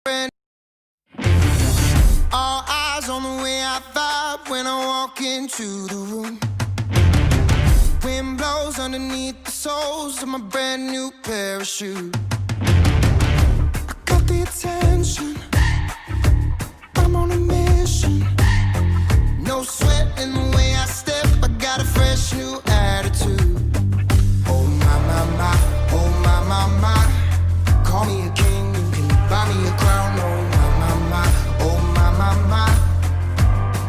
friend. All eyes on the way I vibe when I walk into the room. Wind blows underneath the soles of my brand new parachute. I got the attention, I'm on a mission. No sweat in the way I step, I got a fresh new attitude. Oh my, my, my, oh my, my, my. Call me a king, you can buy me a crown. Oh my, my, my, oh my, my, my.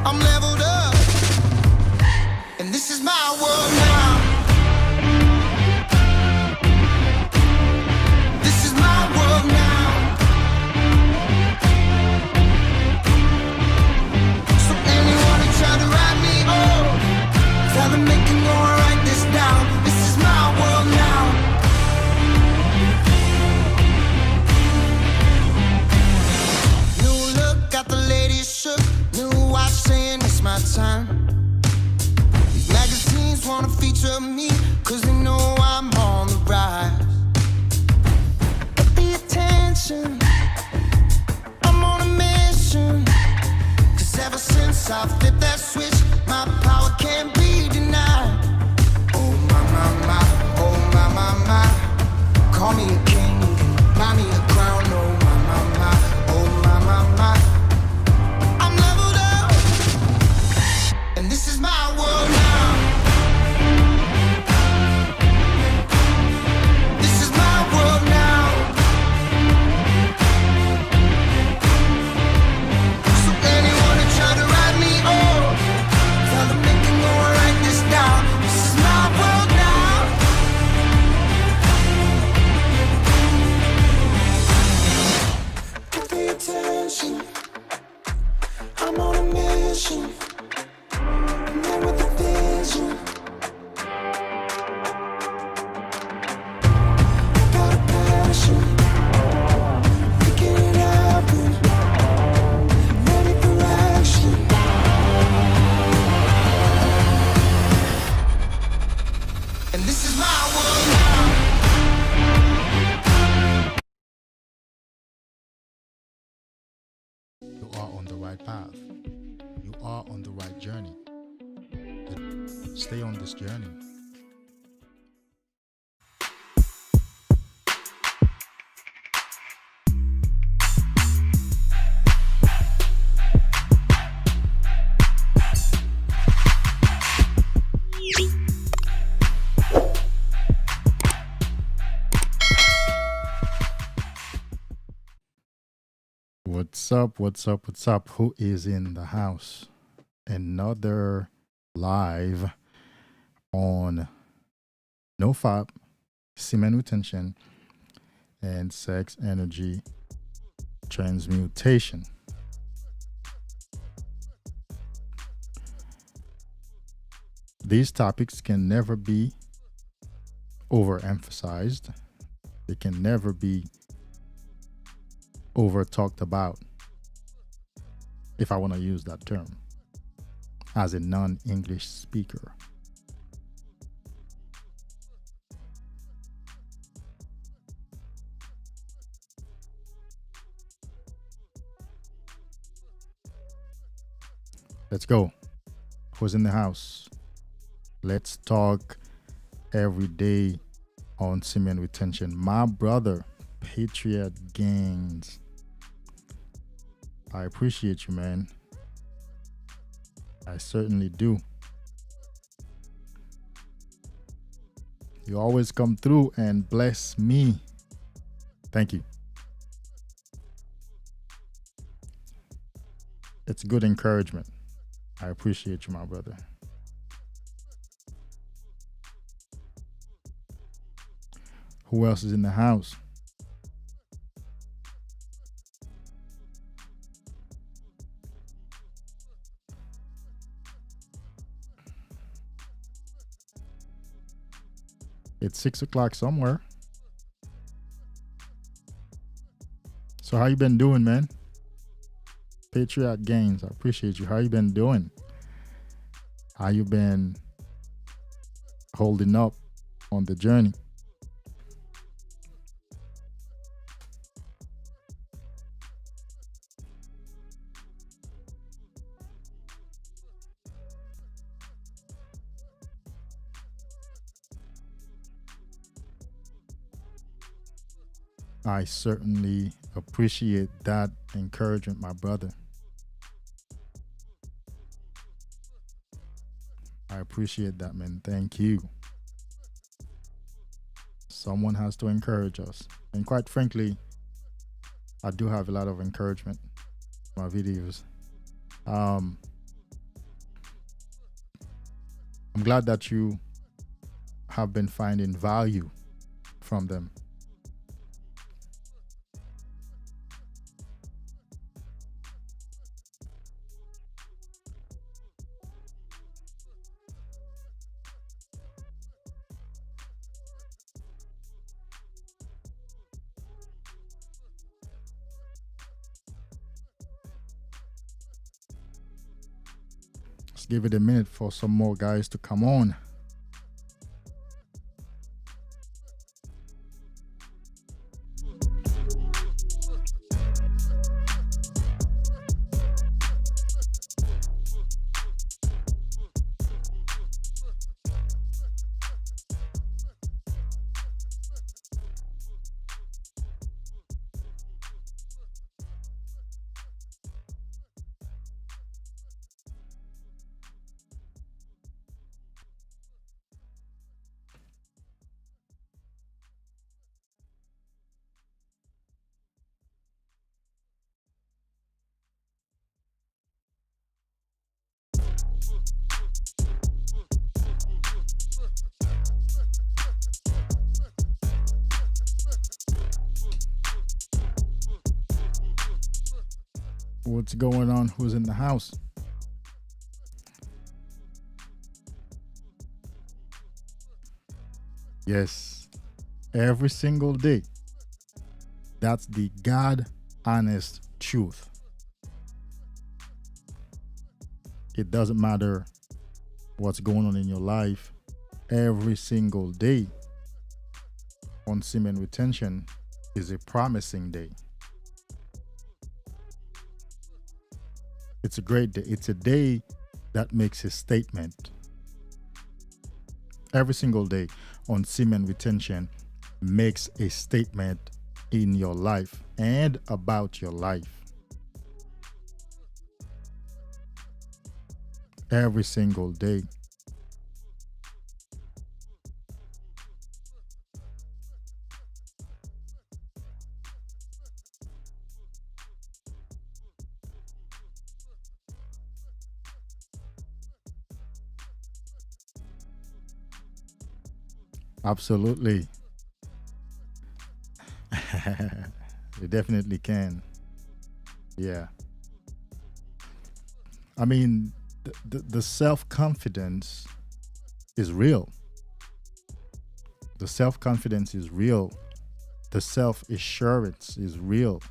I'm leveled up, and this is my world now. This is my world now. So anyone who tried to write me off, tell them they can go and write this down. This is my world now. New look, got the ladies shook. New watch saying it's my time. These magazines wanna feature me, cause they know I'm on the rise. Get the attention, I'm on a mission. Cause ever since I flipped that switch, my power can't be denied. Oh my, my, my, oh my, my, my. Call me a king, you can buy me a crown. Oh my, my, my, oh my, my, my. I'm leveled up, and this is my world now. This is my world now. So anyone who tried to write me off, tell them they can go and write this down. This is my world now. Get the attention, I'm on a mission. I'm there with the vision. Got a passion, making it happen. Ready for action. And this is my world now. You are on the right path. You are on the right journey. Stay on this journey. What's up? What's up? What's up? Who is in the house? Another live on NoFap, Semen Retention, and Sex Energy Transmutation. These topics can never be overemphasized. They can never be over talked about, if I want to use that term, as a non-English speaker. Let's go. Who's in the house? Let's talk every day on Semen Retention. My brother, Patriot Gains. I appreciate you, man. I certainly do. You always come through and bless me. Thank you. It's good encouragement. I appreciate you, my brother. Who else is in the house? It's 6 o'clock somewhere. So how you been doing, man? Patriot Gains, I appreciate you. How you been doing? How you been holding up on the journey? I certainly appreciate that encouragement, my brother. I appreciate that, man. Thank you. Someone has to encourage us. And quite frankly, I do have a lot of encouragement in my videos. I'm glad that you have been finding value from them. Let's give it a minute for some more guys to come on. What's going on? Who's in the house? Yes, every single day. That's the God honest truth. It doesn't matter what's going on in your life. Every single day on Semen Retention is a promising day. It's a great day. It's a day that makes a statement. Every single day on Semen Retention makes a statement in your life and about your life. Every single day. Absolutely. They definitely can. Yeah. I mean, the self-confidence is real. The self-confidence is real. The self-assurance is real.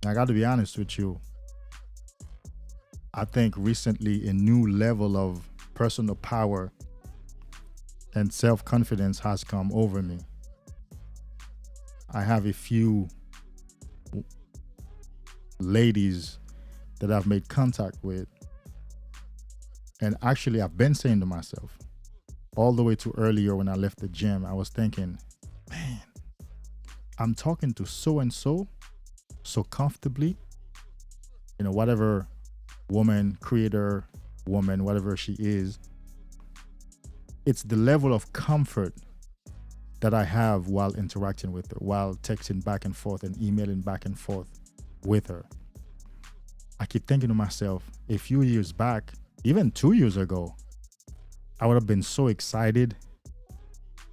I got to be honest with you. I think recently a new level of personal power and self-confidence has come over me. I have a few ladies that I've made contact with, and actually I've been saying to myself, all the way to earlier when I left the gym, I was thinking, man, I'm talking to so-and-so so comfortably, you know, whatever woman, creator, woman, whatever she is, it's the level of comfort that I have while interacting with her, while texting back and forth and emailing back and forth with her. I keep thinking to myself, a few years back, even 2 years ago, I would have been so excited.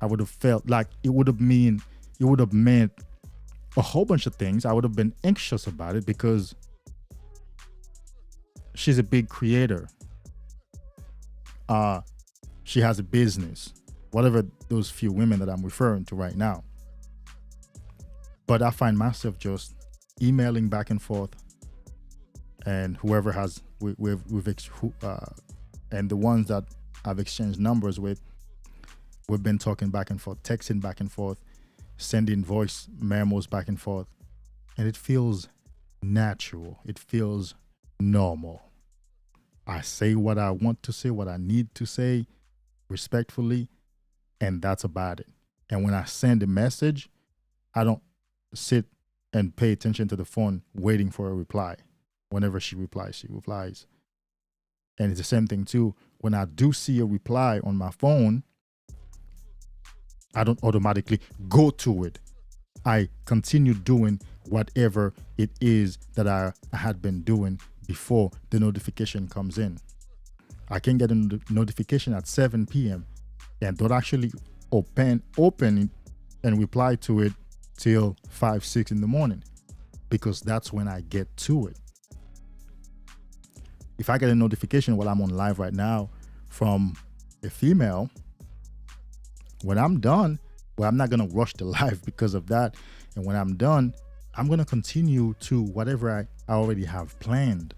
I would have felt like it would have meant a whole bunch of things. I would have been anxious about it because she's a big creator. She has a business, whatever those few women that I'm referring to right now. But I find myself just emailing back and forth, and whoever has and the ones that I've exchanged numbers with, we've been talking back and forth, texting back and forth, sending voice memos back and forth, and it feels natural. It feels normal. I say what I want to say, what I need to say, respectfully, and that's about it. And when I send a message, I don't sit and pay attention to the phone waiting for a reply. Whenever she replies, she replies. And it's the same thing too. When I do see a reply on my phone, I don't automatically go to it. I continue doing whatever it is that I had been doing before the notification comes in. I can get a notification at 7 p.m. and don't actually open it and reply to it till 5, 6 in the morning, because that's when I get to it. If I get a notification while I'm on live right now from a female, when I'm done, well, I'm not going to rush the live because of that. And when I'm done, I'm going to continue to whatever I already have planned.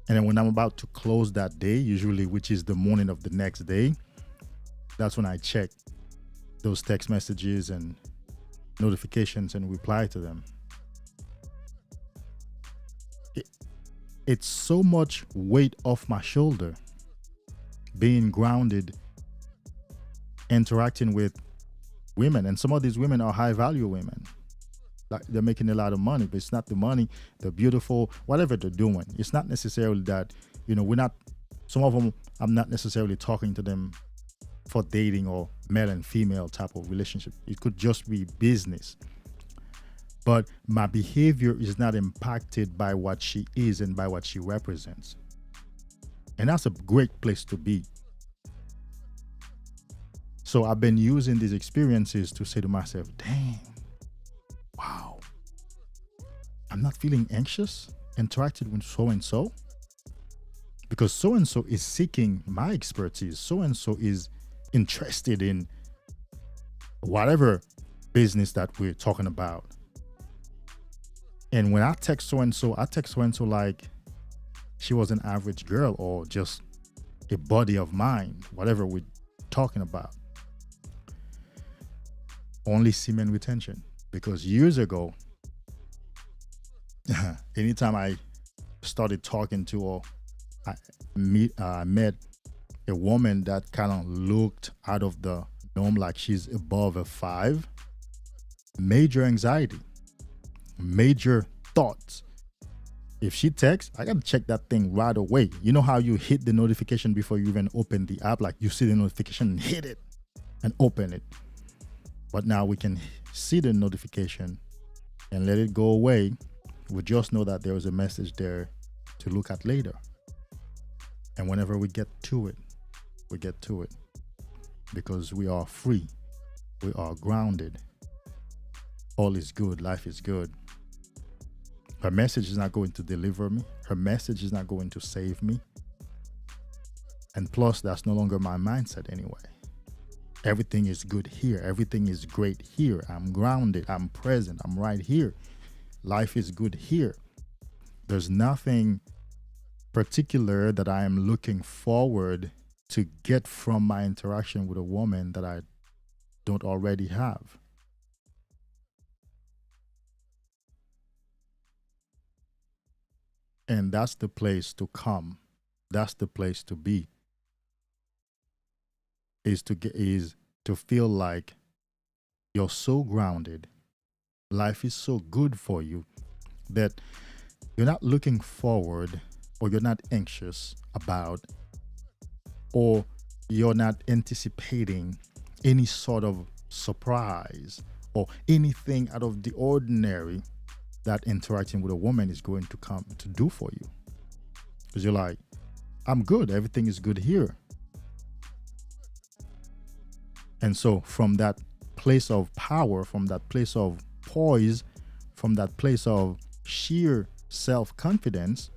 And then when I'm about to close that day, usually, which is the morning of the next day, that's when I check those text messages and notifications and reply to them. It's so much weight off my shoulder, being grounded, interacting with women. And some of these women are high value women. Like, they're making a lot of money, but it's not the money. They're beautiful, whatever they're doing. It's not necessarily that, some of them, I'm not necessarily talking to them for dating or male and female type of relationship. It could just be business. But my behavior is not impacted by what she is and by what she represents. And that's a great place to be. So I've been using these experiences to say to myself, dang, wow, I'm not feeling anxious interacting with so-and-so, because so-and-so is seeking my expertise. So-and-so is interested in whatever business that we're talking about. And when I text so-and-so, I text so-and-so like she was an average girl or just a buddy of mine, whatever we're talking about. Only semen retention. Because years ago, anytime I started talking to or I met a woman that kind of looked out of the norm, like she's above a 5, major anxiety, major thoughts. If she texts, I gotta check that thing right away. You know how you hit the notification before you even open the app? Like, you see the notification and hit it and open it. But now we can see the notification and let it go away. We just know that there is a message there to look at later. And whenever we get to it, we get to it because we are free. We are grounded. All is good. Life is good. Her message is not going to deliver me. Her message is not going to save me. And plus, that's no longer my mindset anyway. Everything is good here. Everything is great here. I'm grounded. I'm present. I'm right here. Life is good here. There's nothing particular that I am looking forward to get from my interaction with a woman that I don't already have. And that's the place to come. That's the place to be. Is to feel like you're so grounded, life is so good for you that you're not looking forward, or you're not anxious about, or you're not anticipating any sort of surprise or anything out of the ordinary that interacting with a woman is going to come to do for you. Because you're like, I'm good, everything is good here. And so from that place of power, from that place of poise, from that place of sheer self-confidence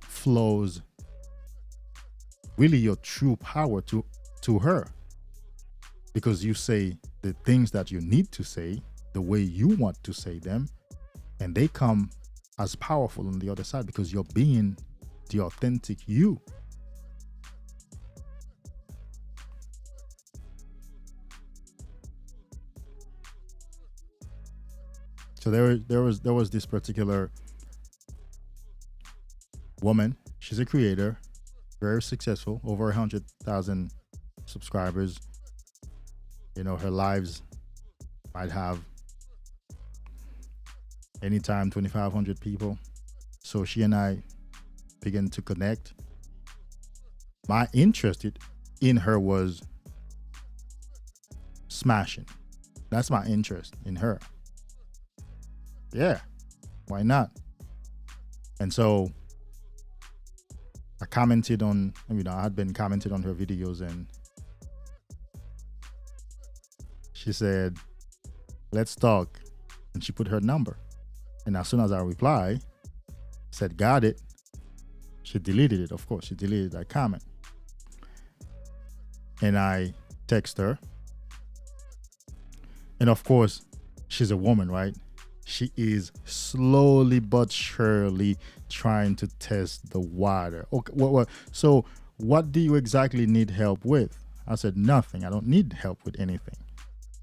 flows really your true power to her. Because you say the things that you need to say the way you want to say them, and they come as powerful on the other side because you're being the authentic you. So there was this particular woman. She's a creator, very successful, over 100,000 subscribers. her lives might have anytime 2,500 people. So she and I began to connect. My interest in her was smashing. That's my interest in her. Yeah, why not? And so I commented on, I had been commented on her videos, and she said, let's talk. And she put her number. And as soon as I reply, said, got it, she deleted it. Of course, she deleted that comment. And I text her. And of course, she's a woman, right? She is slowly but surely trying to test the water. Okay, so what do you exactly need help with? I said, nothing. I don't need help with anything.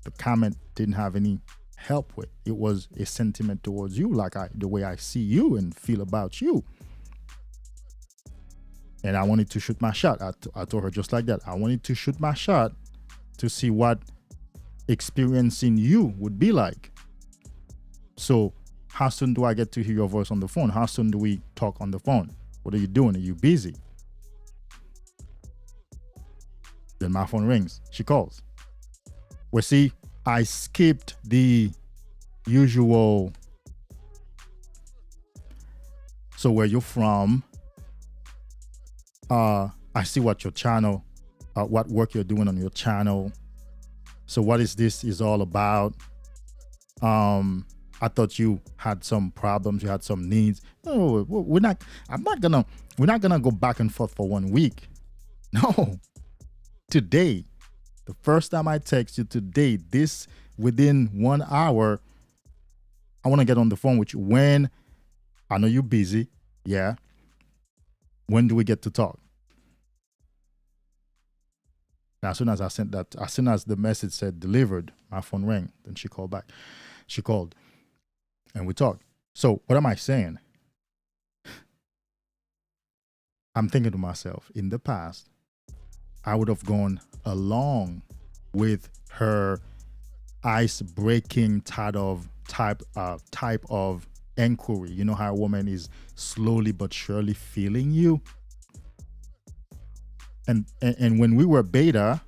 The comment didn't have any help with. It was a sentiment towards you, like the way I see you and feel about you. And I wanted to shoot my shot. I told her just like that. I wanted to shoot my shot to see what experiencing you would be like. So how soon do I get to hear your voice on the phone? How soon do we talk on the phone? What are you doing? Are you busy? Then my phone rings. She calls. Well, see, I skipped the usual. So where you're from? I see what your channel, what work you're doing on your channel. So what is this is all about? I thought you had some problems, you had some needs. No, we're not gonna go back and forth for 1 week. No. Today, the first time I text you today, this within 1 hour, I want to get on the phone with you. When I know you're busy, yeah. When do we get to talk? Now, as soon as I sent that, as soon as the message said delivered, my phone rang. Then she called back. She called and we talked. So what am I saying? I'm thinking to myself, in the past, I would have gone along with her ice-breaking type of inquiry. You know how a woman is slowly but surely feeling you. And when we were beta,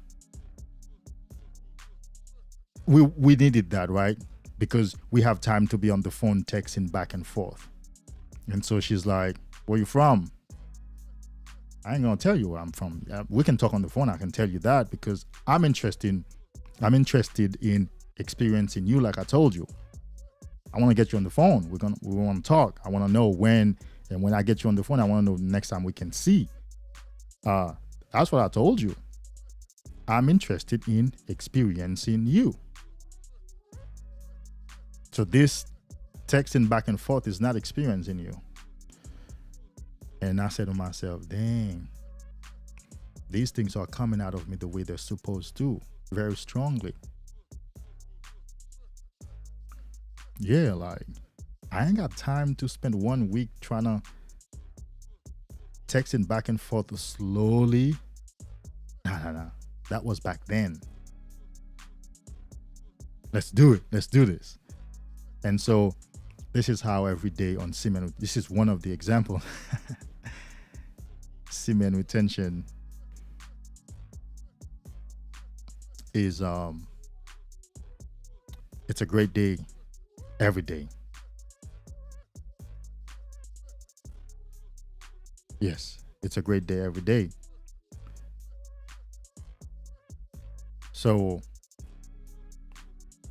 we needed that, right? Because we have time to be on the phone texting back and forth. And so she's like, where you from? I ain't gonna tell you where I'm from. We can talk on the phone. I can tell you that because I'm interested in experiencing you, like I told you. I want to get you on the phone. We want to talk. I want to know when, and when I get you on the phone, I want to know the next time we can see. That's what I told you. I'm interested in experiencing you. So this texting back and forth is not experiencing you. And I said to myself, dang, these things are coming out of me the way they're supposed to, very strongly. Yeah, like, I ain't got time to spend 1 week trying to texting back and forth slowly. Nah. That was back then. Let's do it. Let's do this. And so this is how every day on Semen, this is one of the examples. Semen retention is it's a great day every day. Yes, it's a great day every day. So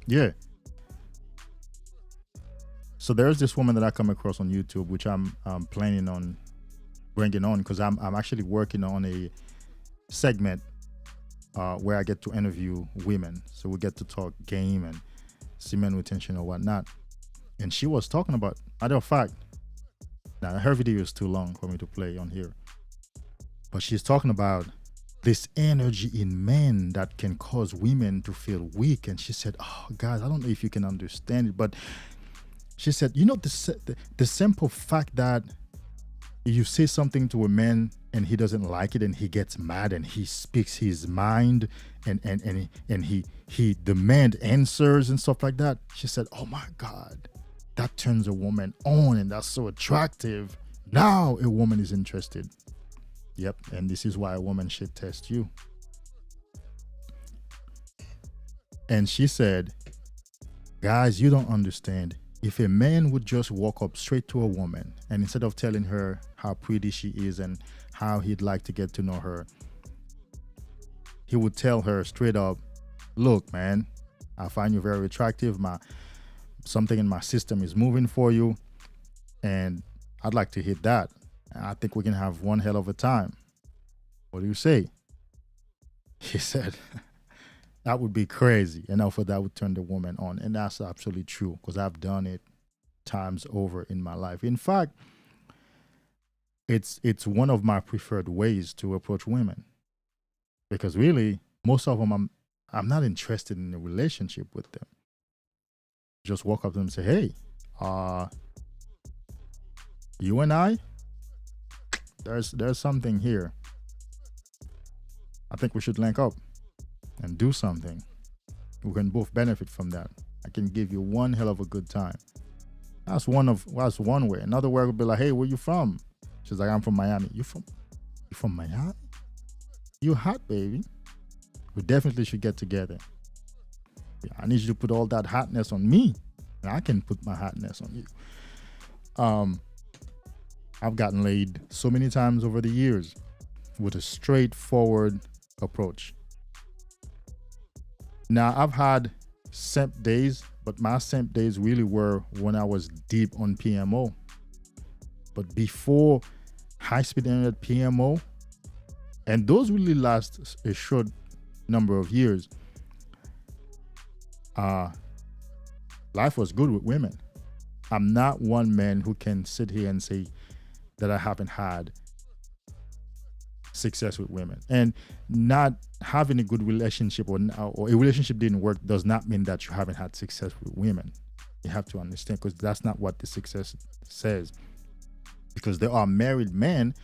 yeah. So there's this woman that I come across on YouTube, which I'm planning on bringing on because I'm actually working on a segment where I get to interview women. So we get to talk game and semen retention or whatnot. And she was talking about, matter of fact, now her video is too long for me to play on here, but she's talking about this energy in men that can cause women to feel weak. And she said, oh guys, I don't know if you can understand it, but she said, you know, the simple fact that you say something to a man and he doesn't like it and he gets mad and he speaks his mind and he demand answers and stuff like that. She said, oh my God, that turns a woman on and that's so attractive. Now a woman is interested. Yep, and this is why a woman should test you. And she said, guys, you don't understand. If a man would just walk up straight to a woman and instead of telling her how pretty she is and how he'd like to get to know her, he would tell her straight up, look, man, I find you very attractive. Something in my system is moving for you, and I'd like to hit that. And I think we can have one hell of a time. What do you say? He said, that would be crazy. And now for that would turn the woman on. And that's absolutely true, because I've done it times over in my life. In fact, it's one of my preferred ways to approach women, because really most of them I'm not interested in a relationship with them. Just walk up to them and say, hey, you and I, there's something here. I think we should link up and do something. We can both benefit from that. I can give you one hell of a good time. That's one way. Another way would be like, hey, where you from? She's like, I'm from Miami. You from Miami? You hot, baby. We definitely should get together. I need you to put all that hotness on me, and I can put my hotness on you. I've gotten laid so many times over the years with a straightforward approach. Now, I've had simp days, but my simp days really were when I was deep on PMO. But before high-speed internet PMO, and those really last a short number of years, life was good with women. I'm not one man who can sit here and say that I haven't had success with women. And not having a good relationship or a relationship didn't work does not mean that you haven't had success with women. You have to understand, because that's not what the success says. Because there are married men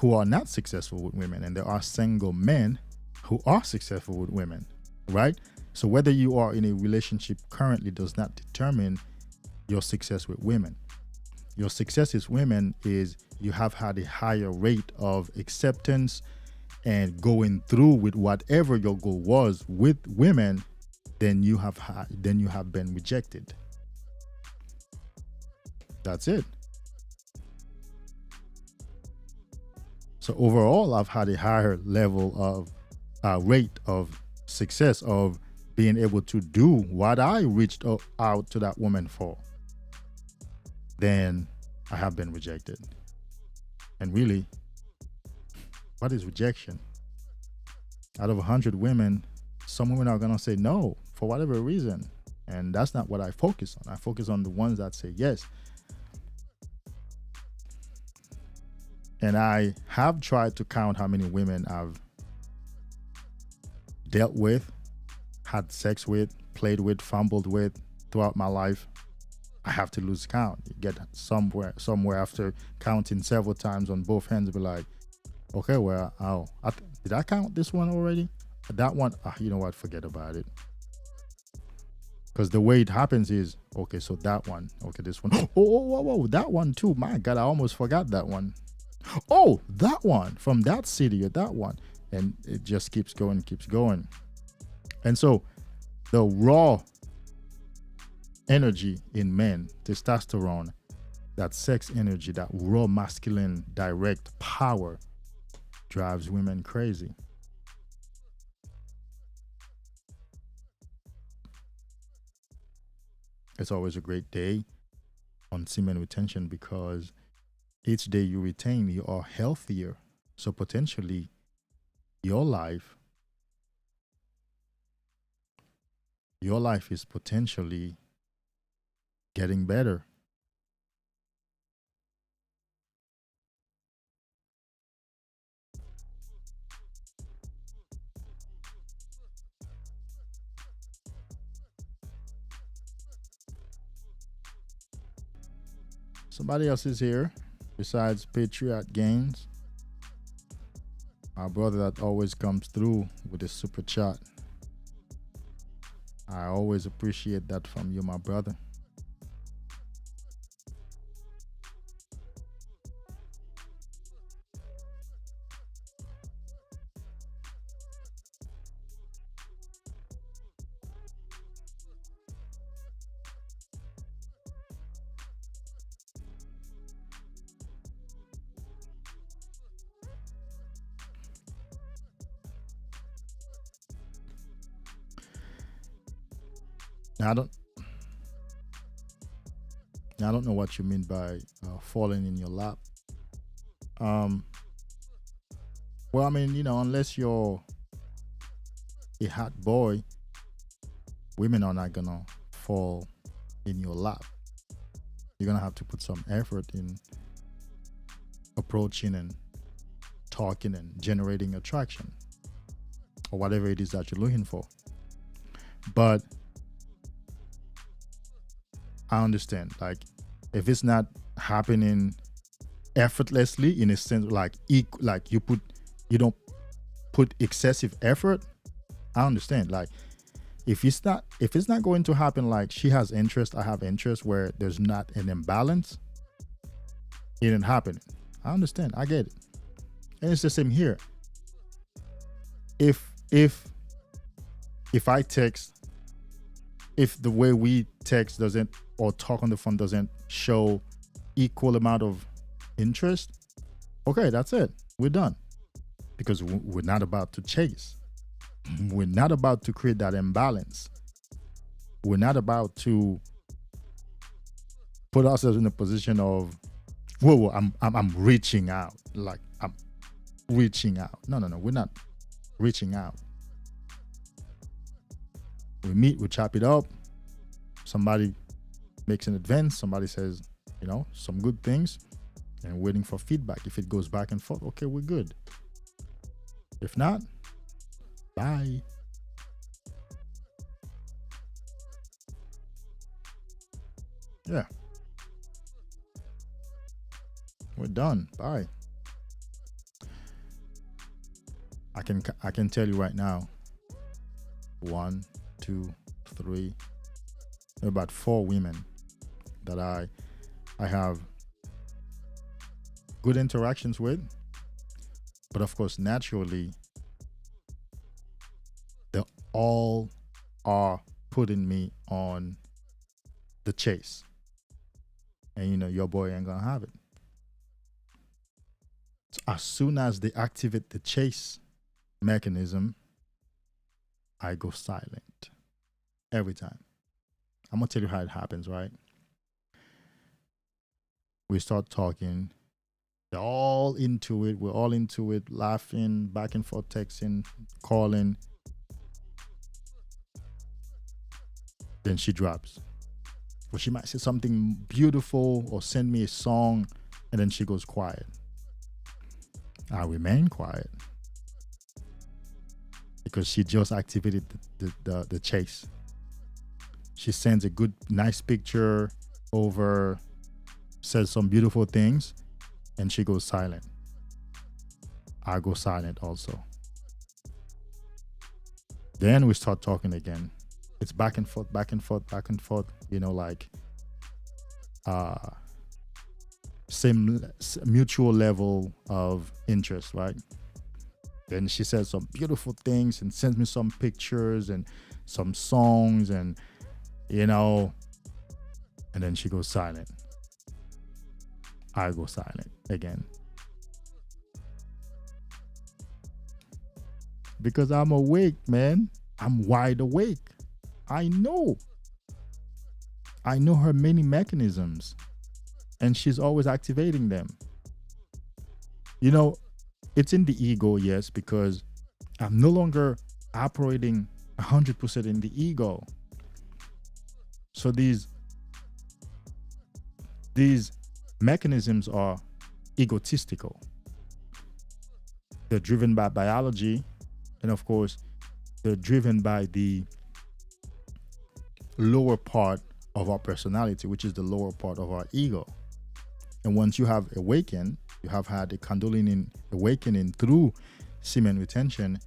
who are not successful with women, and there are single men who are successful with women, right? So whether you are in a relationship currently does not determine your success with women. Your success with women is you have had a higher rate of acceptance and going through with whatever your goal was with women than you have been rejected. That's it. So overall, I've had a higher level of rate of success of being able to do what I reached out to that woman for than I have been rejected. And really, what is rejection? Out of 100 women, some women are gonna say no for whatever reason. And that's not what I focus on. I focus on the ones that say yes. And I have tried to count how many women I've dealt with, had sex with, played with, fumbled with throughout my life. I have to lose count. You get somewhere after counting several times on both hands, be like, okay, well, did I count this one already? That one, you know what, forget about it. Because the way it happens is, okay, so that one, okay, this one, whoa, that one too. My God, I almost forgot that one. Oh, that one from that city, or that one. And it just keeps going. And so the raw energy in men, testosterone, that sex energy, that raw masculine direct power drives women crazy. It's always a great day on Semen Retention, because each day you retain, you are healthier. So potentially your life is potentially getting better. Somebody else is here besides Patriot Gains. My brother that always comes through with a super chat. I always appreciate that from you, my brother. Now, I don't know what you mean by falling in your lap. Well, I mean, unless you're a hot boy, women are not gonna fall in your lap. You're gonna have to put some effort in approaching and talking and generating attraction, or whatever it is that you're looking for. But I understand, like, if it's not happening effortlessly, in a sense, like you don't put excessive effort, I understand. Like, if it's not going to happen, like she has interest, I have interest, where there's not an imbalance, it ain't happening. I understand, I get it. And it's the same here. If I text, if the way we text doesn't, or talk on the phone doesn't show equal amount of interest, okay, that's it, we're done. Because we're not about to chase. We're not about to create that imbalance. We're not about to put ourselves in a position of, whoa, I'm reaching out. Like, I'm reaching out. No, we're not reaching out. We meet, we chop it up. Somebody makes an advance. Somebody says, some good things, and waiting for feedback. If it goes back and forth, okay, we're good. If not, bye. Yeah. We're done. Bye. I can tell you right now, 1, 2, 3, about 4 women that I have good interactions with. But of course, naturally, they all are putting me on the chase. And your boy ain't gonna have it. So as soon as they activate the chase mechanism, I go silent. Every time. I'm gonna tell you how it happens, right? We start talking. They're all into it. We're all into it, laughing, back and forth, texting, calling. Then she drops. Or she might say something beautiful or send me a song, and then she goes quiet. I remain quiet because she just activated the chase. She sends a good, nice picture over, says some beautiful things, and she goes silent. I go silent also. Then we start talking again. It's back and forth, back and forth, back and forth, like same mutual level of interest, right? Then she says some beautiful things and sends me some pictures and some songs, and and then she goes silent. I go silent again. Because I'm awake, man. I'm wide awake. I know her many mechanisms, and she's always activating them. It's in the ego, yes, because I'm no longer operating 100% in the ego. So these mechanisms are egotistical. They're driven by biology, and of course, they're driven by the lower part of our personality, which is the lower part of our ego. And once you have awakened, you have had a Kundalini awakening through semen retention,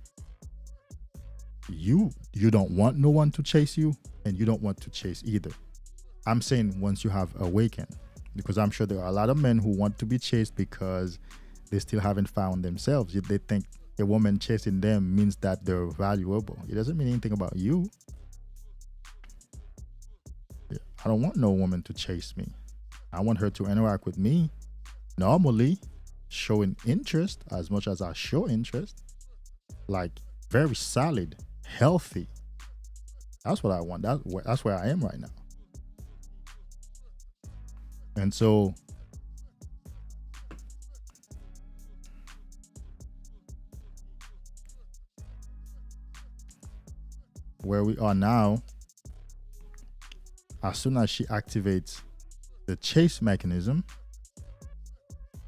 you don't want no one to chase you, and you don't want to chase either. I'm saying once you have awakened, because I'm sure there are a lot of men who want to be chased because they still haven't found themselves. They think a woman chasing them means that they're valuable. It doesn't mean anything about you. I don't want no woman to chase me. I want her to interact with me normally, showing interest as much as I show interest, like very solid, healthy. That's what I want. That's where I am right now. And so where we are now, as soon as she activates the chase mechanism,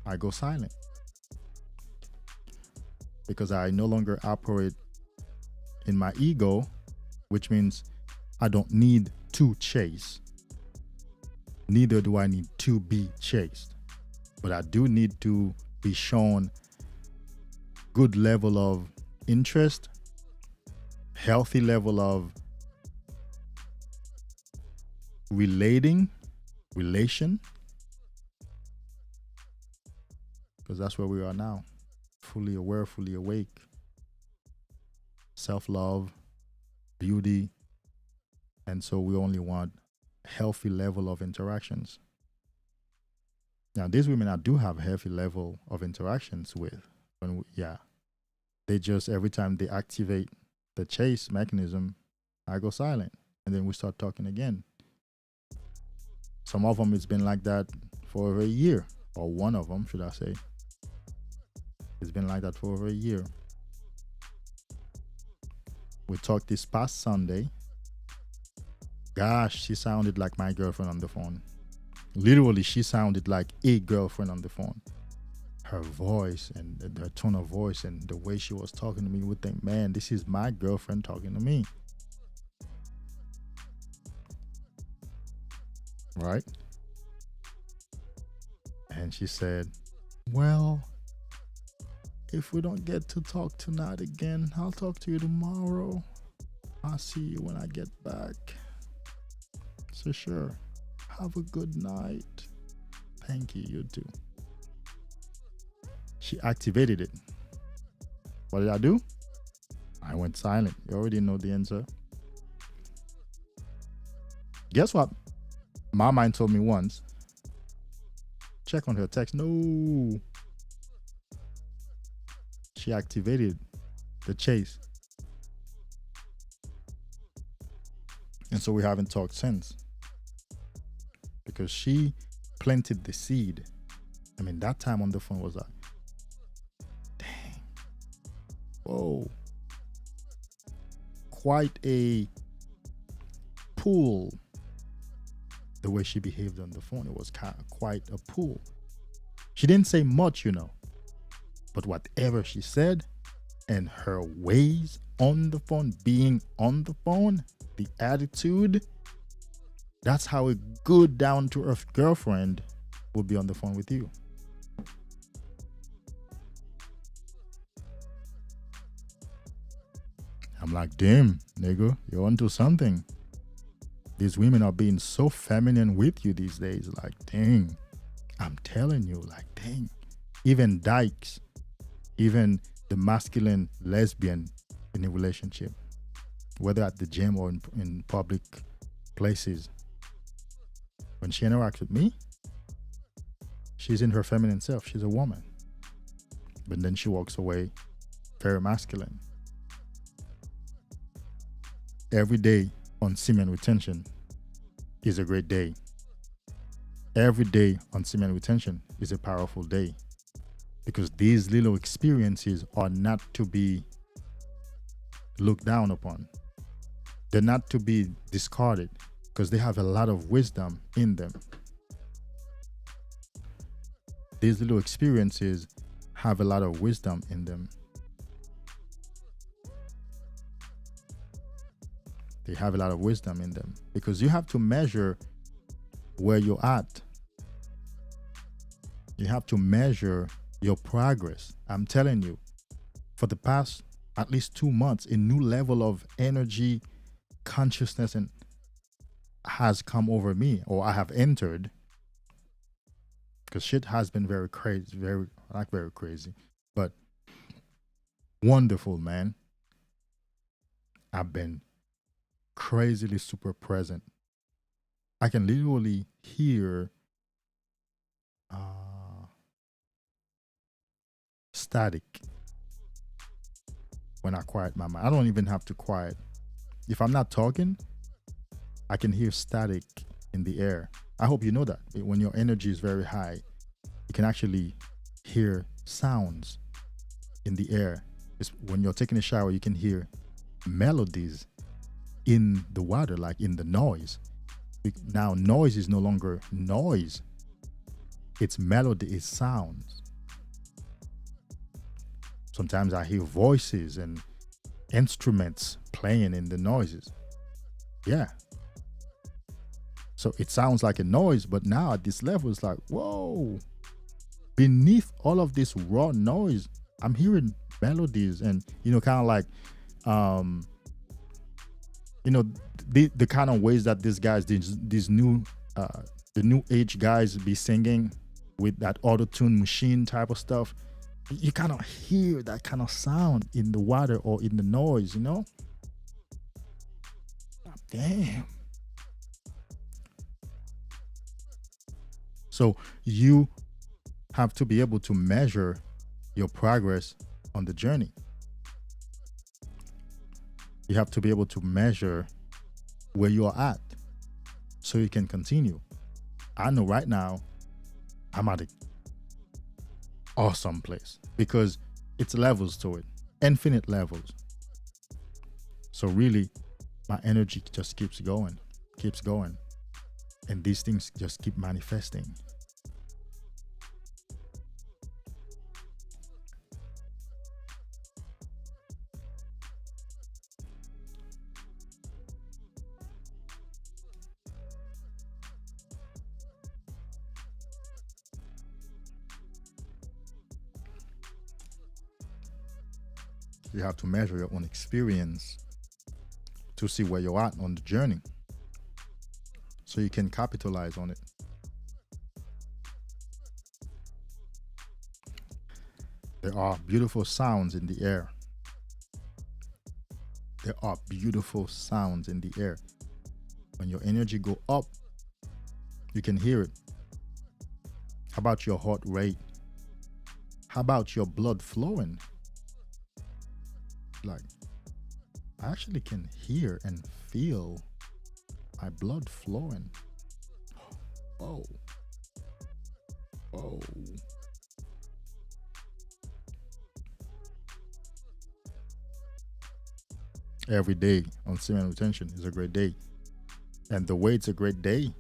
I go silent, because I no longer operate in my ego, which means I don't need to chase. Neither do I need to be chased, but I do need to be shown good level of interest, healthy level of relation, because that's where we are now. Fully aware, fully awake, self-love, beauty, and so we only want healthy level of interactions. Now, these women I do have healthy level of interactions with. They just, every time they activate the chase mechanism, I go silent, and then we start talking again. Some of them, it's been like that for over a year, or one of them, should I say. It's been like that for over a year. We talked this past Sunday. Gosh, she sounded like my girlfriend on the phone. Literally, she sounded like a girlfriend on the phone. Her voice and her tone of voice and the way she was talking to me, you would think, man, this is my girlfriend talking to me. Right? And she said, well, if we don't get to talk tonight again, I'll talk to you tomorrow. I'll see you when I get back. So sure, have a good night. Thank you, you too. She activated it. What did I do? I went silent. You already know the answer. Guess what? My mind told me once, check on her text. No. She activated the chase. And so we haven't talked since. Because she planted the seed. I mean, that time on the phone was like, dang. Whoa. Quite a pull. The way she behaved on the phone, it was quite a pull. She didn't say much, but whatever she said and her ways on the phone, being on the phone, the attitude, that's how a good down-to-earth girlfriend will be on the phone with you. I'm like, damn, nigga, you're onto something. These women are being so feminine with you these days. Like, dang, I'm telling you, like, dang. Even dykes, even the masculine lesbian in a relationship, whether at the gym or in public places, when she interacts with me, she's in her feminine self. She's a woman. But then she walks away very masculine. Every day on Semen Retention is a great day. Every day on Semen Retention is a powerful day, because these little experiences are not to be looked down upon. They're not to be discarded, because they have a lot of wisdom in them. These little experiences have a lot of wisdom in them. They have a lot of wisdom in them, because you have to measure where you're at. You have to measure your progress. I'm telling you, for the past at least 2 months, a new level of energy, consciousness, and has come over me, or I have entered, because shit has been very crazy, very crazy, but wonderful, man. I've been crazily super present. I can literally hear static when I quiet my mind. I don't even have to quiet. If I'm not talking, I can hear static in the air. I hope you know that. When your energy is very high, you can actually hear sounds in the air. When you're taking a shower, you can hear melodies in the water, like in the noise. Now, noise is no longer noise. It's melody, it's sounds. Sometimes I hear voices and instruments playing in the noises. Yeah. So it sounds like a noise, but now at this level, it's like, whoa. Beneath all of this raw noise, I'm hearing melodies and, kind of like, the kind of ways that these guys, these new, the new age guys be singing with that auto-tune machine type of stuff. You kind of hear that kind of sound in the water or in the noise, Damn. So you have to be able to measure your progress on the journey. You have to be able to measure where you are at so you can continue. I know right now I'm at an awesome place because it's levels to it, infinite levels. So really, my energy just keeps going, and these things just keep manifesting. You have to measure your own experience to see where you're at on the journey so you can capitalize on it. There are beautiful sounds in the air. There are beautiful sounds in the air. When your energy go up, you can hear it. How about your heart rate? How about your blood flowing? Like, I actually can hear and feel my blood flowing. Oh. Oh. Every day on Semen Retention is a great day. And the way it's a great day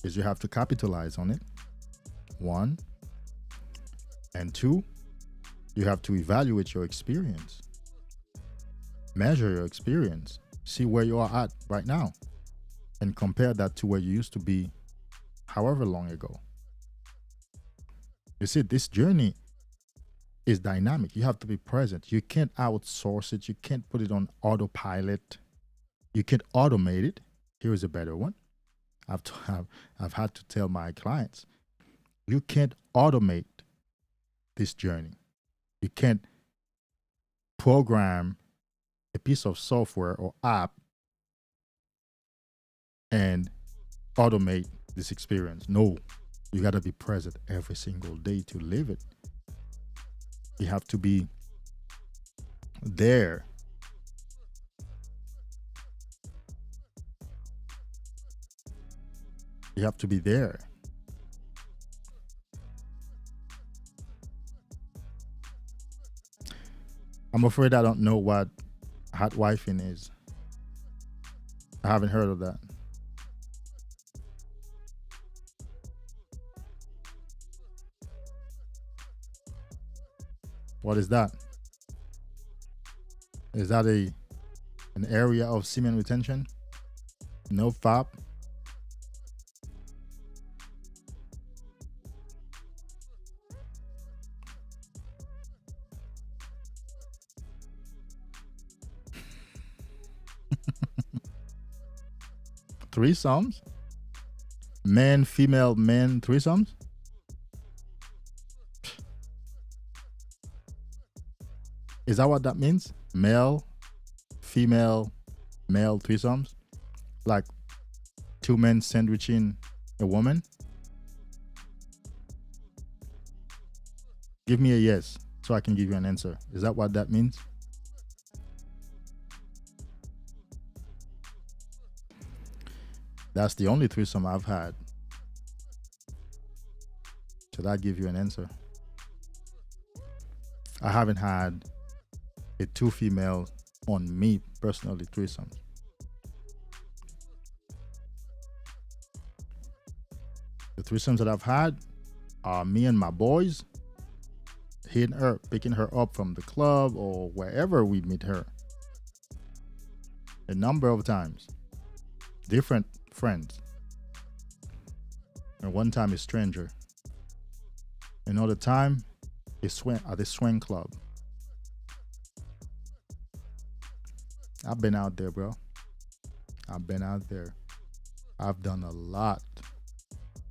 is you have to capitalize on it. 1. And 2, you have to evaluate your experience. Measure your experience. See where you are at right now. And compare that to where you used to be however long ago. You see, this journey is dynamic. You have to be present. You can't outsource it. You can't put it on autopilot. You can't automate it. Here is a better one. I've had to tell my clients, you can't automate this journey. You can't program a piece of software or app and automate this experience. No, you got to be present every single day to live it. You have to be there. You have to be there. I'm afraid I don't know what hot wifing is. I haven't heard of that. What is that? Is that an area of semen retention? No FAP? threesomes? Men, female, men, threesomes? Is that what that means? Male, female, male threesomes? Like 2 men sandwiching a woman? Give me a yes so I can give you an answer. Is that what that means? That's the only threesome I've had. Should I give you an answer? I haven't had a 2 female on me personally threesomes. The threesomes that I've had are me and my boys hitting her, picking her up from the club or wherever we meet her. A number of times. Different friends. And one time a stranger. Another time at a swing club. I've been out there, bro. I've been out there. I've done a lot.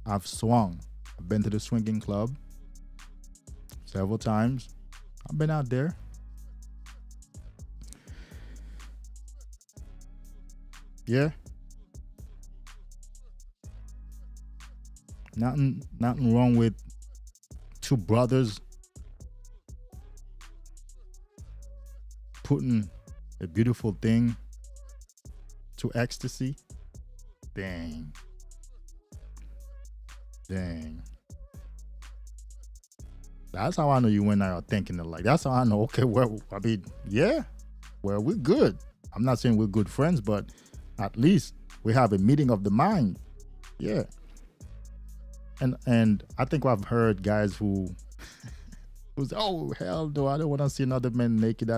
I've swung. I've been to the swinging club several times. I've been out there. Yeah. Nothing wrong with 2 brothers putting a beautiful thing to ecstasy. Dang. That's how I know you and I are thinking alike. That's how I know, okay, well, I mean, yeah, well, we're good. I'm not saying we're good friends, but at least we have a meeting of the mind. Yeah. And I think I've heard guys who's, oh, hell no, I don't want to see another man naked.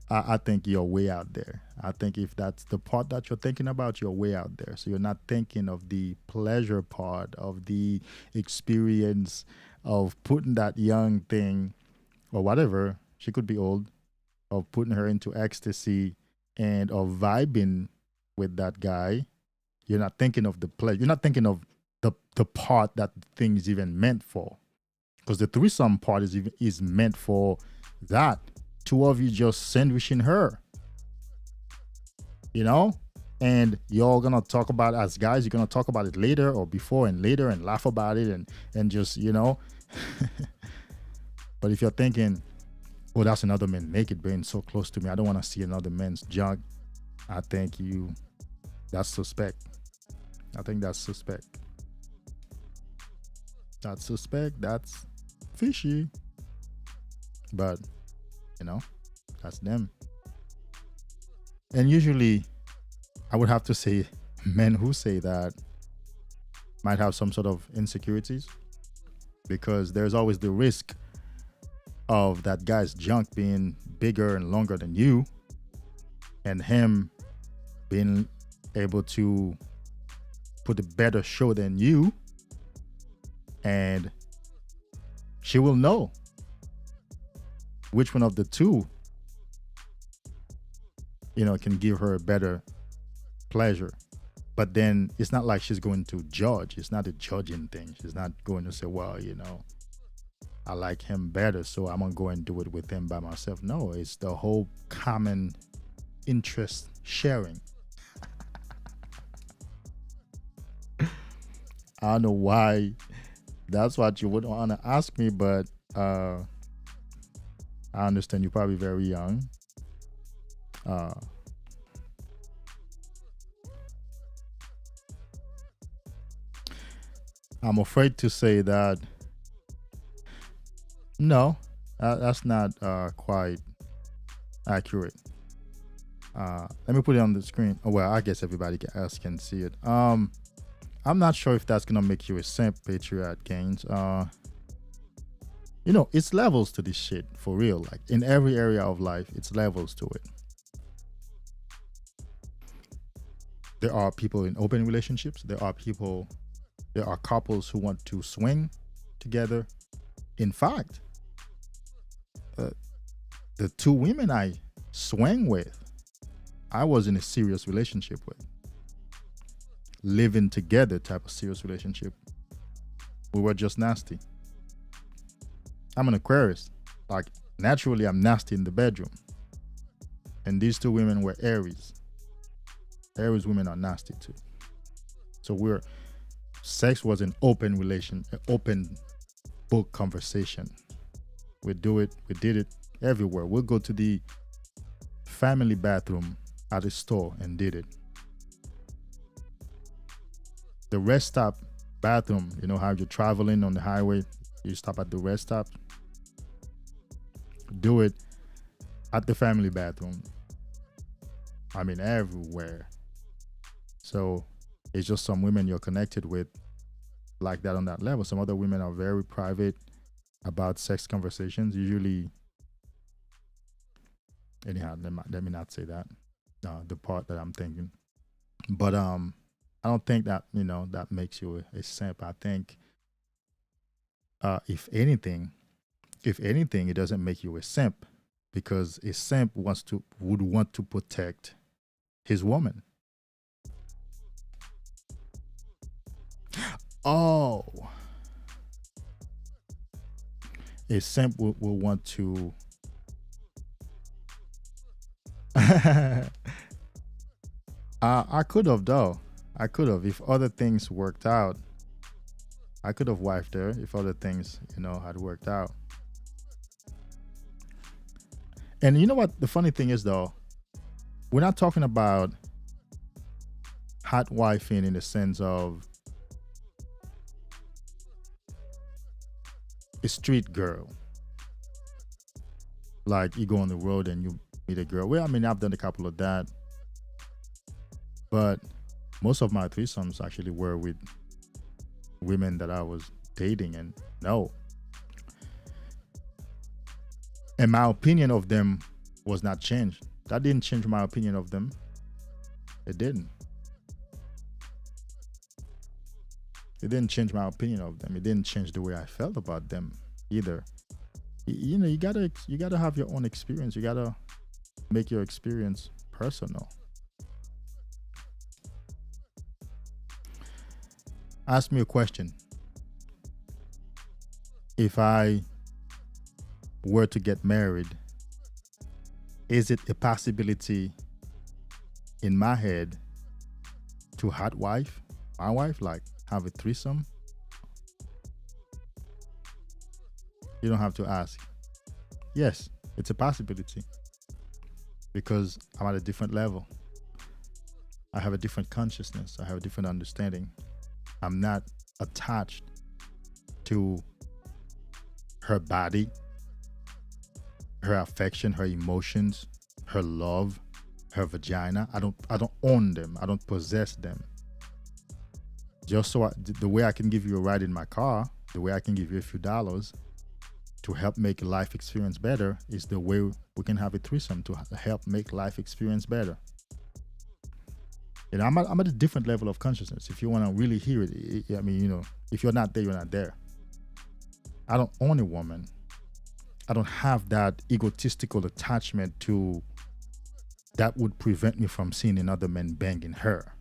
I think you're way out there. I think if that's the part that you're thinking about, you're way out there. So you're not thinking of the pleasure part of the experience of putting that young thing or whatever, she could be old, of putting her into ecstasy and of vibing with that guy. You're not thinking of the pleasure. You're not thinking of the part that the thing is even meant for. Because the threesome part is meant for that. 2 of you just sandwiching her. You know? And you're gonna talk about, as guys, you're gonna talk about it later or before and later and laugh about it and just, you know. But if you're thinking, oh, that's another man naked being so close to me, I don't want to see another man's junk, I think that's suspect. I think that's suspect. That's suspect. That's fishy. But, you know, that's them. And usually, I would have to say men who say that might have some sort of insecurities, because there's always the risk of that guy's junk being bigger and longer than you, and him being able to put a better show than you, and she will know which one of the two, you know, can give her a better pleasure. But then it's not like she's going to judge. It's not a judging thing. She's not going to say, well, you know, I like him better, so I'm going to go and do it with him by myself. No, it's the whole common interest sharing. I don't know why that's what you would want to ask me, but I understand you're probably very young. I'm afraid to say that no, that's not quite accurate. Let me put it on the screen. Oh, well, I guess everybody else can see it. I'm not sure if that's gonna make you a simp, Patriot Gains. You know, it's levels to this shit, for real. Like in every area of life, it's levels to it. There are people in open relationships. There are couples who want to swing together. In fact, the 2 women I swang with, I was in a serious relationship with. living together type of serious relationship. We were just nasty. I'm an Aquarius. Like, naturally, I'm nasty in the bedroom. And these two women were Aries. Aries women are nasty too. So sex was an open book conversation. We did it everywhere. We'll go to the family bathroom at a store and did it. The rest stop bathroom, you know how you're traveling on the highway, you stop at the rest stop. Do it at the family bathroom. I mean, everywhere. So it's just some women you're connected with like that on that level. Some other women are very private about sex conversations. Usually, anyhow, let me not say that. The part that I'm thinking. But I don't think that, that makes you a simp. I think if anything, it doesn't make you a simp, because a simp would want to protect his woman. Oh, a simp will want to. I could have, though. I could have, if other things worked out. I could have wifed her if other things, had worked out. And you know what the funny thing is, though? We're not talking about hot wifing in the sense of a street girl. Like, you go on the road and you meet a girl. Well, I mean, I've done a couple of that. But most of my threesomes actually were with women that I was dating, and no. And my opinion of them was not changed. That didn't change my opinion of them. It didn't. It didn't change my opinion of them. It didn't change the way I felt about them either. You gotta have your own experience. You gotta make your experience personal. Ask me a question. If I were to get married, is it a possibility in my head to hot wife my wife, like have a threesome? You don't have to ask. Yes, it's a possibility, because I'm at a different level. I have a different consciousness. I have a different understanding. I'm not attached to her body, her affection, her emotions, her love, her vagina. I don't own them. I don't possess them. Just so the way I can give you a ride in my car, the way I can give you a few dollars to help make life experience better, is the way we can have a threesome to help make life experience better. I'm at a different level of consciousness. If you want to really hear it, I mean, if you're not there, you're not there. I don't own a woman. I don't have that egotistical attachment to that would prevent me from seeing another man banging her.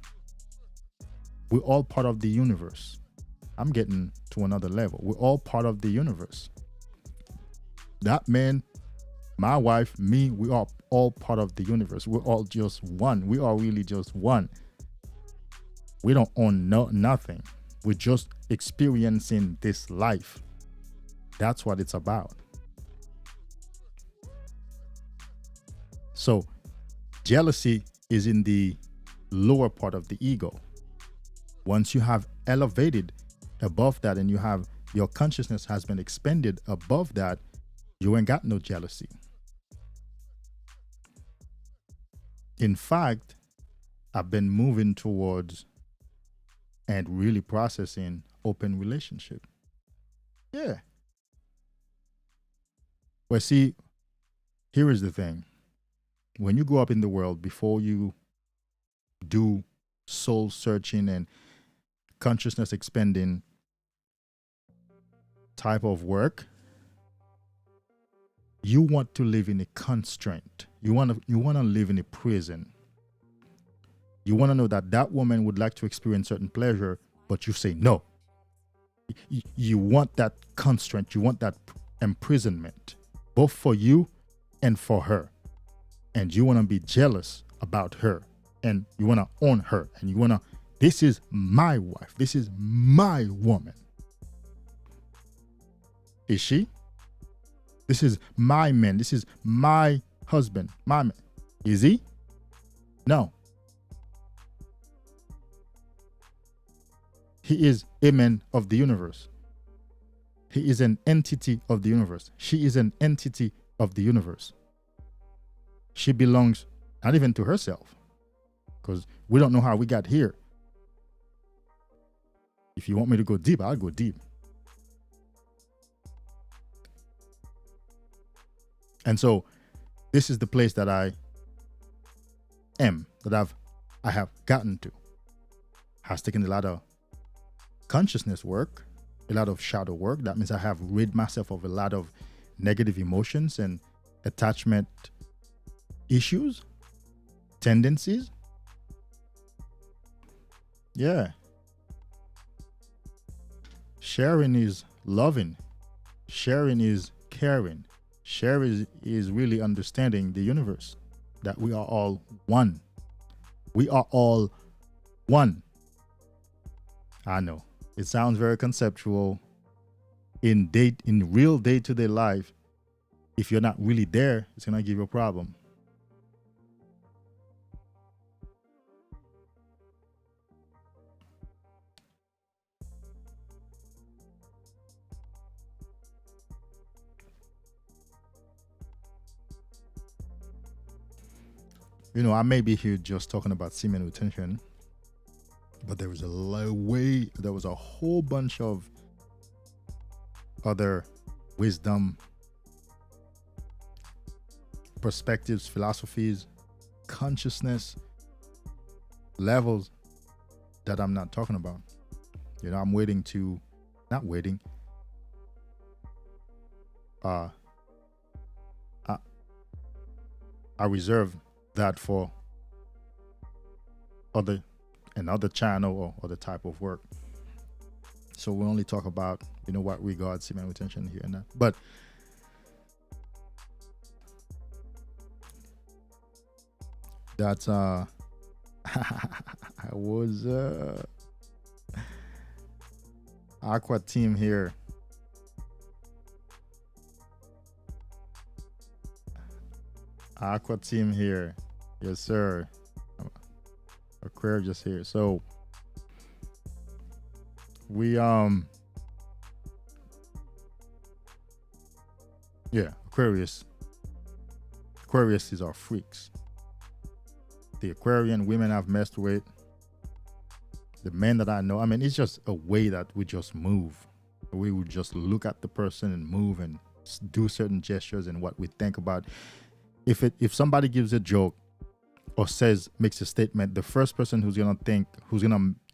We're all part of the universe. I'm getting to another level. We're all part of the universe. That man, my wife, me, we are all part of the universe. We're all just one. We are really just one. We don't own nothing. We're just experiencing this life. That's what it's about. So, jealousy is in the lower part of the ego. Once you have elevated above that and your consciousness has been expanded above that, you ain't got no jealousy. In fact, I've been moving towards and really processing open relationship. Yeah. Well, see, here is the thing. When you go up in the world, before you do soul searching and consciousness expanding type of work, you want to live in a constraint. You want to live in a prison. You want to know that that woman would like to experience certain pleasure, but you say no. You want that constraint, you want that imprisonment, both for you and for her. And you want to be jealous about her, and you want to own her, and you want to, this is my wife, this is my woman. Is she? This is my man, this is my husband, my man. Is he? No. He is a man of the universe. He is an entity of the universe. She is an entity of the universe. She belongs not even to herself, because we don't know how we got here. If you want me to go deep, I'll go deep. And so this is the place that I am, that I have gotten to. Has taken a lot of consciousness work, a lot of shadow work. That means I have rid myself of a lot of negative emotions and attachment issues, tendencies. Yeah. Sharing is loving. Sharing is caring. Sharing is really understanding the universe, that we are all one. We are all one. I know it sounds very conceptual. In real day-to-day life, if you're not really there, it's gonna give you a problem. You know, I may be here just talking about semen retention, but there was a whole bunch of other wisdom, perspectives, philosophies, consciousness levels that I'm not talking about. You know, I'm not waiting. I reserve that for another channel or other type of work. So we only talk about, you know, what regards semen retention here and that. But that's I was Aqua team here. Aqua team here. Yes, sir. Aquarius here. So we Aquarius is our freaks. The Aquarian women I've messed with, the men that I know, I mean, it's just a way that we just move. We would just look at the person and move and do certain gestures and what we think about. If somebody gives a joke or makes a statement, the first person who's gonna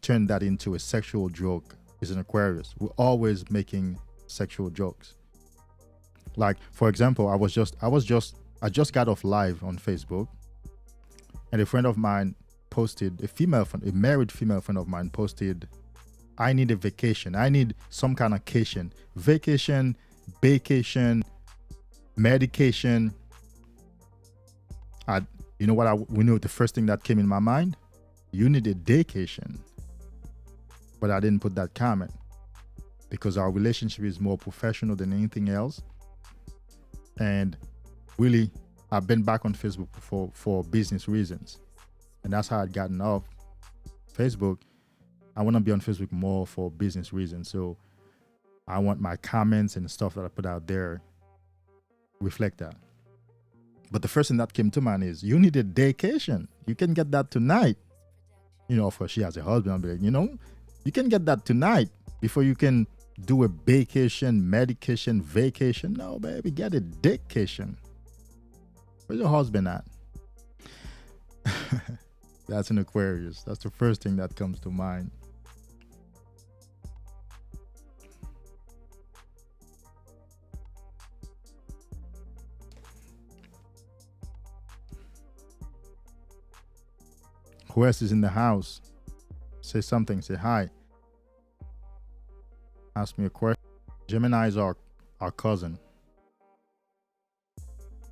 turn that into a sexual joke is an Aquarius. We're always making sexual jokes. Like, for example, I just got off live on Facebook, and a friend of mine posted, a married female friend of mine posted, I need a vacation. I need some kind of vacation, medication. You know what? We know the first thing that came in my mind. You need a daycation, but I didn't put that comment because our relationship is more professional than anything else. And really, I've been back on Facebook for business reasons, and that's how I'd gotten off Facebook. I want to be on Facebook more for business reasons, so I want my comments and stuff that I put out there reflect that. But the first thing that came to mind is, you need a daycation. You can get that tonight. You know, of course, she has a husband. I'll be like, you know, you can get that tonight before you can do a vacation, medication, vacation. No, baby, get a daycation. Where's your husband at? That's an Aquarius. That's the first thing that comes to mind. Who else is in the house? Say something. Say hi. Ask me a question. Gemini is our cousin.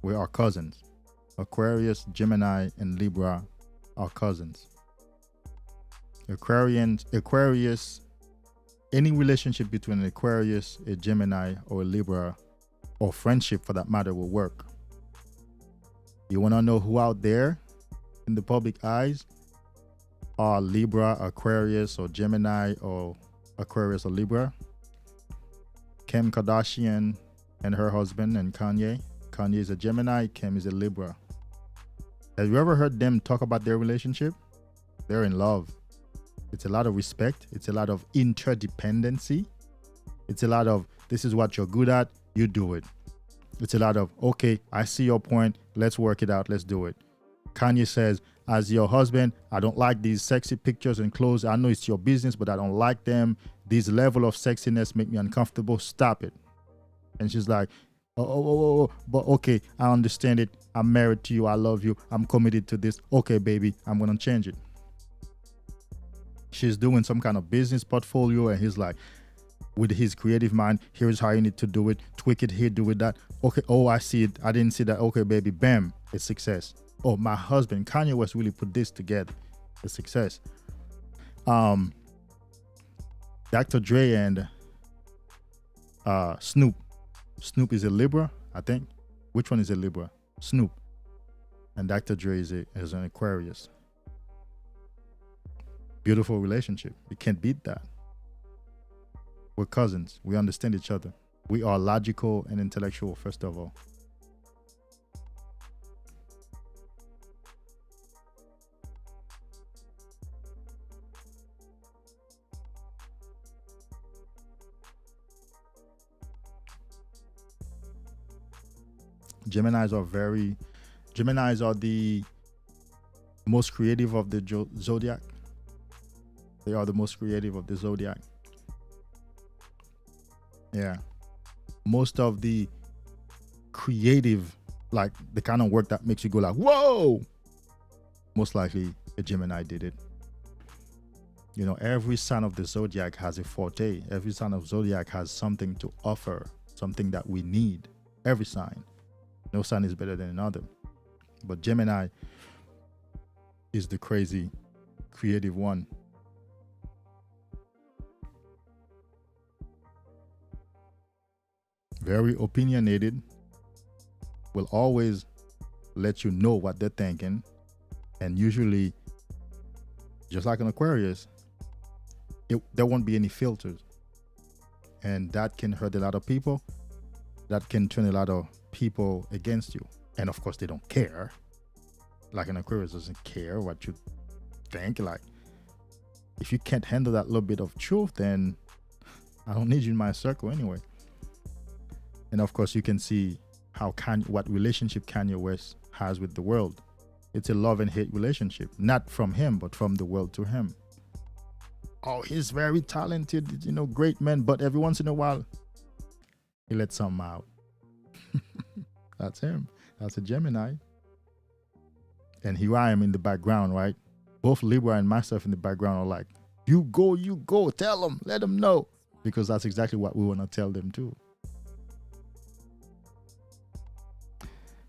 We are cousins. Aquarius, Gemini, and Libra are cousins. Aquarius, any relationship between an Aquarius, a Gemini, or a Libra, or friendship for that matter, will work. You want to know who out there in the public eyes are Libra, Aquarius, or Gemini, or Aquarius or Libra? Kim Kardashian and her husband and Kanye. Kanye is a Gemini, Kim is a Libra. Have you ever heard them talk about their relationship? They're in love. It's a lot of respect. It's a lot of interdependency. It's a lot of, this is what you're good at, you do it. It's a lot of, okay, I see your point, let's work it out, let's do it. Kanye says, as your husband, I don't like these sexy pictures and clothes. I know it's your business, but I don't like them. This level of sexiness make me uncomfortable. Stop it. And she's like, but okay, I understand it. I'm married to you. I love you. I'm committed to this. Okay, baby, I'm going to change it. She's doing some kind of business portfolio, and he's like, with his creative mind, here's how you need to do it. Tweak it here, do it that. Okay, oh, I see it. I didn't see that. Okay, baby, bam, it's success. Oh, my husband, Kanye West, really put this together. It's success. Dr. Dre and Snoop. Snoop is a Libra, I think. Which one is a Libra? Snoop. And Dr. Dre is an Aquarius. Beautiful relationship. You can't beat that. We're cousins. We understand each other. We are logical and intellectual, first of all. Geminis are the most creative of the zodiac. They are the most creative of the zodiac. Yeah. Most of the creative, like the kind of work that makes you go like, whoa, most likely a Gemini did it. You know, every sign of the zodiac has a forte. Every sign of zodiac has something to offer, something that we need. Every sign. No sign is better than another. But Gemini is the crazy, creative one. Very opinionated. Will always let you know what they're thinking. And usually, just like an Aquarius, there won't be any filters. And that can hurt a lot of people. That can turn a lot of people against you. And of course, they don't care. Like an Aquarius doesn't care what you think. Like, if you can't handle that little bit of truth, then I don't need you in my circle anyway. And of course, you can see what relationship Kanye West has with the world. It's a love and hate relationship, not from him, but from the world to him. Oh, he's very talented, great man, but every once in a while, he lets something out. That's him. That's a Gemini. And here I am in the background, right? Both Libra and myself in the background are like, you go, tell them, let them know. Because that's exactly what we want to tell them too.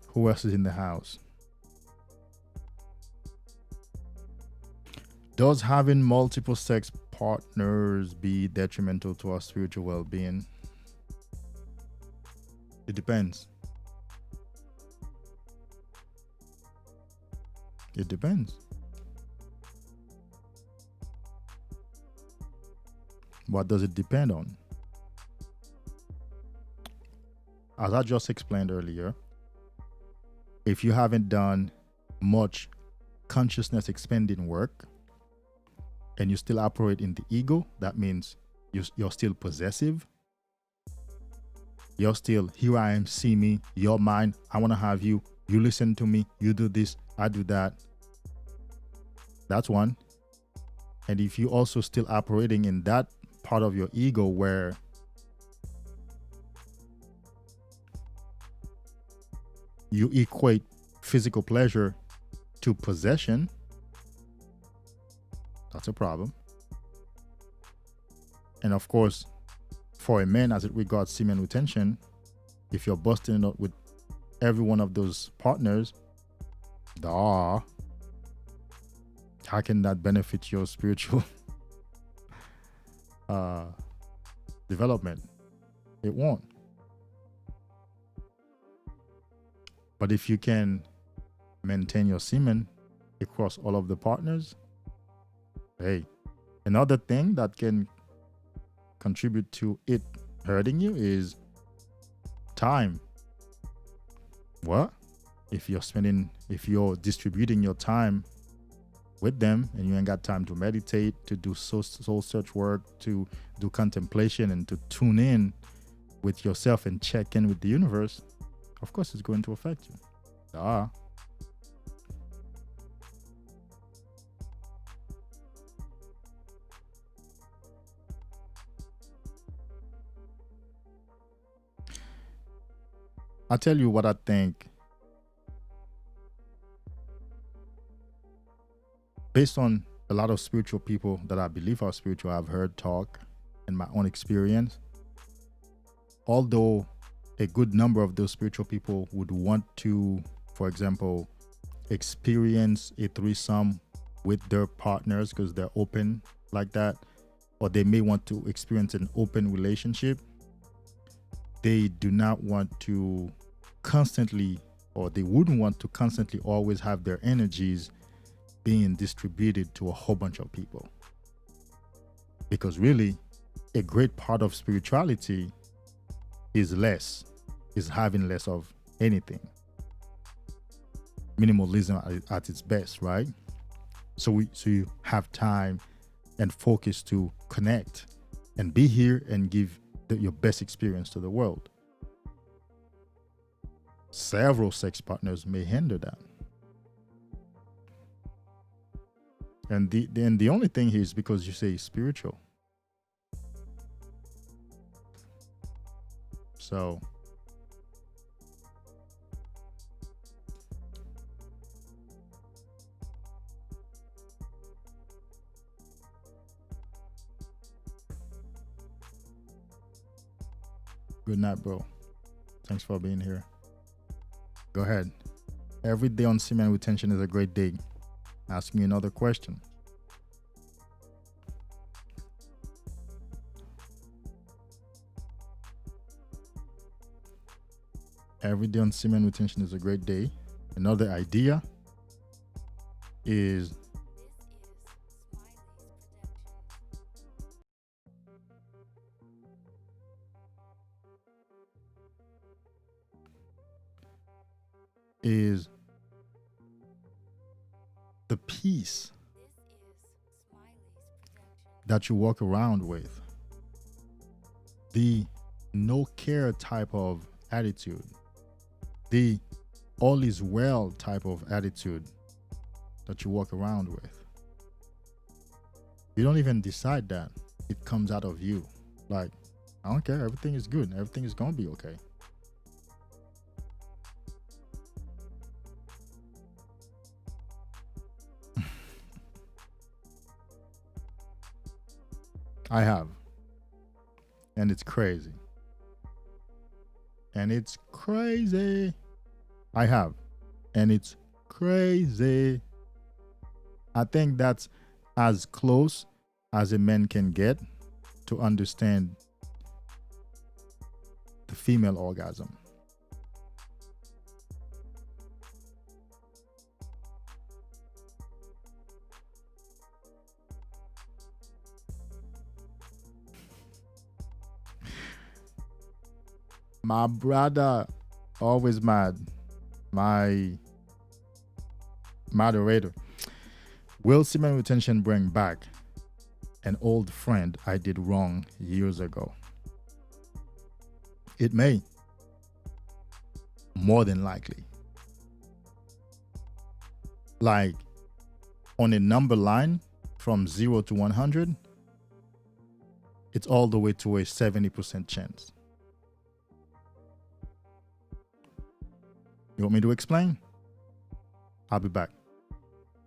Who else is in the house? Does having multiple sex partners be detrimental to our spiritual well-being? It depends. It depends. What does it depend on? As I just explained earlier, if you haven't done much consciousness expanding work and you still operate in the ego, that means you're still possessive. You're still, here I am, see me, you're mine, I want to have you, you listen to me, you do this, I do that. That's one. And if you also still operating in that part of your ego where you equate physical pleasure to possession, That's a problem. And of course, for a man, as it regards semen retention, if you're busting it out with every one of those partners, how can that benefit your spiritual development? It won't. But if you can maintain your semen across all of the partners, hey, another thing that can contribute to it hurting you is time. What? If you're distributing your time with them and you ain't got time to meditate, to do soul search work, to do contemplation, and to tune in with yourself and check in with the universe, of course it's going to affect you. I'll tell you what I think. Based on a lot of spiritual people that I believe are spiritual, I've heard talk in my own experience. Although a good number of those spiritual people would want to, for example, experience a threesome with their partners because they're open like that, or they may want to experience an open relationship, they do not want to constantly, or they wouldn't want to constantly always have their energies being distributed to a whole bunch of people. Because really, a great part of spirituality is having less of anything. Minimalism at its best, right? So you have time and focus to connect and be here and give your best experience to the world. Several sex partners may hinder that. And the only thing here is because you say spiritual. So good night, bro. Thanks for being here. Go ahead. Every day on Semen Retention is a great day. Ask me another question. Every day on Semen Retention is a great day. Another idea is the peace that you walk around with, the no care type of attitude, the all is well type of attitude that you walk around with. You don't even decide that. It comes out of you. Like, I don't care, everything is good, everything is gonna be okay. I have. And it's crazy. And it's crazy. I have. And it's crazy. I think that's as close as a man can get to understand the female orgasm. My brother, always mad. My moderator. Will semen retention bring back an old friend I did wrong years ago? It may. More than likely. Like, on a number line from 0 to 100, it's all the way to a 70% chance. You want me to explain? I'll be back.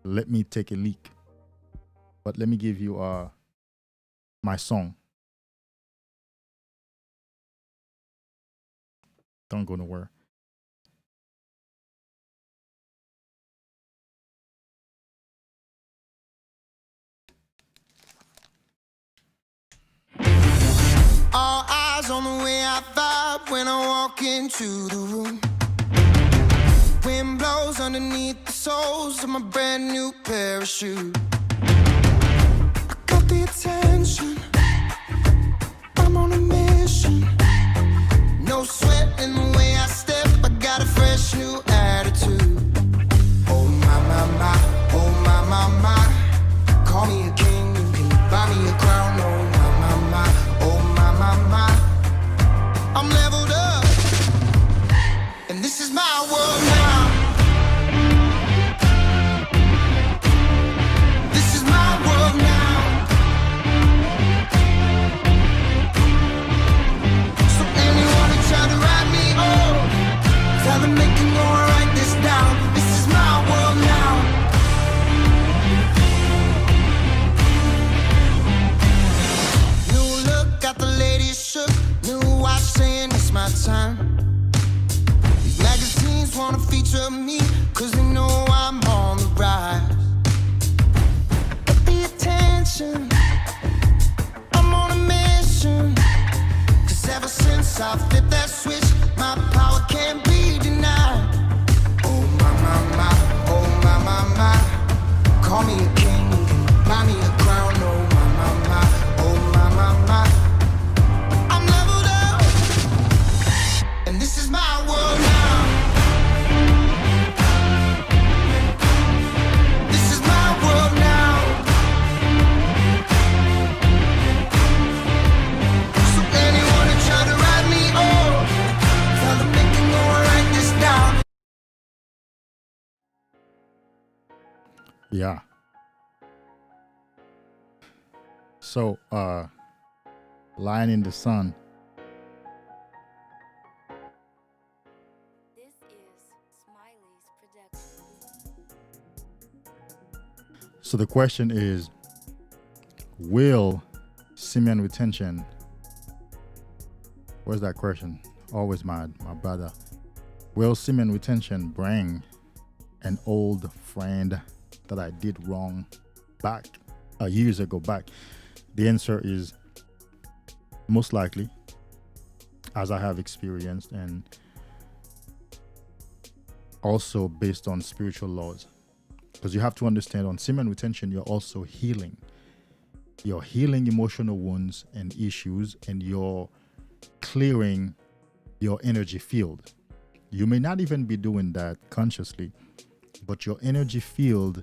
Let me take a leak. But let me give you my song. Don't go nowhere. All eyes on the way I vibe when I walk into the room. Wind blows underneath the soles of my brand new pair of shoes. I got the attention, I'm on a mission. No sweat in the way I step, I got a fresh new attitude. Oh my, my, my, oh my, my, my. Call me a king, you can buy me a crown. Oh my, my, my, oh my, my, my. I'm leveled up, and this is my world now. This is my world now. So anyone who try to write me off, tell them they can go and write this down. This is my world now. New look, got the ladies shook. New watch saying it's my time. These magazines wanna feature me, cause they know I'm on the rise. Get the attention, I'm on a mission. Cause ever since I flipped that switch, my power can't be denied. Oh my, my, my, oh my, my, my. Call me a king, you can buy me a crown. Oh my, my, my, oh my, my, my. I'm leveled up, and this is my world now. This is my world now. So anyone who try to write me off, tell them they can go and write this down. Yeah. So, Lying in the Sun. This is Smiley's production. So the question is, will semen retention, where's that question? Always my brother. Will semen retention bring an old friend that I did wrong back years ago back? The answer is most likely, as I have experienced, and also based on spiritual laws. Because you have to understand, on semen retention, you're also healing. You're healing emotional wounds and issues, and you're clearing your energy field. You may not even be doing that consciously, but your energy field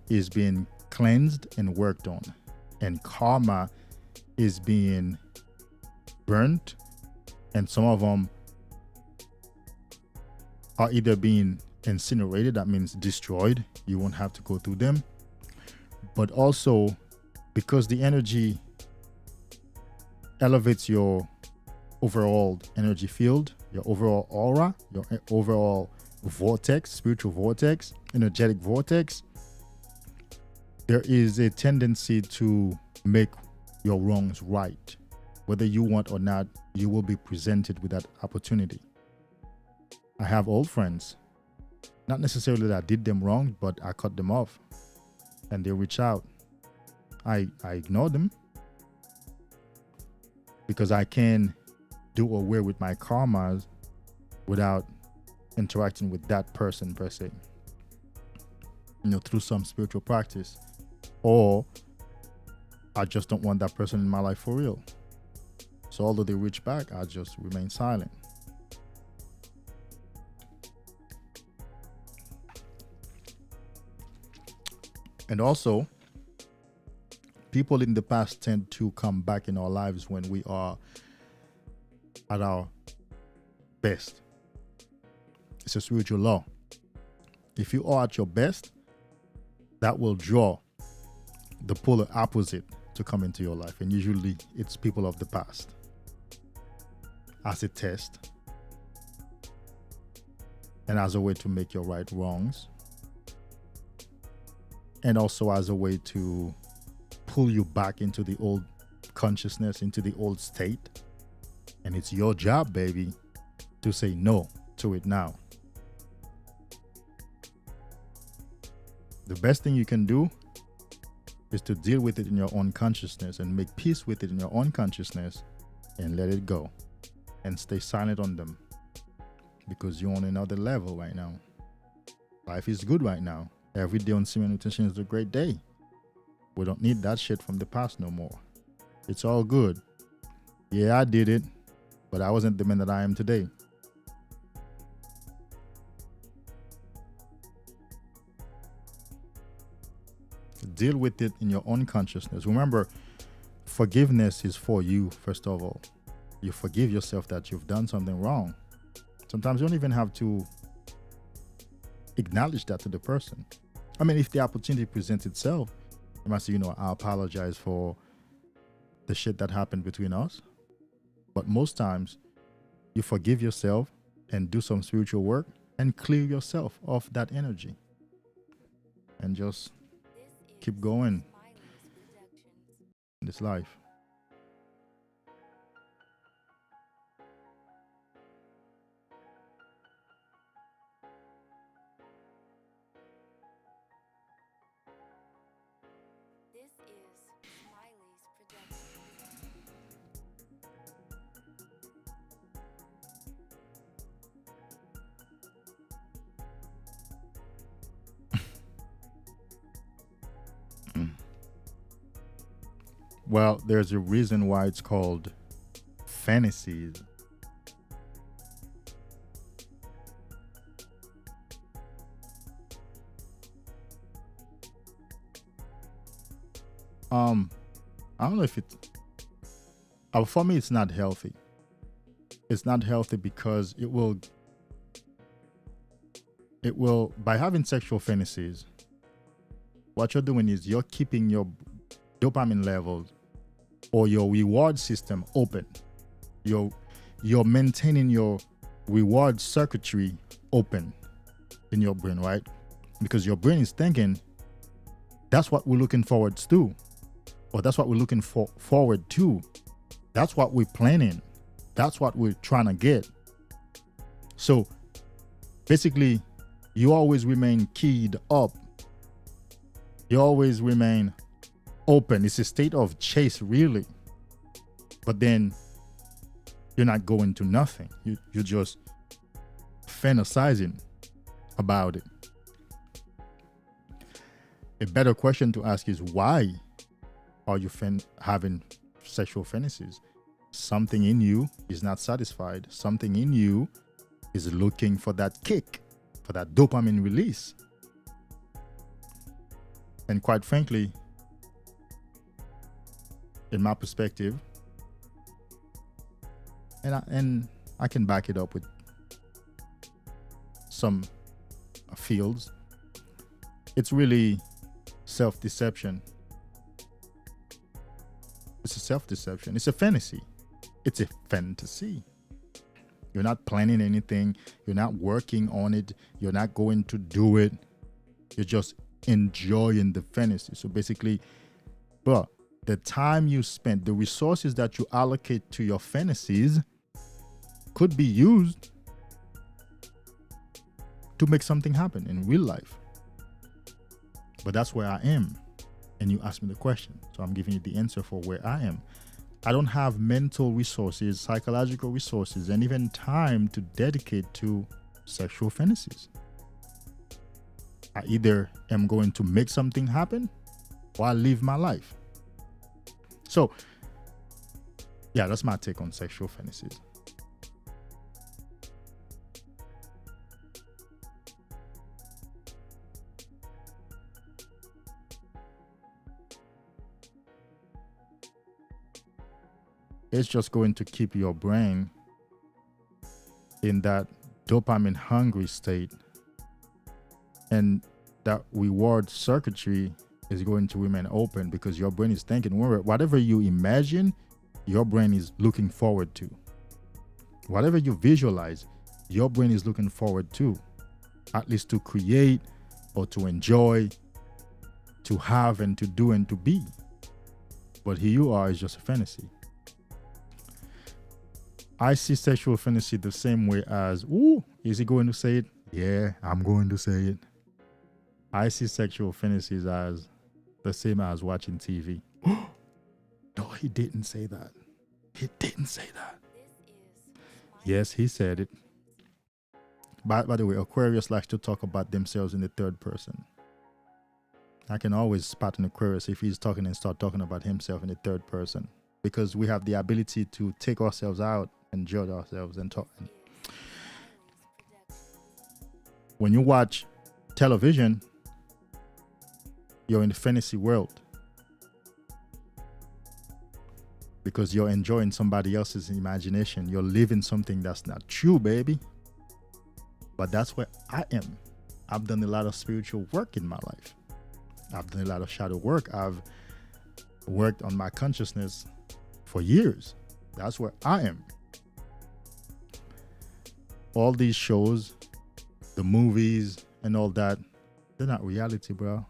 is being cleansed and worked on, and karma is being burnt, and some of them are either being incinerated, that means destroyed, you won't have to go through them, but also because the energy elevates your overall energy field, your overall aura, your overall vortex, spiritual vortex, energetic vortex, there is a tendency to make your wrongs right. Whether you want or not, you will be presented with that opportunity. I have old friends, not necessarily that I did them wrong, but I cut them off and they reach out. I ignore them because I can do away with my karmas without interacting with that person per se, through some spiritual practice, or I just don't want that person in my life for real. So although they reach back, I just remain silent. And also, people in the past tend to come back in our lives when we are at our best. It's a spiritual law. If you are at your best, that will draw the polar opposite to come into your life. And usually it's people of the past as a test and as a way to make your right wrongs, and also as a way to pull you back into the old consciousness, into the old state. And it's your job, baby, to say no to it now. The best thing you can do is to deal with it in your own consciousness and make peace with it in your own consciousness and let it go and stay silent on them, because you're on another level right now. Life is good right now. Every day on Semen Retention is a great day. We don't need that shit from the past no more. It's all good. Yeah, I did it, but I wasn't the man that I am today. Deal with it in your own consciousness. Remember, forgiveness is for you, first of all. You forgive yourself that you've done something wrong. Sometimes you don't even have to acknowledge that to the person. I mean, if the opportunity presents itself, you might say, I apologize for the shit that happened between us. But most times, you forgive yourself and do some spiritual work and clear yourself of that energy. And just keep going in this life. This is Smiley's production. Well, there's a reason why it's called fantasies. I don't know if for me, it's not healthy. It's not healthy because it will, by having sexual fantasies, what you're doing is you're keeping your dopamine levels or your reward system open. You're maintaining your reward circuitry open in your brain, right? Because your brain is thinking, that's what we're looking forward to, or that's what we're looking forward to. That's what we're planning. That's what we're trying to get. So basically, you always remain keyed up. You always remain open. It's a state of chase, really. But then you're not going to nothing. You're just fantasizing about it. A better question to ask is, why are you having sexual fantasies? Something in you is not satisfied. Something in you is looking for that kick, for that dopamine release. And quite frankly, in my perspective, and I can back it up with some fields, it's really self-deception. It's a self-deception. It's a fantasy. It's a fantasy. You're not planning anything. You're not working on it. You're not going to do it. You're just enjoying the fantasy. So basically, the time you spend, the resources that you allocate to your fantasies could be used to make something happen in real life. But that's where I am. And you asked me the question. So I'm giving you the answer for where I am. I don't have mental resources, psychological resources, and even time to dedicate to sexual fantasies. I either am going to make something happen or I live my life. So, yeah, that's my take on sexual fantasies. It's just going to keep your brain in that dopamine hungry state, and that reward circuitry is going to remain open because your brain is thinking, whatever you imagine, your brain is looking forward to. Whatever you visualize, your brain is looking forward to, at least to create or to enjoy, to have and to do and to be. But here you are is just a fantasy. I see sexual fantasy the same way as, ooh, is he going to say it? Yeah, I'm going to say it. I see sexual fantasies as the same as watching TV. No, he didn't say that. He didn't say that. Yes, he said it. By the way, Aquarius likes to talk about themselves in the third person. I can always spot an Aquarius if he's talking and start talking about himself in the third person, because we have the ability to take ourselves out and judge ourselves and talk. When you watch television, you're in the fantasy world because you're enjoying somebody else's imagination. You're living something that's not true, baby. But that's where I am. I've done a lot of spiritual work in my life. I've done a lot of shadow work. I've worked on my consciousness for years. That's where I am. All these shows, the movies and all that, they're not reality, bro.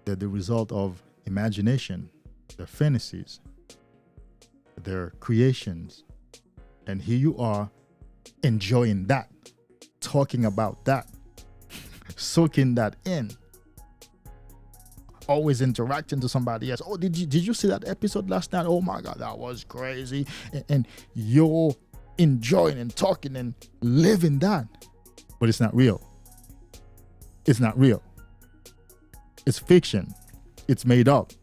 They're the result of imagination, their fantasies, their creations. And here you are enjoying that, talking about that, soaking that in, always interacting to somebody else. Oh, did you see that episode last night? Oh my God, that was crazy. And you're enjoying and talking and living that. But it's not real. It's not real. It's fiction. It's made up.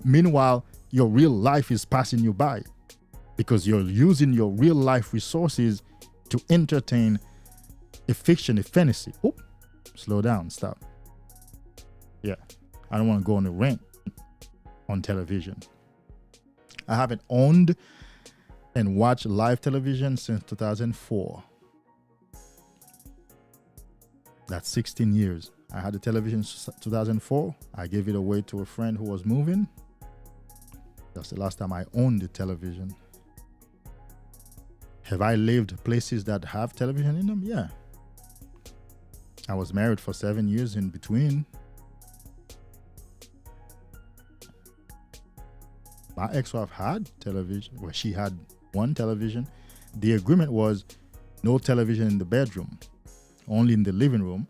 Meanwhile, your real life is passing you by because you're using your real life resources to entertain a fiction, a fantasy. Oh, slow down, stop. Yeah, I don't want to go on a rant on television. I haven't owned and watched live television since 2004. That's 16 years. I had a television in 2004. I gave it away to a friend who was moving. That's the last time I owned a television. Have I lived places that have television in them? Yeah. I was married for 7 years in between. My ex-wife had television. Well, she had one television. The agreement was no television in the bedroom, only in the living room.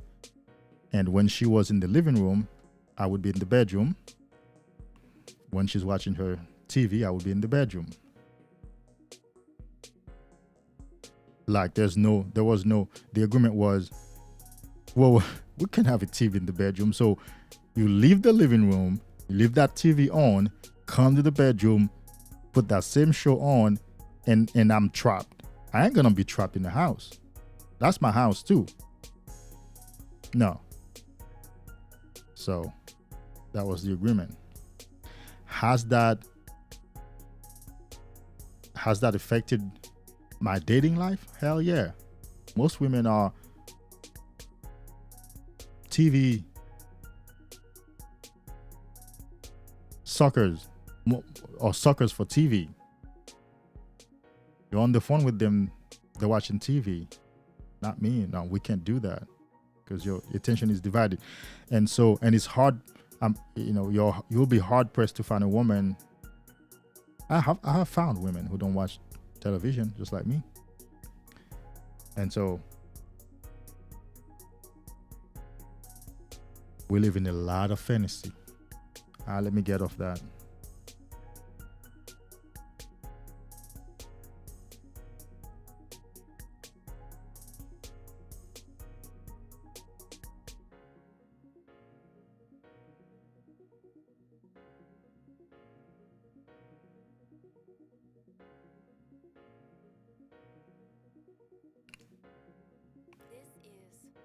And when she was in the living room, I would be in the bedroom. When she's watching her TV, I would be in the bedroom. Like the agreement was, well, we can have a TV in the bedroom. So you leave the living room, you leave that TV on, come to the bedroom, put that same show on, and I'm trapped. I ain't gonna be trapped in the house. That's my house too. No. So that was the agreement. Has that affected my dating life? Hell yeah. Most women are TV suckers or suckers for TV. You're on the phone with them, they're watching TV. Not me. No, we can't do that because your attention is divided. And it's hard. You'll be hard pressed to find a woman. I have found women who don't watch television just like me. And so we live in a lot of fantasy. Let me get off that.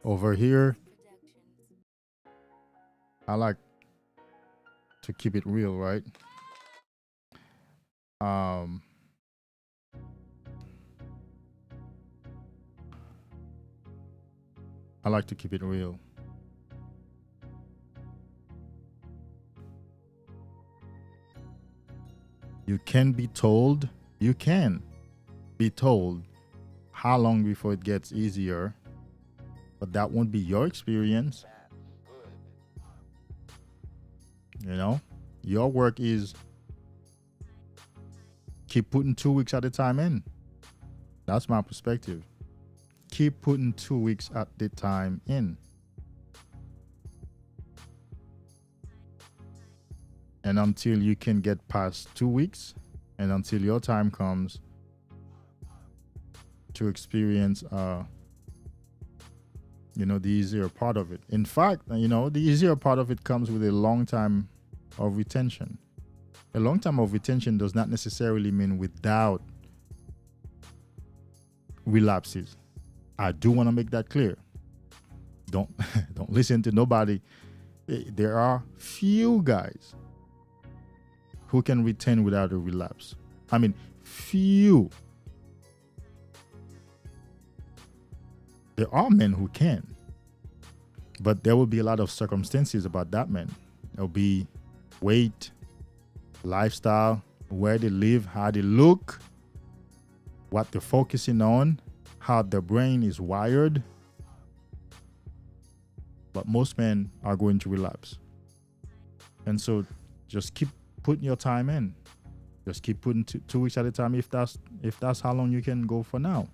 Over here, I like to keep it real, right? I like to keep it real. You can be told how long before it gets easier, but that won't be your experience. You know, your work is keep putting 2 weeks at a time in. That's my perspective. Keep putting 2 weeks at the time in. And until you can get past 2 weeks, and until your time comes to experience, the easier part of it. In fact, the easier part of it comes with a long time of retention. A long time of retention does not necessarily mean without relapses. I do want to make that clear. Don't don't listen to nobody. There are few guys who can retain without a relapse. I mean, few. There are men who can, but there will be a lot of circumstances about that man. There'll be weight, lifestyle, where they live, how they look, what they're focusing on, how their brain is wired. But most men are going to relapse. And so just keep putting your time in. Just keep putting 2 weeks at a time if that's how long you can go for now.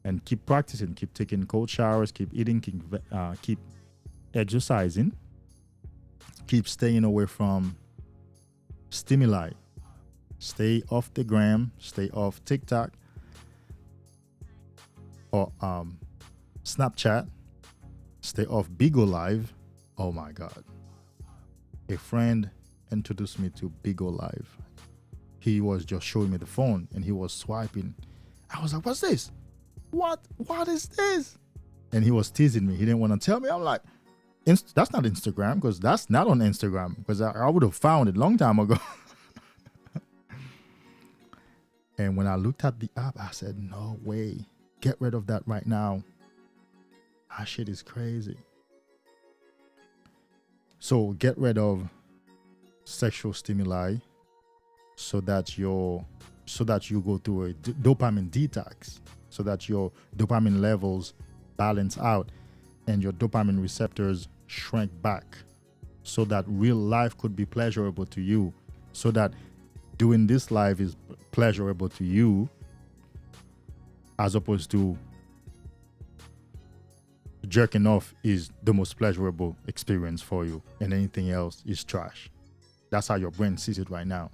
And keep practicing, keep taking cold showers, keep eating, keep exercising, keep staying away from stimuli. Stay off the gram, stay off TikTok or Snapchat, stay off Bigo Live. Oh my God. A friend introduced me to Bigo Live. He was just showing me the phone and he was swiping. I was like, what's this? What is this? And he was teasing me. He didn't want to tell me. I'm like, that's not Instagram, because that's not on Instagram, because I would have found it long time ago. And when I looked at the app, I said, no way. Get rid of that right now. That shit is crazy. So get rid of sexual stimuli so that you go through a dopamine detox, so that your dopamine levels balance out and your dopamine receptors shrink back, so that real life could be pleasurable to you, so that doing this life is pleasurable to you, as opposed to jerking off is the most pleasurable experience for you and anything else is trash. That's how your brain sees it right now.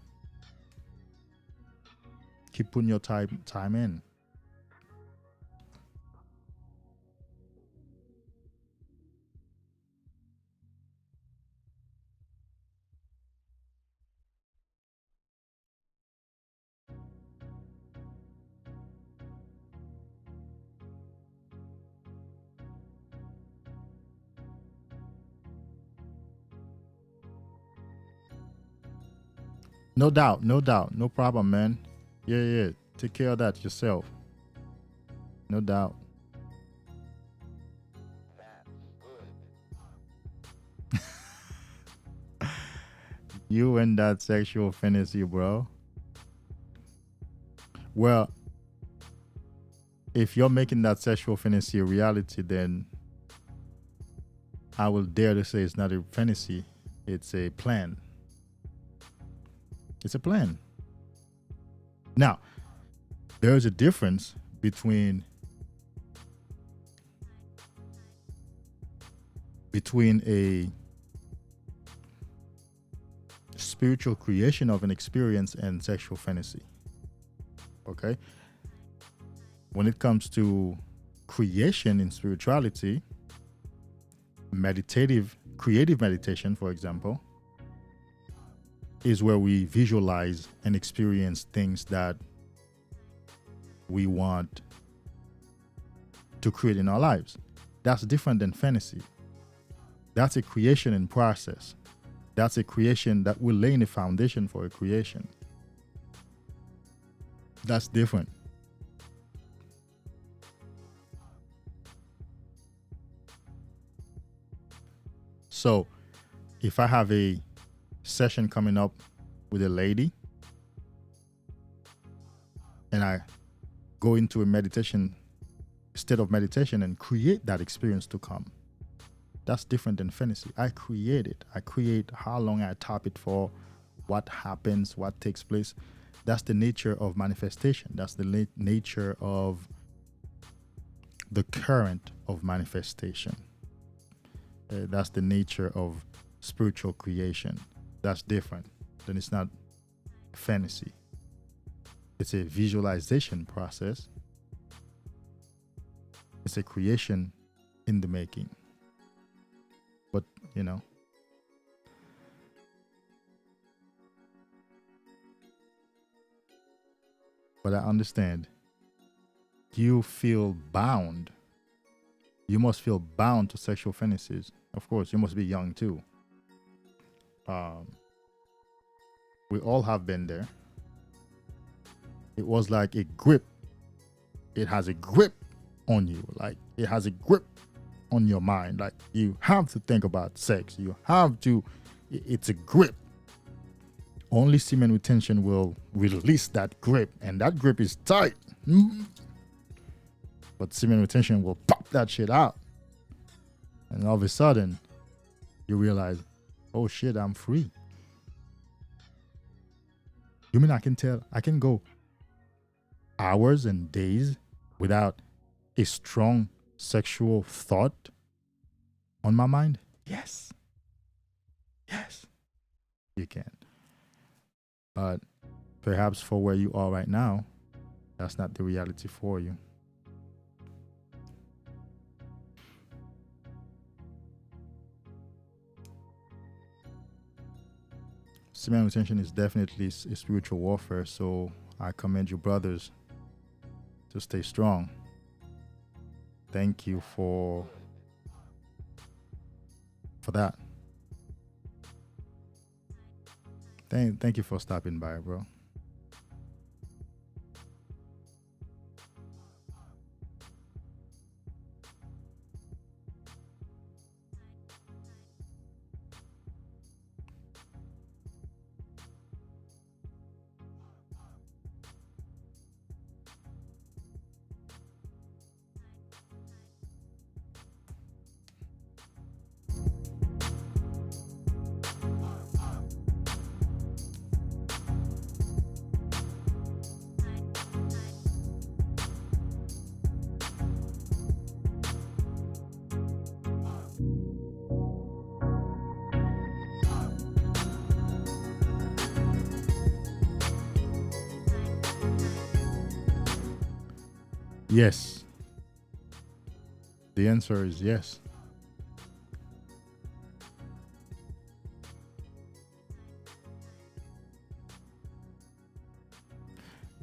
Keep putting your time in. No doubt, no problem, man. Yeah. Take care of that yourself. No doubt. You and that sexual fantasy, bro. Well, if you're making that sexual fantasy a reality, then I will dare to say it's not a fantasy. It's a plan. It's a plan. Now, there's a difference between a spiritual creation of an experience and sexual fantasy. Okay? When it comes to creation in spirituality, creative meditation, for example, is where we visualize and experience things that we want to create in our lives. That's different than fantasy. That's a creation in process. That's a creation that will lay in a foundation for a creation. That's different. So, if I have a session coming up with a lady and I go into a state of meditation and create that experience to come, That's different than fantasy. I create it. I create how long I tap it for, what happens, what takes place. That's the nature of manifestation. That's the nature of the current of manifestation. That's the nature of spiritual creation. That's different. Then it's not fantasy. It's a visualization process. It's a creation in the making. But, you know, but I understand you feel bound. You must feel bound to sexual fantasies. Of course, you must be young too. We all have been there. It was like a grip. It has a grip on you. Like it has a grip on your mind. Like you have to think about sex. You have to, it's a grip. Only semen retention will release that grip, and that grip is tight. But semen retention will pop that shit out. And all of a sudden, you realize, oh shit, I'm free. You mean I can go hours and days without a strong sexual thought on my mind? Yes. Yes, you can. But perhaps for where you are right now, that's not the reality for you. Semen retention is definitely a spiritual warfare, so I commend you, brothers, to stay strong. Thank you for that. Thank you for stopping by, bro. Yes. The answer is yes.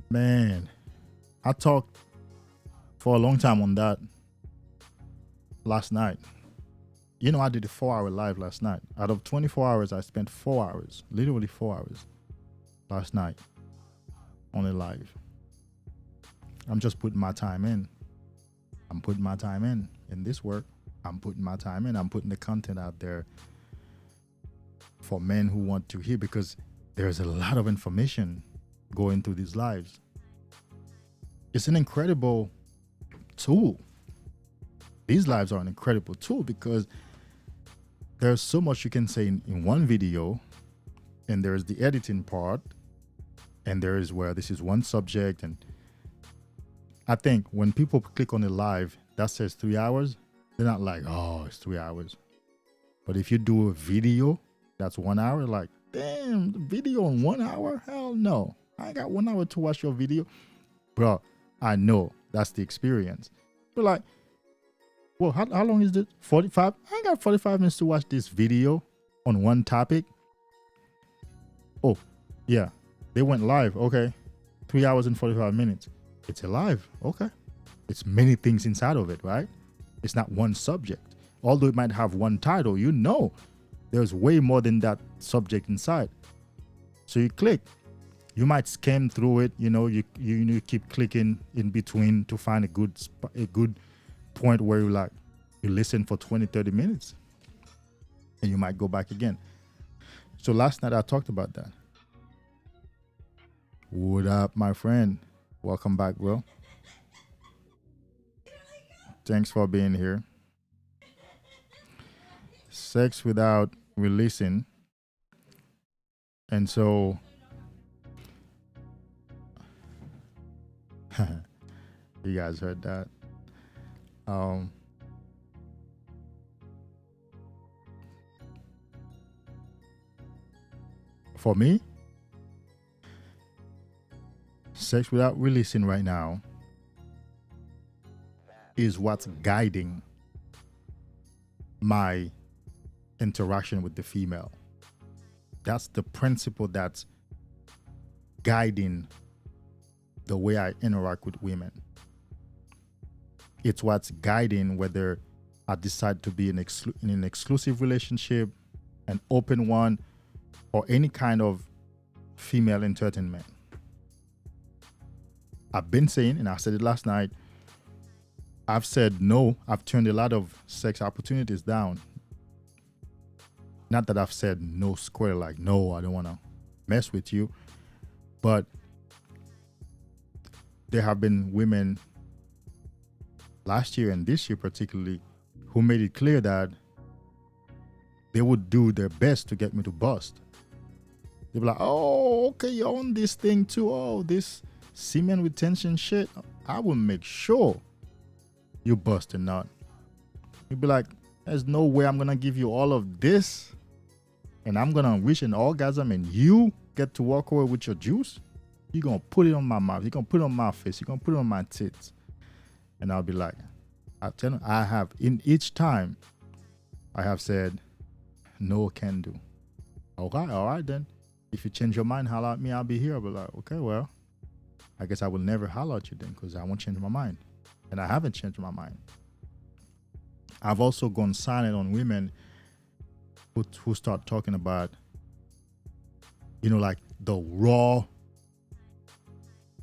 Man, I talked for a long time on that last night. You know, I did a 4-hour live last night. Out of 24 hours, I spent 4 hours, literally 4 hours last night on a live. I'm just putting my time in. I'm putting my time in this work. I'm putting my time in. I'm putting the content out there for men who want to hear, because there's a lot of information going through these lives. It's an incredible tool. These lives are an incredible tool because there's so much you can say in one video, and there's the editing part, and there is where this is one subject. And I think when people click on a live that says 3 hours, they're not like, oh, it's 3 hours. But if you do a video that's 1 hour, like, damn, the video in 1 hour? Hell no. I ain't got 1 hour to watch your video. Bro, I know that's the experience. But like, well, how long is it? 45? I ain't got 45 minutes to watch this video on one topic. Oh, yeah. They went live. Okay. 3 hours and 45 minutes. It's a live. Okay. It's many things inside of it, right? It's not one subject. Although it might have one title, you know, there's way more than that subject inside. So you click. You might scan through it. You know, you keep clicking in between to find a good point where you listen for 20, 30 minutes. And you might go back again. So last night I talked about that. What up, my friend? Welcome back, bro. Thanks for being here. sex without releasing. And so you guys heard that. For me, sex without releasing right now is what's guiding my interaction with the female. That's the principle that's guiding the way I interact with women. It's what's guiding whether I decide to be in an exclusive relationship, an open one, or any kind of female entertainment. I've been saying, and I said it last night, I've said no. I've turned a lot of sex opportunities down. Not that I've said no square, like, no, I don't want to mess with you. But there have been women last year and this year particularly who made it clear that they would do their best to get me to bust. They'd be like, oh, okay, you're on this thing too. Oh, this semen retention shit. I will make sure you bust a nut. You'd be like, there's no way I'm going to give you all of this and I'm going to reach an orgasm and you get to walk away with your juice. You're going to put it on my mouth. You're going to put it on my face. You're going to put it on my tits. And I'll be like, I tell you, I have, in each time, I have said, no can do. Okay, all right then. If you change your mind, holler at me, I'll be here. I'll be like, okay, well, I guess I will never holler at you then because I won't change my mind. And I haven't changed my mind. I've also gone silent on women who start talking about, you know, like the raw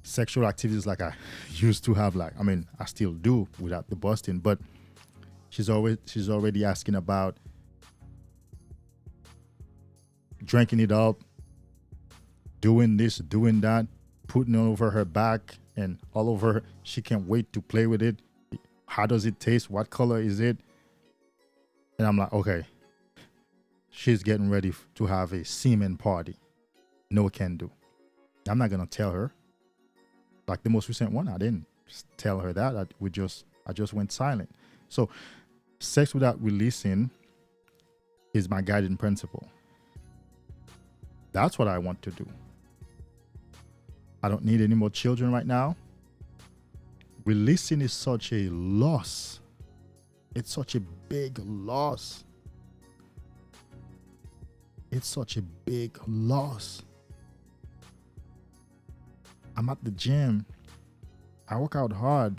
sexual activities like I used to have. Like, I mean, I still do without the busting, but she's already asking about drinking it up, doing this, doing that, putting it over her back and all over her. She can't wait to play with it. How does it taste? What color is it? And I'm like, okay, she's getting ready to have a semen party. No can do. I'm not gonna tell her. Like the most recent one, I didn't tell her that. I just went silent. So sex without releasing is my guiding principle. That's what I want to do. I don't need any more children right now. Releasing is such a loss. It's such a big loss. It's such a big loss. I'm at the gym. I work out hard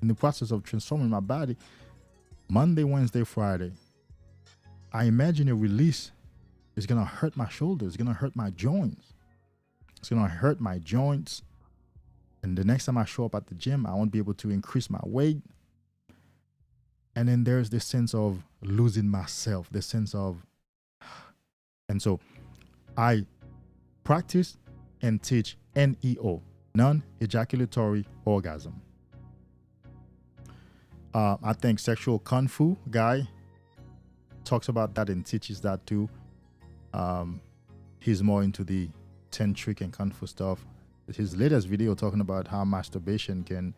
in the process of transforming my body. Monday, Wednesday, Friday. I imagine a release is going to hurt my shoulders. It's going to hurt my joints. It's going to hurt my joints. And the next time I show up at the gym, I won't be able to increase my weight. And then there's this sense of losing myself, the sense of, and so I practice and teach NEO, non-ejaculatory orgasm. I think Sexual Kung Fu guy talks about that and teaches that too. He's more into the tantric and Kung Fu stuff. His latest video talking about how masturbation can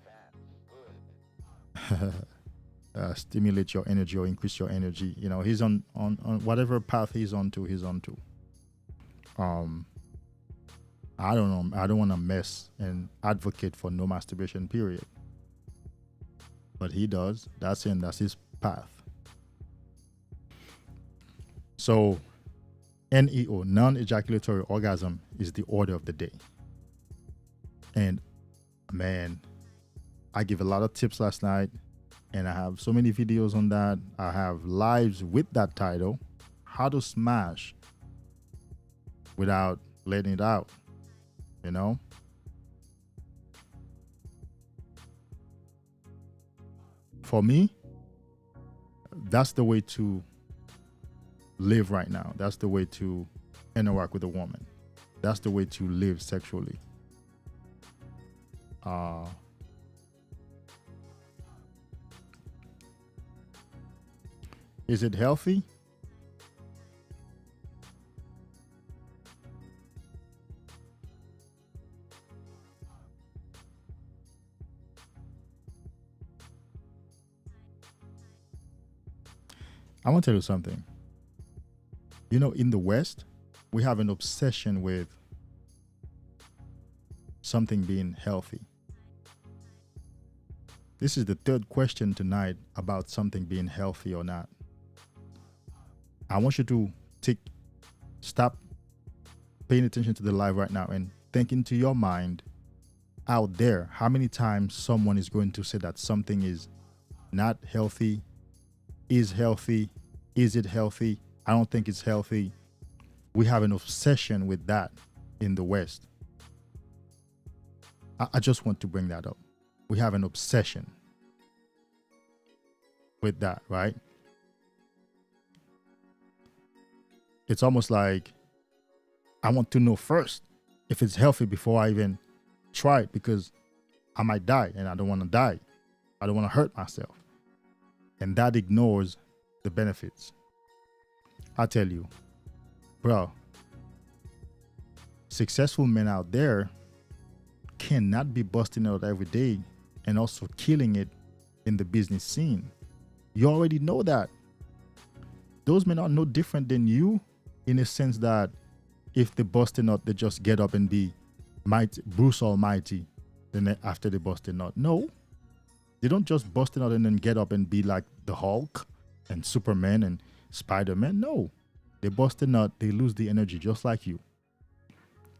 stimulate your energy or increase your energy. You know, he's on whatever path he's onto. I don't know. I don't want to mess and advocate for no masturbation, period. But he does. That's him. That's his path. So NEO, non-ejaculatory orgasm, is the order of the day. And man, I give a lot of tips last night, and I have so many videos on that. I have lives with that title, How to Smash Without Letting It Out, you know? For me, that's the way to live right now. That's the way to interact with a woman. That's the way to live sexually. Is it healthy? I want to tell you something. You know, in the West, we have an obsession with something being healthy. This is the third question tonight about something being healthy or not. I want you to stop paying attention to the live right now and think into your mind out there how many times someone is going to say that something is not healthy, is healthy, is it healthy? I don't think it's healthy. We have an obsession with that in the West. I just want to bring that up. We have an obsession with that, right? It's almost like I want to know first if it's healthy before I even try it, because I might die and I don't want to die. I don't want to hurt myself. And that ignores the benefits. I tell you, bro, successful men out there cannot be busting out every day and also killing it in the business scene. You already know that. Those men are no different than you, in a sense that if they busting out, they just get up and be Bruce Almighty then after they busting out. No, they don't just busting out and then get up and be like the Hulk and Superman and Spider-Man. No, they busting out, they lose the energy just like you.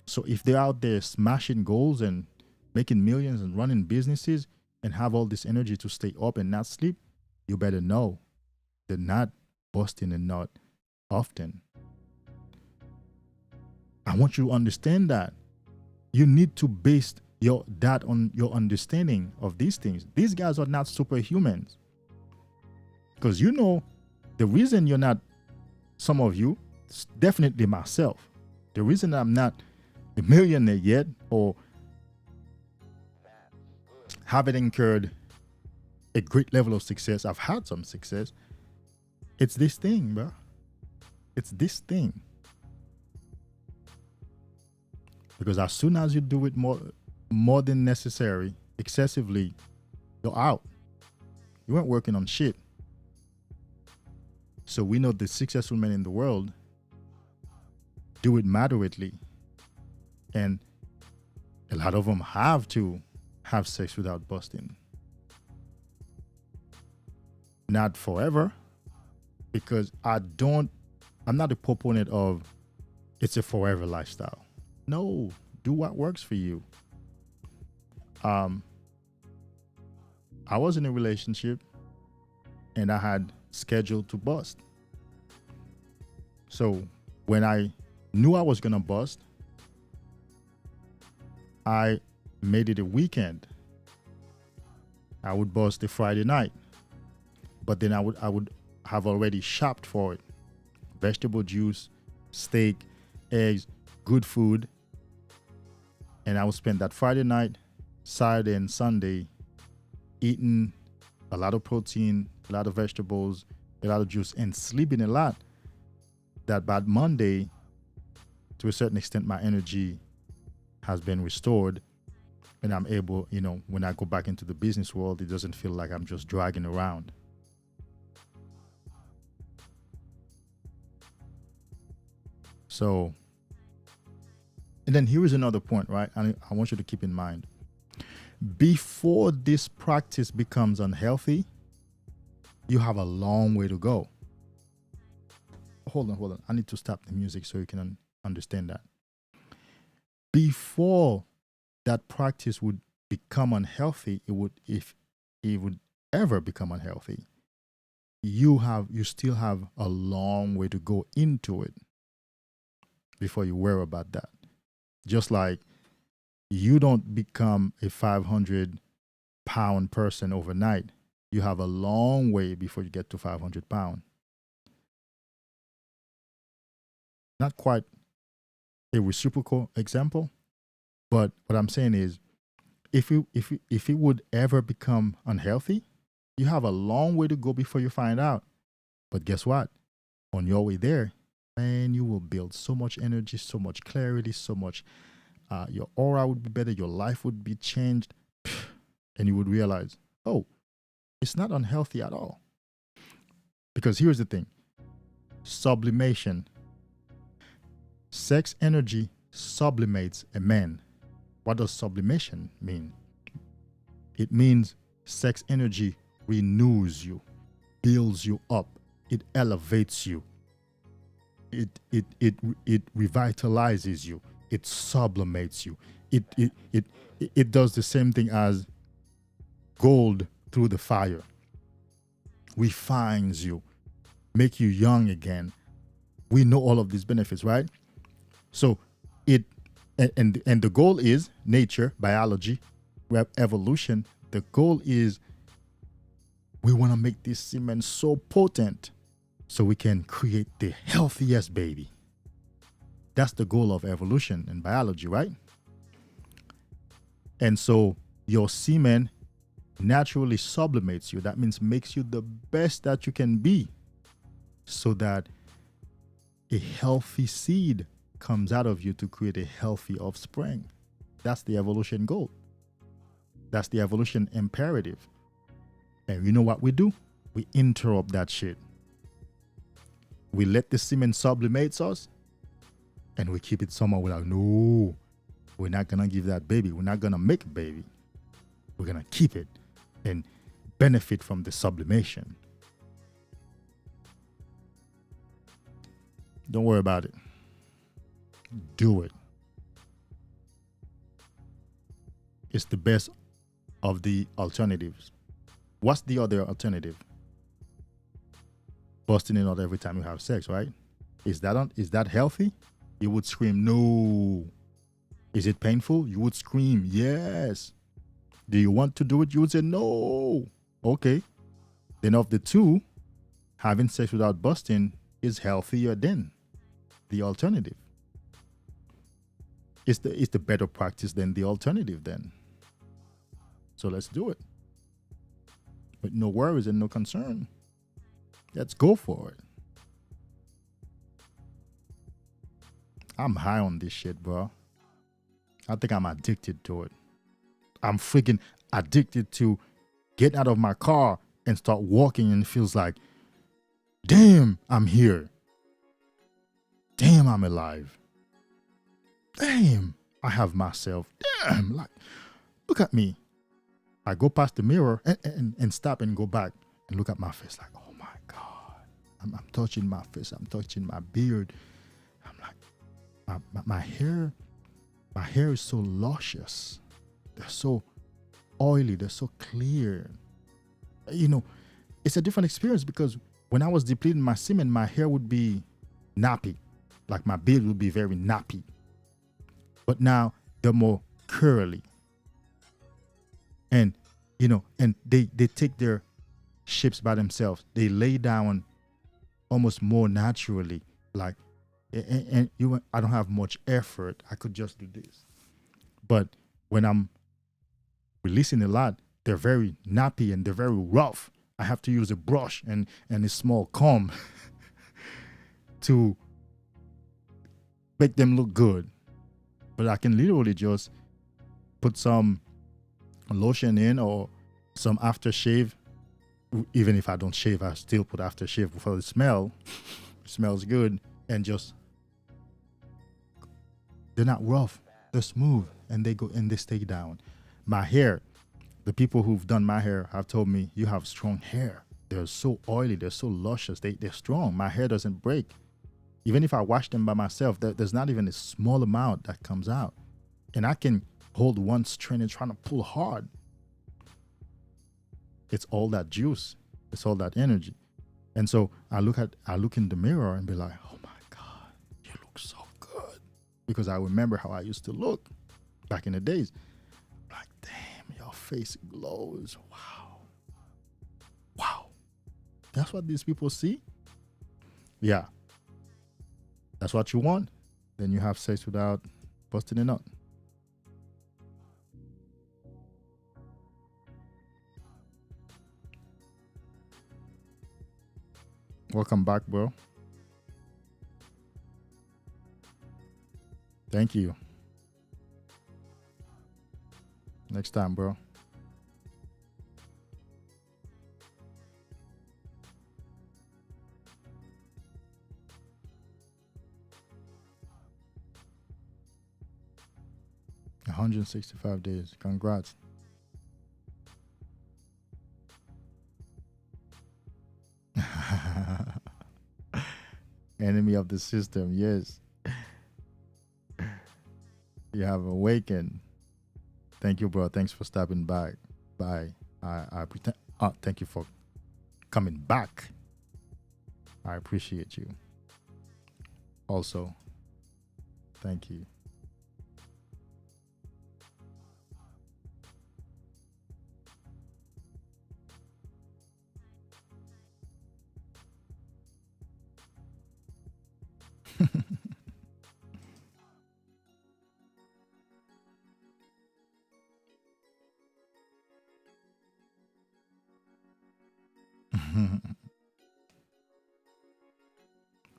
So if they're out there smashing goals and making millions and running businesses and have all this energy to stay up and not sleep, you better know they're not busting and not often. I want you to understand that. You need to base that on your understanding of these things. These guys are not superhumans. Because you know, the reason you're not, some of you, definitely myself, the reason I'm not a millionaire yet or haven't incurred a great level of success, I've had some success, it's this thing, bro. It's this thing. Because as soon as you do it more than necessary, excessively, you're out. You weren't working on shit. So we know the successful men in the world do it moderately. And a lot of them have to have sex without busting. Not forever, because I'm not a proponent of it's a forever lifestyle. No, do what works for you. I was in a relationship and I had scheduled to bust. So when I knew I was gonna bust, I made it a weekend. I would bust a Friday night, but then I would have already shopped for it. Vegetable juice, steak, eggs, good food. And I would spend that Friday night, Saturday and Sunday eating a lot of protein, a lot of vegetables, a lot of juice, and sleeping a lot. That by Monday, to a certain extent, my energy has been restored. And I'm able, when I go back into the business world, it doesn't feel like I'm just dragging around. So, and then here is another point, right? I want you to keep in mind. Before this practice becomes unhealthy, you have a long way to go. Hold on. I need to stop the music so you can understand that. Before that practice would become unhealthy, if it would ever become unhealthy, you still have a long way to go into it before you worry about that. Just like you don't become a 500-pound person overnight. You have a long way before you get to 500 pounds. Not quite a reciprocal example, but what I'm saying is, if it would ever become unhealthy, you have a long way to go before you find out. But guess what? On your way there, man, you will build so much energy, so much clarity, so much. Your aura would be better. Your life would be changed. And you would realize, oh, it's not unhealthy at all. Because here's the thing. Sublimation. Sex energy sublimates a man. What does sublimation mean? It means sex energy renews you, builds you up, it elevates you, it revitalizes you, it sublimates you. It does the same thing as gold through the fire. Refines you, make you young again. We know all of these benefits, right? So and the goal is nature, biology, evolution. The goal is we want to make this semen so potent so we can create the healthiest baby. That's the goal of evolution and biology, right? And so your semen naturally sublimates you. That means makes you the best that you can be so that a healthy seed comes out of you to create a healthy offspring. That's the evolution goal. That's the evolution imperative. And you know what we do? We interrupt that shit. We let the semen sublimate us and we keep it somewhere. We're like, no, we're not going to give that baby. We're not going to make a baby. We're going to keep it and benefit from the sublimation. Don't worry about it. Do it. It's the best of the alternatives. What's the other alternative? Busting it out every time you have sex, right? Is that healthy? You would scream, no. Is it painful? You would scream, yes. Do you want to do it? You would say, no. Okay. Then of the two, having sex without busting is healthier than the alternative. It's the better practice than the alternative then. So let's do it. With no worries and no concern. Let's go for it. I'm high on this shit, bro. I think I'm addicted to it. I'm freaking addicted to getting out of my car and start walking and it feels like, damn, I'm here. Damn, I'm alive. Damn, I have myself. Damn, like, look at me. I go past the mirror and stop and go back and look at my face like, oh my God. I'm touching my face. I'm touching my beard. I'm like, my hair is so luscious. They're so oily. They're so clear. You know, it's a different experience because when I was depleting my semen, my hair would be nappy. Like my beard would be very nappy. But now they're more curly. And, you know, and they take their ships by themselves. They lay down almost more naturally. Like, and I don't have much effort. I could just do this. But when I'm releasing a lot, they're very nappy and they're very rough. I have to use a brush and a small comb to make them look good. But I can literally just put some lotion in or some aftershave. Even if I don't shave, I still put aftershave for the smell. It smells good. And just, they're not rough. They're smooth. And they go and they stay down. My hair, the people who've done my hair have told me, you have strong hair. They're so oily. They're so luscious. They're strong. My hair doesn't break. Even if I wash them by myself, there's not even a small amount that comes out. And I can hold one strand and trying to pull hard. It's all that juice. It's all that energy. And so I look in the mirror and be like, oh my God, you look so good. Because I remember how I used to look back in the days. Like, damn, your face glows. Wow. Wow. That's what these people see? Yeah. That's what you want? Then you have sex without busting it out. Welcome back, bro. Thank you. Next time, bro. $165. Congrats. Enemy of the system, yes. You have awakened. Thank you, bro. Thanks for stopping by. Bye. I pretend. Thank you for coming back. I appreciate you. Also, thank you.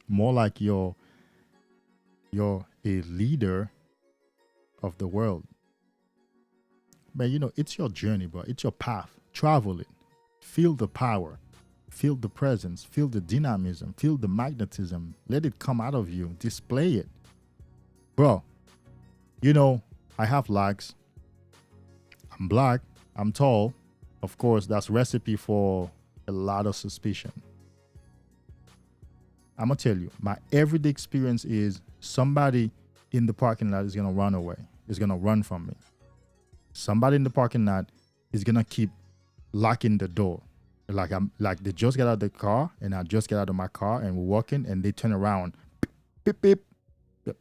More like you're a leader of the world. But you know, it's your journey, bro. It's your path. Travel it. Feel the power. Feel the presence. Feel the dynamism. Feel the magnetism. Let it come out of you. Display it. Bro, you know, I have likes. I'm black. I'm tall. Of course, that's recipe for a lot of suspicion. I'm going to tell you, my everyday experience is somebody in the parking lot is going to run away. Is going to run from me. Somebody in the parking lot is going to keep locking the door. Like they just get out of the car and I just get out of my car and we're walking and they turn around. Beep, beep, beep,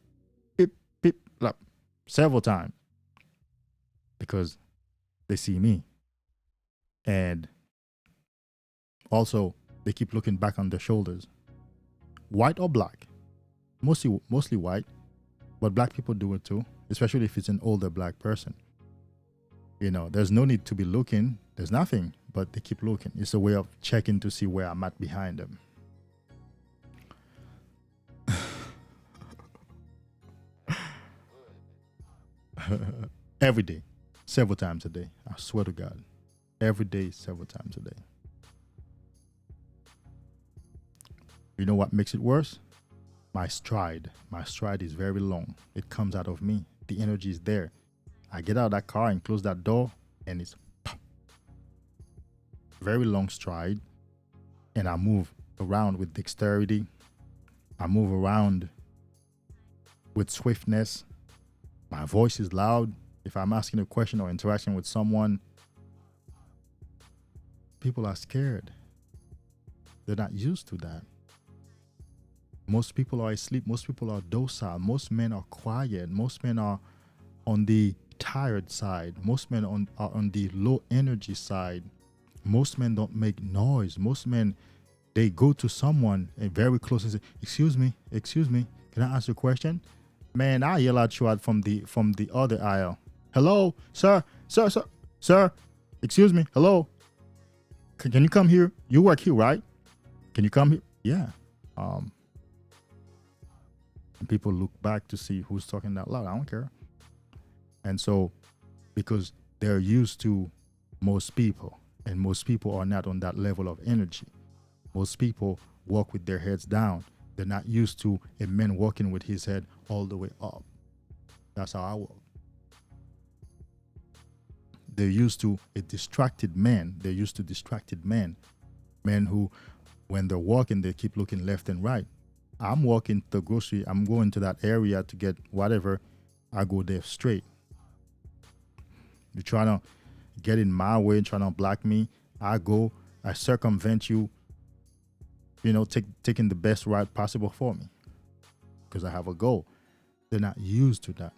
beep, beep, like several times because they see me. And also they keep looking back on their shoulders. White or black? Mostly white, but black people do it too, especially if it's an older black person. You know, there's no need to be looking. There's nothing, but they keep looking. It's a way of checking to see where I'm at behind them. Every day, several times a day. I swear to God. Every day, several times a day. You know what makes it worse? My stride. My stride is very long. It comes out of me. The energy is there. I get out of that car and close that door and it's pop. Very long stride. And I move around with dexterity. I move around with swiftness. My voice is loud. If I'm asking a question or interaction with someone, people are scared. They're not used to that. Most people are asleep. Most people are docile. Most men are quiet. Most men are on the tired side. Most men are on the low energy side. Most men don't make noise. Most men, they go to someone and very close and say, excuse me, can I ask you a question? Man, I yell at you out from the other aisle. Hello, sir, excuse me, hello. Can you come here? You work here, right? Can you come here? Yeah. And people look back to see who's talking that loud. I don't care. And so, because they're used to most people, and most people are not on that level of energy. Most people walk with their heads down. They're not used to a man walking with his head all the way up. That's how I walk. They're used to a distracted man. They're used to distracted men. Men who, when they're walking, they keep looking left and right. I'm walking to the grocery. I'm going to that area to get whatever. I go there straight. You're trying to get in my way, trying to block me. I circumvent you, taking the best route possible for me because I have a goal. They're not used to that.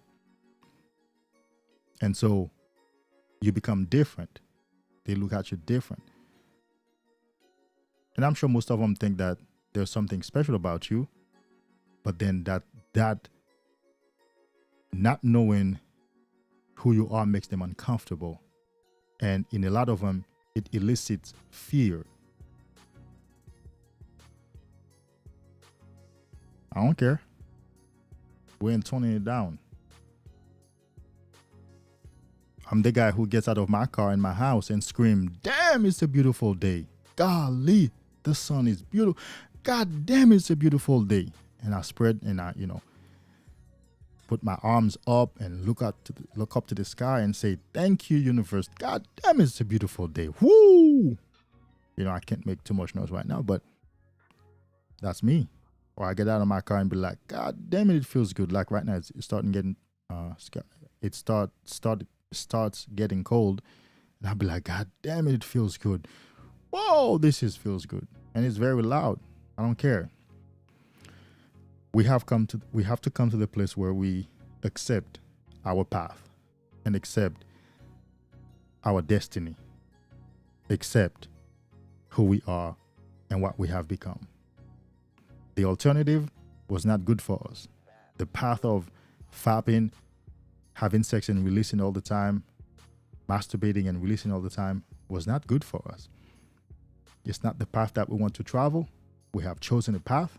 And so you become different. They look at you different. And I'm sure most of them think that there's something special about you, but then that not knowing who you are makes them uncomfortable. And in a lot of them, it elicits fear. I don't care. We ain't toning it down. I'm the guy who gets out of my car in my house and scream, damn, it's a beautiful day. Golly, the sun is beautiful. God damn, it's a beautiful day. And I spread and I, put my arms up and look up to the sky and say, thank you, universe. God damn, it's a beautiful day. Woo! I can't make too much noise right now, but that's me. Or I get out of my car and be like, God damn it feels good. Like right now, it's starting getting, it starts getting cold, and I'll be like, God damn it feels good. Whoa, feels good, and it's very loud. I don't care. We have to come to the place where we accept our path and accept our destiny, accept who we are and what we have become. The alternative was not good for us. The path of fapping, having sex and releasing all the time, masturbating and releasing all the time was not good for us. It's not the path that we want to travel. We have chosen a path,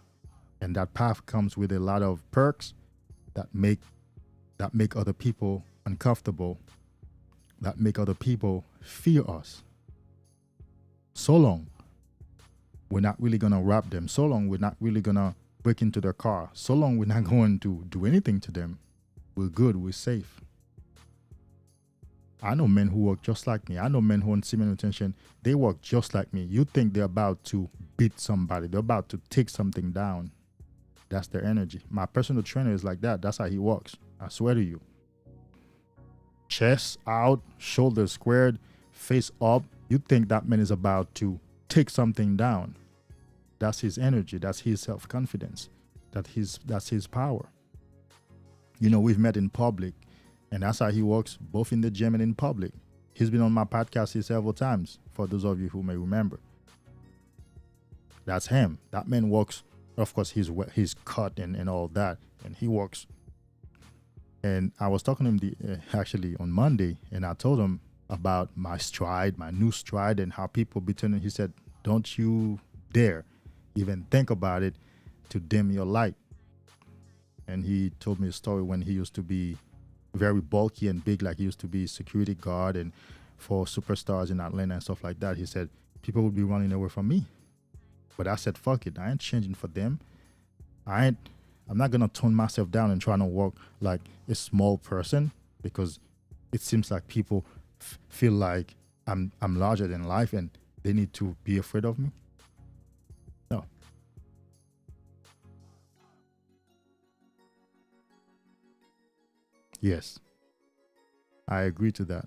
and that path comes with a lot of perks that make other people uncomfortable, that make other people fear us. So long, we're not really gonna rob them. So long, we're not really gonna break into their car. So long, we're not going to do anything to them. We're good, we're safe. I know men who work just like me. I know men who on Semen Retention, they work just like me. You think they're about to beat somebody. They're about to take something down. That's their energy. My personal trainer is like that. That's how he works. I swear to you. Chest out, shoulders squared, face up. You think that man is about to take something down. That's his energy. That's his self-confidence. That's his power. We've met in public, and that's how he works, both in the gym and in public. He's been on my podcast several times, for those of you who may remember. That's him. That man works. Of course, he's cut and all that, and he works. And I was talking to him actually on Monday, and I told him about my stride, my new stride, and how people be turning. He said, don't you dare even think about it to dim your light. And he told me a story when he used to be very bulky and big, like he used to be security guard and for superstars in Atlanta and stuff like that. He said people would be running away from me. But I said, fuck it. I ain't changing for them. I'm not going to tone myself down and try to walk like a small person, because it seems like people feel like I'm larger than life and they need to be afraid of me. No. Yes. I agree to that.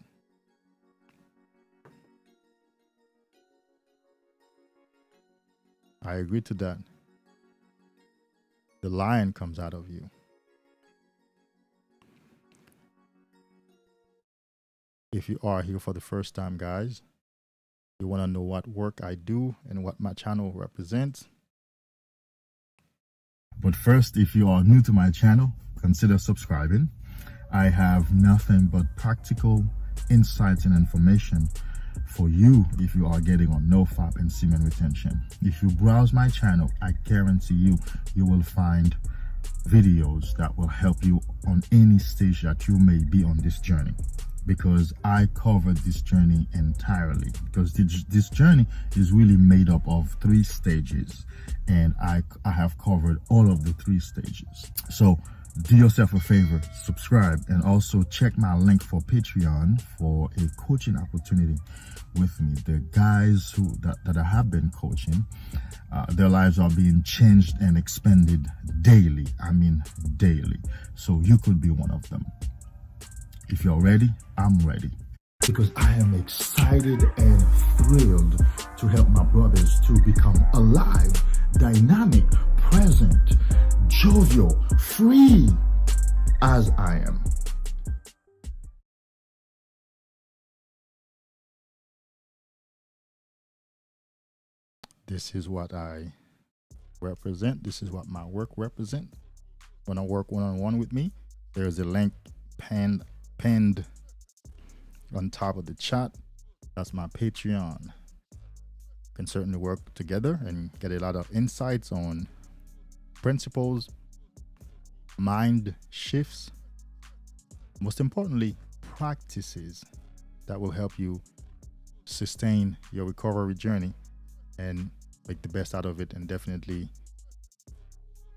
I agree to that. The lion comes out of you. If you are here for the first time, guys, you want to know what work I do and what my channel represents. But first, if you are new to my channel, consider subscribing. I have nothing but practical insights and information for you if you are getting on NoFap and Semen Retention. If you browse my channel, I guarantee you will find videos that will help you on any stage that you may be on this journey, because I covered this journey entirely, because this journey is really made up of 3 stages, and I have covered all of the 3 stages. So do yourself a favor, subscribe, and also check my link for Patreon for a coaching opportunity with me. The guys that I have been coaching, their lives are being changed and expanded daily. I mean daily. So you could be one of them. If you're ready, I'm ready. Because I am excited and thrilled to help my brothers to become alive, dynamic, present, jovial, free as I am. This is what I represent. This is what my work represents. When I work one-on-one with me, there's a link pinned on top of the chat. That's my Patreon. Can certainly work together and get a lot of insights on principles, mind shifts, most importantly, practices that will help you sustain your recovery journey and make the best out of it, and definitely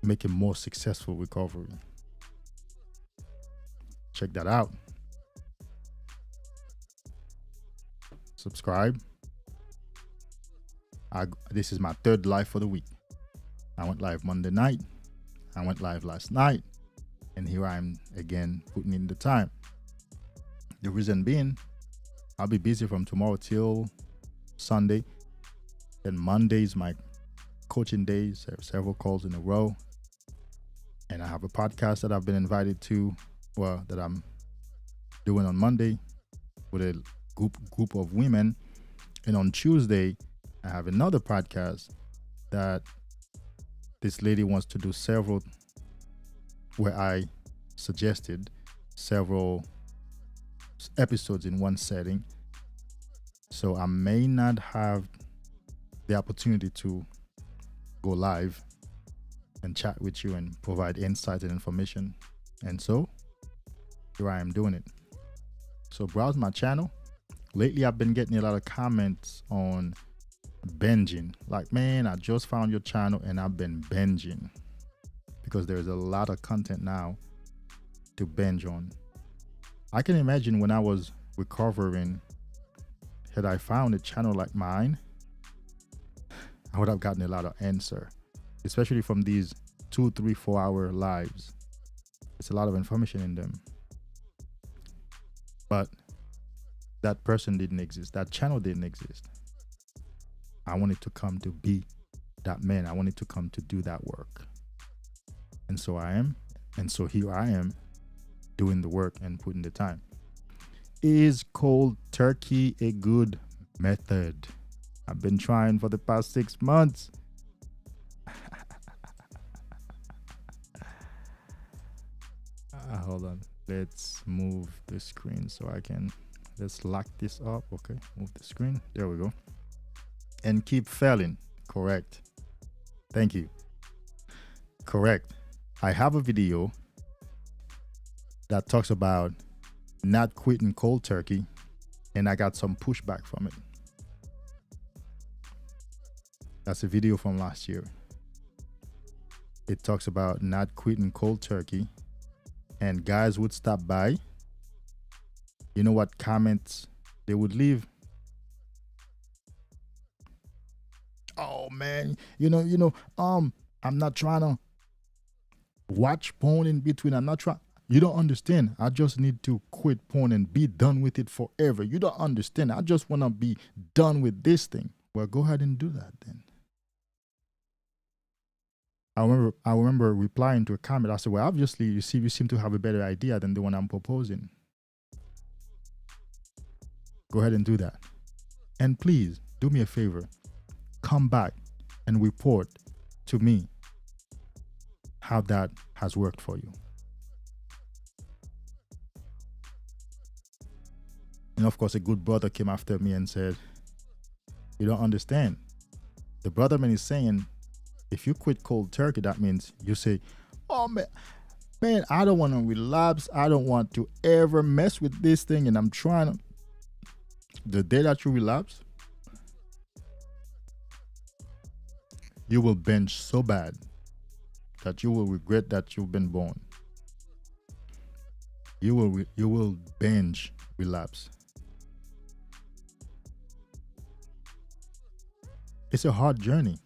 make a more successful recovery. Check that out. Subscribe. This is my third live for the week. I went live Monday night. I went live last night. And here I am again putting in the time. The reason being, I'll be busy from tomorrow till Sunday. Then Monday is my coaching days. I have several calls in a row. And I have a podcast that I've been invited to, well, that I'm doing on Monday with a group of women. And on Tuesday, I have another podcast that this lady wants to do several, where I suggested several episodes in one setting. So I may not have the opportunity to go live and chat with you and provide insight and information. And so here I am doing it. So browse my channel. Lately, I've been getting a lot of comments on binging. Like, man, I just found your channel and I've been binging, because there's a lot of content now to binge on. I can imagine when I was recovering, had I found a channel like mine, I would have gotten a lot of answer, especially from these 2, 3, 4 hour lives. It's a lot of information in them. But that person didn't exist. That channel didn't exist. I wanted to come to be that man. I wanted to come to do that work. And so I am. And so here I am doing the work and putting the time. Is cold turkey a good method? I've been trying for the past 6 months. Hold on. Let's move the screen so I can, let's lock this up. Okay, move the screen. There we go. And keep failing. Correct. Thank you. Correct. I have a video that talks about not quitting cold turkey, and I got some pushback from it. That's a video from last year. It talks about not quitting cold turkey, and guys would stop by. You know what comments they would leave? Oh man, I'm not trying to watch porn in between. I'm not trying. You don't understand. I just need to quit porn and be done with it forever. You don't understand. I just want to be done with this thing. Well, go ahead and do that then. I remember replying to a comment. I said, well, obviously you seem to have a better idea than the one I'm proposing. Go ahead and do that. And please do me a favor. Come back and report to me how that has worked for you. And of course, a good brother came after me and said, you don't understand. The brother man is saying, if you quit cold turkey, that means you say, oh man, I don't want to relapse. I don't want to ever mess with this thing. And I'm trying to. The day that you relapse, you will binge so bad that you will regret that you've been born. You will binge relapse. It's a hard journey.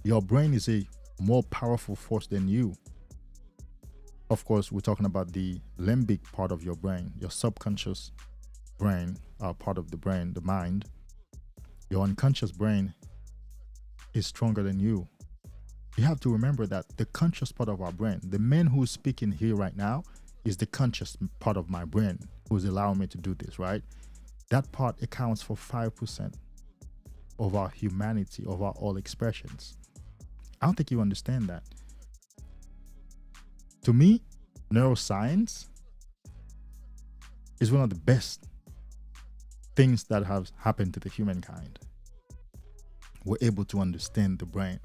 Your brain is a more powerful force than you. Of course, we're talking about the limbic part of your brain, your subconscious brain, part of the brain, the mind. Your unconscious brain is stronger than you. You have to remember that the conscious part of our brain, the man who's speaking here right now, is the conscious part of my brain who's allowing me to do this, right? That part accounts for 5% of our humanity, of our all expressions. I don't think you understand that. To me, neuroscience is one of the best things that have happened to the humankind. We're able to understand the brain.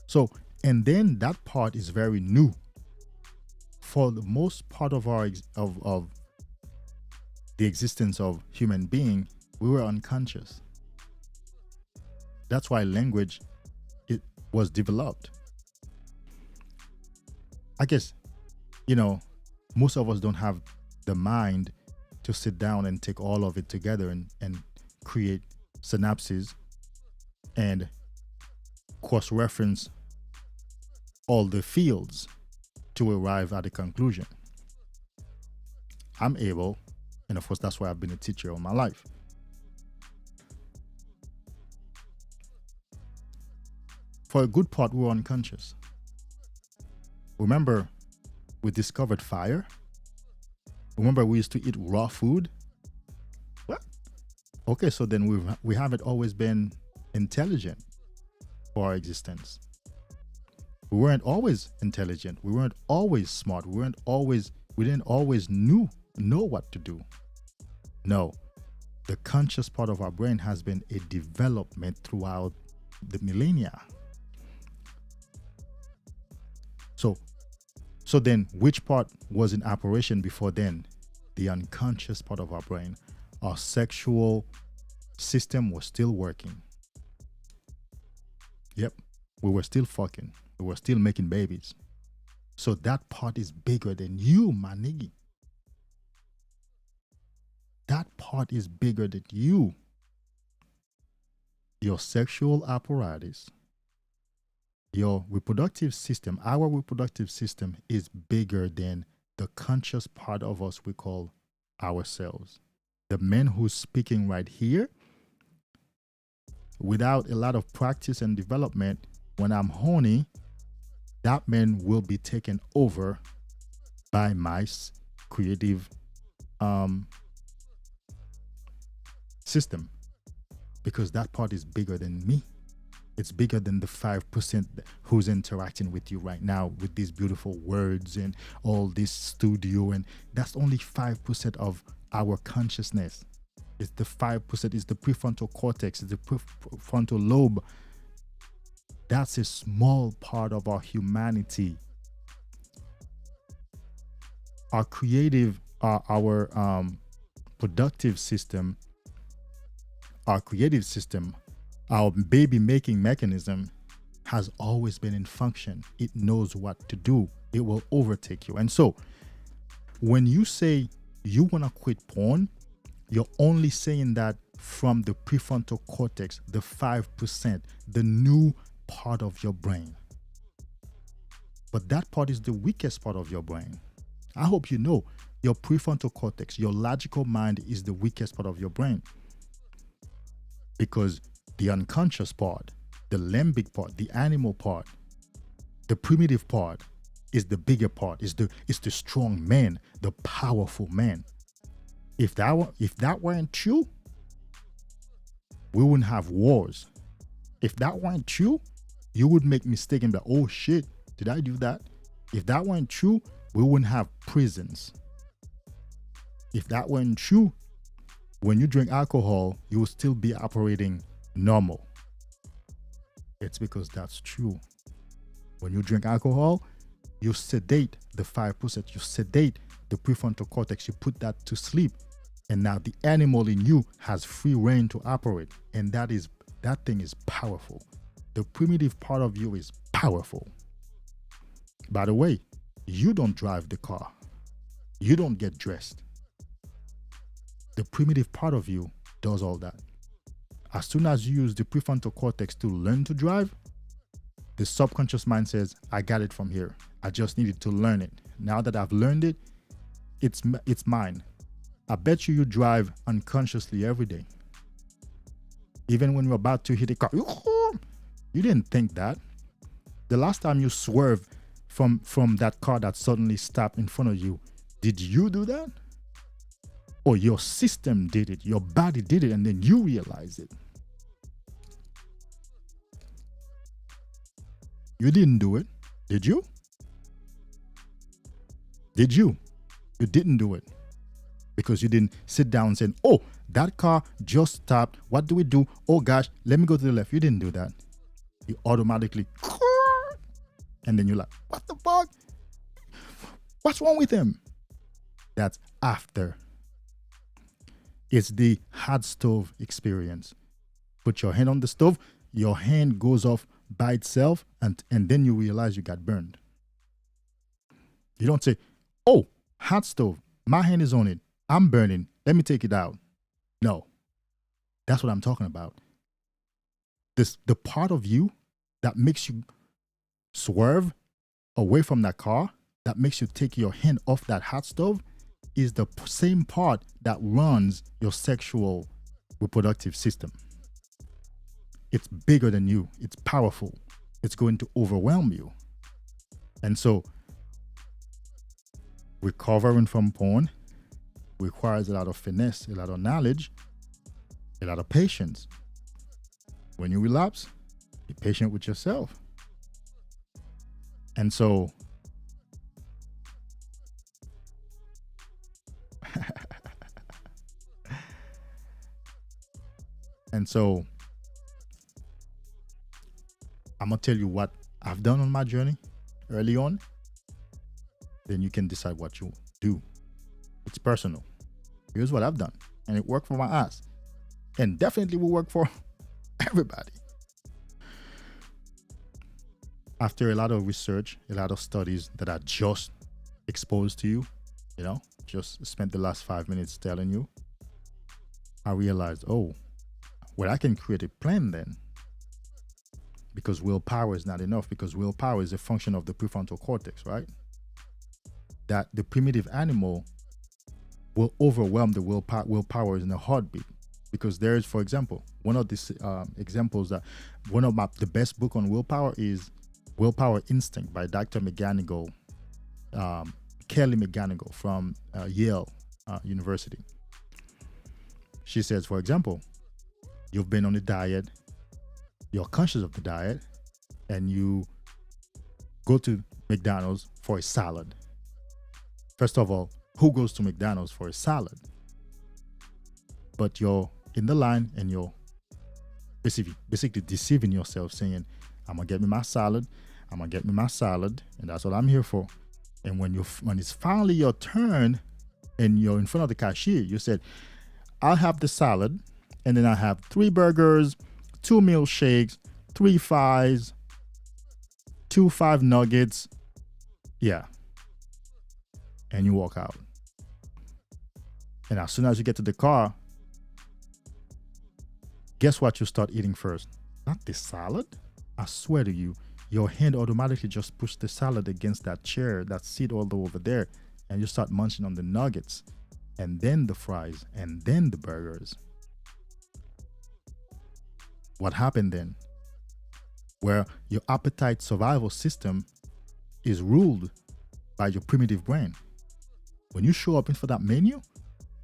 So And then that part is very new. For the most part of of the existence of human being, we were unconscious. That's why language it was developed. I guess, most of us don't have the mind to sit down and take all of it together and create synapses and cross-reference all the fields to arrive at a conclusion. I'm able, and of course that's why I've been a teacher all my life. For a good part, we were unconscious. Remember, we discovered fire. Remember, we used to eat raw food. What? Okay, so then we haven't always been intelligent for our existence. We weren't always intelligent. We weren't always smart. We didn't always know what to do. No, the conscious part of our brain has been a development throughout the millennia. So then, which part was in operation before then? The unconscious part of our brain. Our sexual system was still working. Yep, we were still fucking. We were still making babies. So that part is bigger than you, my nigga. That part is bigger than you. Your sexual apparatus, your reproductive system, our reproductive system is bigger than the conscious part of us we call ourselves. The man who's speaking right here, without a lot of practice and development, when I'm horny, that man will be taken over by my creative system, because that part is bigger than me. It's bigger than the 5% who's interacting with you right now with these beautiful words and all this studio. And that's only 5% of our consciousness. It's the 5%, it's the prefrontal cortex, it's the prefrontal lobe. That's a small part of our humanity. Our creative, our productive system, our creative system, our baby making mechanism has always been in function. It knows what to do. It will overtake you. And so when you say you want to quit porn, you're only saying that from the prefrontal cortex, the 5%, the new part of your brain. But that part is the weakest part of your brain. I hope you know your prefrontal cortex, your logical mind is the weakest part of your brain. Because the unconscious part, the limbic part, the animal part, the primitive part is the bigger part, is the strong man, the powerful man. If that weren't true, we wouldn't have wars. If that weren't true, you would make mistake and be like, oh shit, did I do that? If that weren't true, we wouldn't have prisons. If that weren't true, when you drink alcohol, you will still be operating normal. It's because that's true. When you drink alcohol, you sedate the 5%, you sedate the prefrontal cortex, you put that to sleep. And now the animal in you has free reign to operate. And that thing is powerful. The primitive part of you is powerful. By the way, you don't drive the car. You don't get dressed. The primitive part of you does all that. As soon as you use the prefrontal cortex to learn to drive, the subconscious mind says, I got it from here. I just needed to learn it. Now that I've learned it, it's mine. I bet you drive unconsciously every day. Even when you're about to hit a car, you didn't think that. The last time you swerved from that car that suddenly stopped in front of you, did you do that? Or your system did it, your body did it, and then you realize it. You didn't do it, did you? Did you? You didn't do it. Because you didn't sit down and say, oh, that car just stopped. What do we do? Oh gosh, let me go to the left. You didn't do that. You automatically And then you're like, what the fuck? What's wrong with him? That's after. It's the hot stove experience. Put your hand on the stove, your hand goes off by itself, and then you realize you got burned. You don't say, oh, hot stove, my hand is on it, I'm burning, let me take it out. No, that's what I'm talking about. The part of you that makes you swerve away from that car, that makes you take your hand off that hot stove, is the same part that runs your sexual reproductive system. It's bigger than you. It's powerful. It's going to overwhelm you. And so recovering from porn requires a lot of finesse, a lot of knowledge, a lot of patience. When you relapse, be patient with yourself. And so I'm going to tell you what I've done on my journey early on. Then you can decide what you do. It's personal. Here's what I've done. And it worked for my ass. And definitely will work for everybody. After a lot of research, a lot of studies that I just exposed to you, just spent the last 5 minutes telling you, I realized, oh, well, I can create a plan then. Because willpower is not enough, because willpower is a function of the prefrontal cortex, right? That the primitive animal will overwhelm the willpower in a heartbeat. Because there is, for example, one of these examples that one of the best book on willpower is Willpower Instinct by Dr. McGanigal, Kelly McGanigal from Yale University. She says, for example, you've been on a diet, you're conscious of the diet, and you go to McDonald's for a salad. First of all, who goes to McDonald's for a salad? But you're in the line and you're basically deceiving yourself, saying, I'm gonna get me my salad, and that's what I'm here for. And when it's finally your turn and you're in front of the cashier, you said, I'll have the salad, and then I have 3 burgers, 2 milkshakes, 3 fries, 2 5 nuggets. Yeah. And you walk out. And as soon as you get to the car, guess what you start eating first? Not the salad. I swear to you, your hand automatically just pushed the salad against that chair, that seat all the way over there, and you start munching on the nuggets, and then the fries, and then the burgers. What happened then? Where your appetite survival system is ruled by your primitive brain. When you show up in for that menu,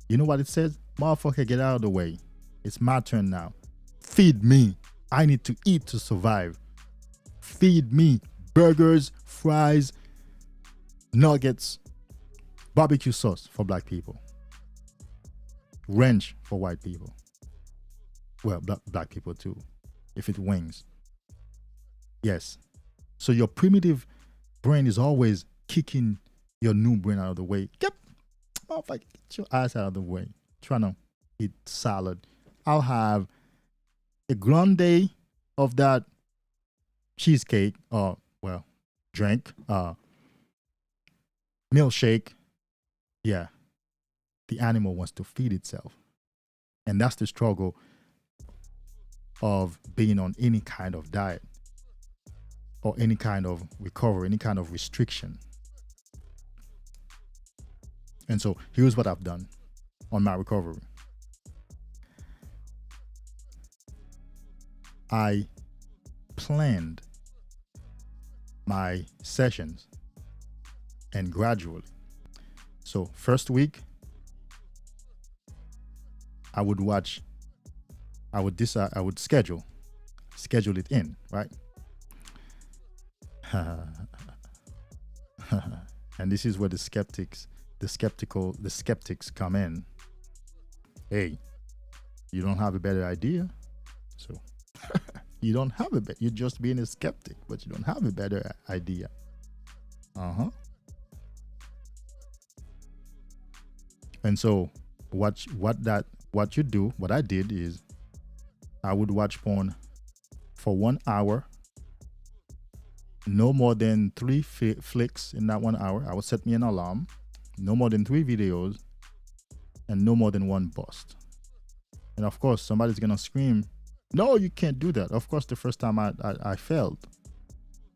you know what it says? Motherfucker, get out of the way. It's my turn now. Feed me. I need to eat to survive. Feed me burgers, fries, nuggets, barbecue sauce for black people, ranch for white people. Well, black people too, if it wings. Yes. So your primitive brain is always kicking your new brain out of the way. Get your ass out of the way. Trying to eat salad. I'll have a grande of that cheesecake, drink, milkshake. Yeah. The animal wants to feed itself. And that's the struggle of being on any kind of diet or any kind of recovery, any kind of restriction. And so here's what I've done on my recovery. I planned my sessions, and gradually. So first week, I would schedule it in, right? And this is where the skeptics come in. Hey, you don't have a better idea? So You don't have a better. You're just being a skeptic, but you don't have a better idea. And so what you do, what I did is I would watch porn for 1 hour, no more than 3 flicks in that 1 hour. I would set me an alarm, no more than 3 videos, and no more than 1 bust. And of course, somebody's gonna scream, no, you can't do that. Of course, the first time I failed.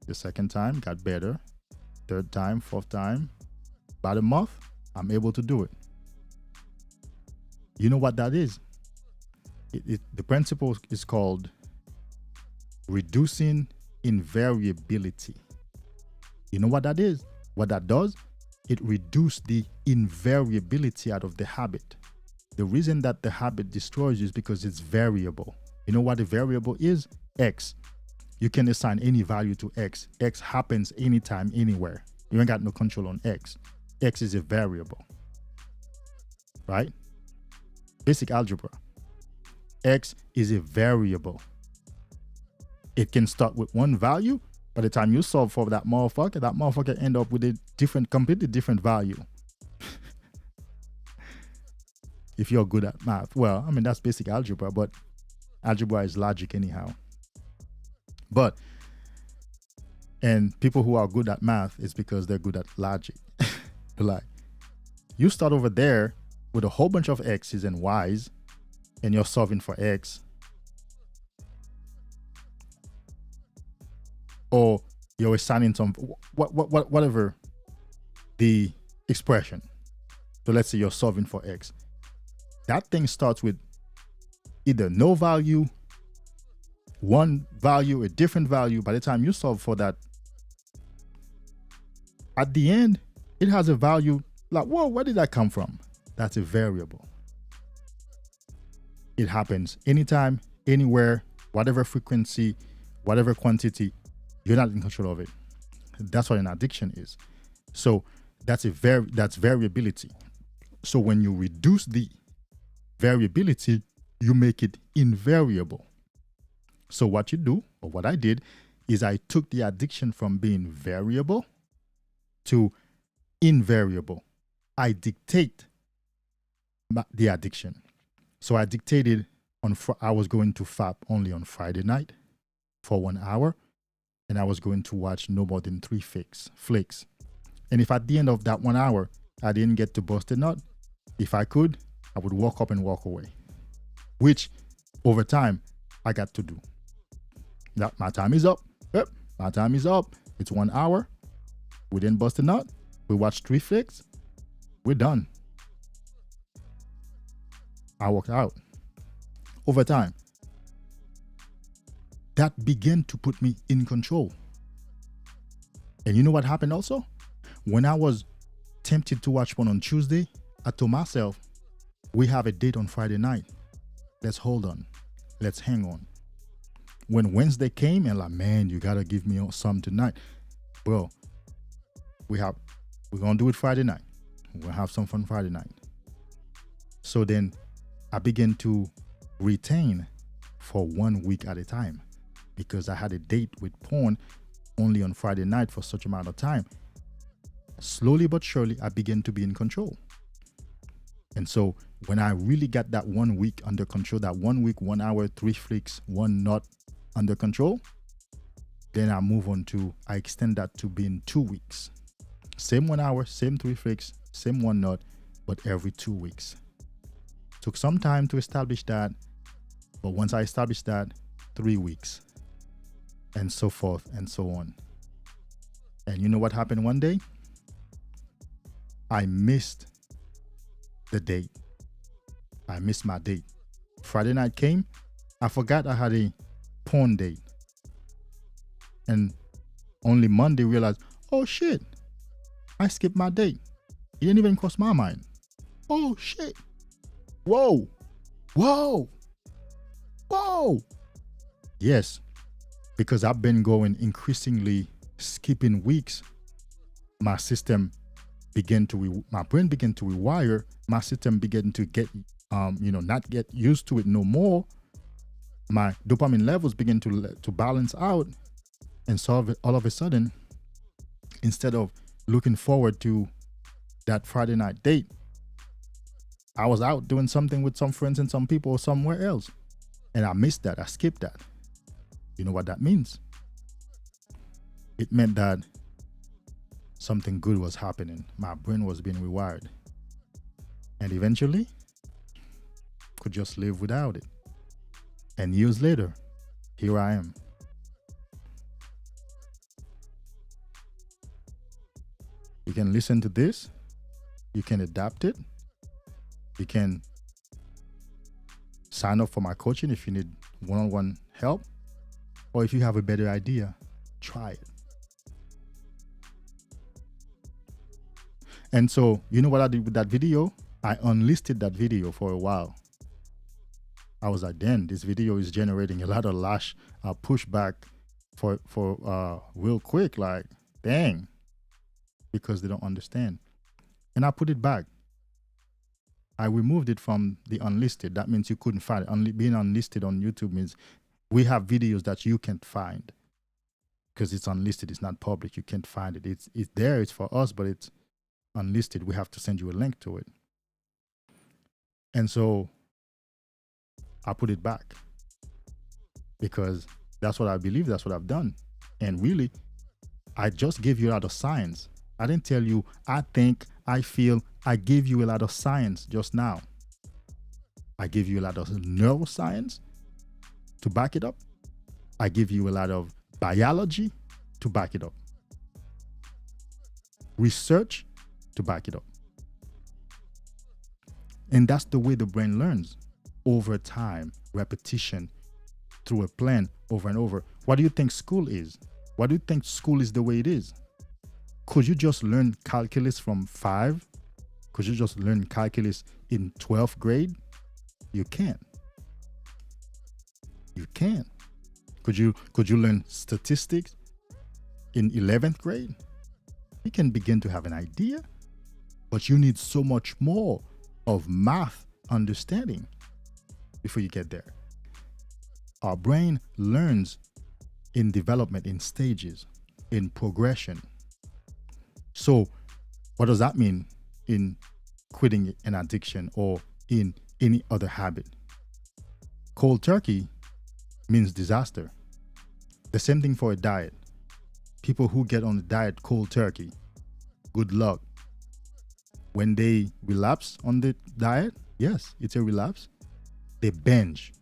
The second time got better. Third time, fourth time. About a month, I'm able to do it. You know what that is? The principle is called reducing invariability. You know what that is? What that does? It reduces the invariability out of the habit. The reason that the habit destroys you is because it's variable. You know what a variable is? X. You can assign any value to X. X happens anytime, anywhere. You ain't got no control on X. X is a variable, right? Basic algebra. X is a variable. It can start with one value. By the time you solve for that motherfucker end up with a completely different value. If you're good at math. Well, I mean, that's basic algebra, but algebra is logic anyhow. And people who are good at math is because they're good at logic. Like, you start over there with a whole bunch of X's and Y's, and you're solving for X. Or you're assigning some, whatever the expression. So let's say you're solving for X. That thing starts with either no value, one value, a different value. By the time you solve for that, at the end, it has a value like, whoa, where did that come from? That's a variable. It happens anytime, anywhere, whatever frequency, whatever quantity. You're not in control of it. That's what an addiction is. So that's variability. So when you reduce the variability, you make it invariable. So what you do, or what I did, is I took the addiction from being variable to invariable. I dictate the addiction. So I dictated I was going to FAP only on Friday night for 1 hour. And I was going to watch no more than 3 flicks. And if at the end of that 1 hour, I didn't get to bust a nut, if I could, I would walk up and walk away. Which, over time, I got to do. That my time is up. Yep, my time is up. It's 1 hour. We didn't bust a nut. We watched 3 flicks. We're done. I walked out. Over time, that began to put me in control. And you know what happened also? When I was tempted to watch one on Tuesday, I told myself, we have a date on Friday night. Let's hold on. Let's hang on. When Wednesday came and like, man, you gotta give me some tonight. Bro, we're gonna do it Friday night. We're gonna have some fun Friday night. So then I began to retain for 1 week at a time. Because I had a date with porn only on Friday night for such amount of time. Slowly but surely, I began to be in control. And so when I really got that 1 week under control, that 1 week, 1 hour, 3 flicks, 1 nut under control, then I extend that to being 2 weeks. Same 1 hour, same 3 flicks, same 1 nut, but every 2 weeks. Took some time to establish that, but once I established that, 3 weeks. And so forth and so on. And you know what happened one day? I missed the date. I missed my date. Friday night came. I forgot I had a porn date. And only Monday realized, oh shit, I skipped my date. It didn't even cross my mind. Oh shit. Whoa. Whoa. Whoa. Yes. Because I've been going increasingly skipping weeks, my brain began to rewire. My system began to get, not get used to it no more. my dopamine levels begin to balance out. And so all of a sudden, instead of looking forward to that Friday night date, I was out doing something with some friends and some people somewhere else. And I missed that. I skipped that. You know what that means? It meant that something good was happening. My brain was being rewired. And eventually, could just live without it. And years later, here I am. You can listen to this. You can adapt it. You can sign up for my coaching if you need one-on-one help. Or if you have a better idea, try it. And so, you know what I did with that video? I unlisted that video for a while. I was like, damn, this video is generating a lot of pushback for real quick. Like, dang, because they don't understand. And I put it back. I removed it from the unlisted. That means you couldn't find it. Being unlisted on YouTube means we have videos that you can't find because it's unlisted. It's not public. You can't find it. It's there. It's for us, but it's unlisted. We have to send you a link to it. And so I put it back because that's what I believe. That's what I've done. And really, I just gave you a lot of science. I didn't tell you, I think, I feel. I gave you a lot of science just now. I gave you a lot of neuroscience to back it up. I give you a lot of biology to back it up. Research to back it up. And that's the way the brain learns. Over time, repetition, through a plan, over and over. What do you think school is? Why do you think school is the way it is? Could you just learn calculus from 5? Could you just learn calculus in 12th grade? You can't. You can't. Could you learn statistics in 11th grade? You can begin to have an idea, but you need so much more of math understanding before you get there. Our brain learns in development, in stages, in progression. So what does that mean in quitting an addiction or in any other habit? Cold turkey means disaster. The same thing for a diet. People who get on the diet cold turkey, good luck. When they relapse on the diet, yes, it's a relapse, they binge.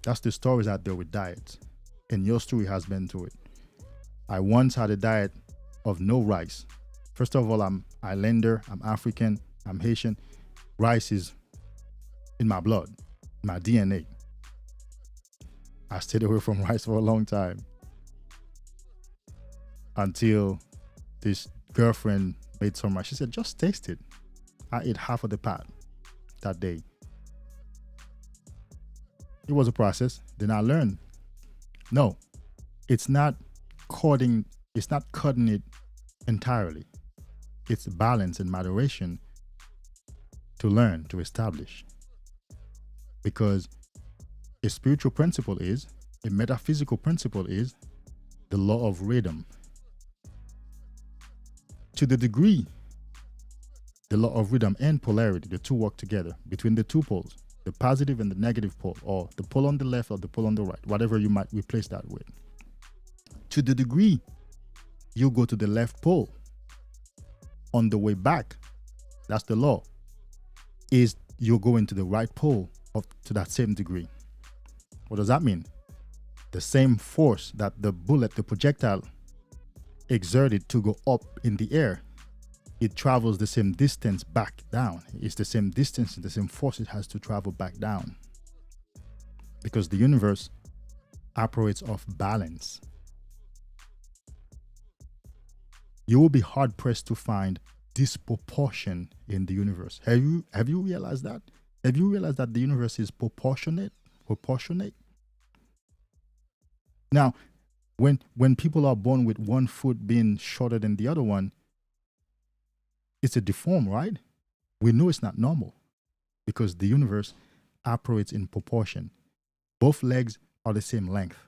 That's the stories out there with diets. And your story has been to it. I once had a diet of no rice. First of all, I'm Islander, I'm African, I'm Haitian. Rice is in my blood, my DNA. I stayed away from rice for a long time until this girlfriend made some rice. She said, just taste it. I ate half of the pot that day. It was a process. Then I learned, no, it's not cutting it entirely. It's balance and moderation to learn, to establish. Because a spiritual principle is, a metaphysical principle is the law of rhythm. To the degree the law of rhythm and polarity, the two work together between the two poles, the positive and the negative pole, or the pole on the left or the pole on the right, whatever you might replace that with. To the degree you go to the left pole, on the way back, that's the law, is you're going to the right pole to that same degree. What does that mean? The same force that the bullet, the projectile, exerted to go up in the air, it travels the same distance back down. It's the same distance, the same force it has to travel back down. Because the universe operates off balance. You will be hard pressed to find disproportion in the universe. Have you realized that? Have you realized that the universe is proportionate? Now, when people are born with one foot being shorter than the other one, it's a deform, right? We know it's not normal because the universe operates in proportion. Both legs are the same length.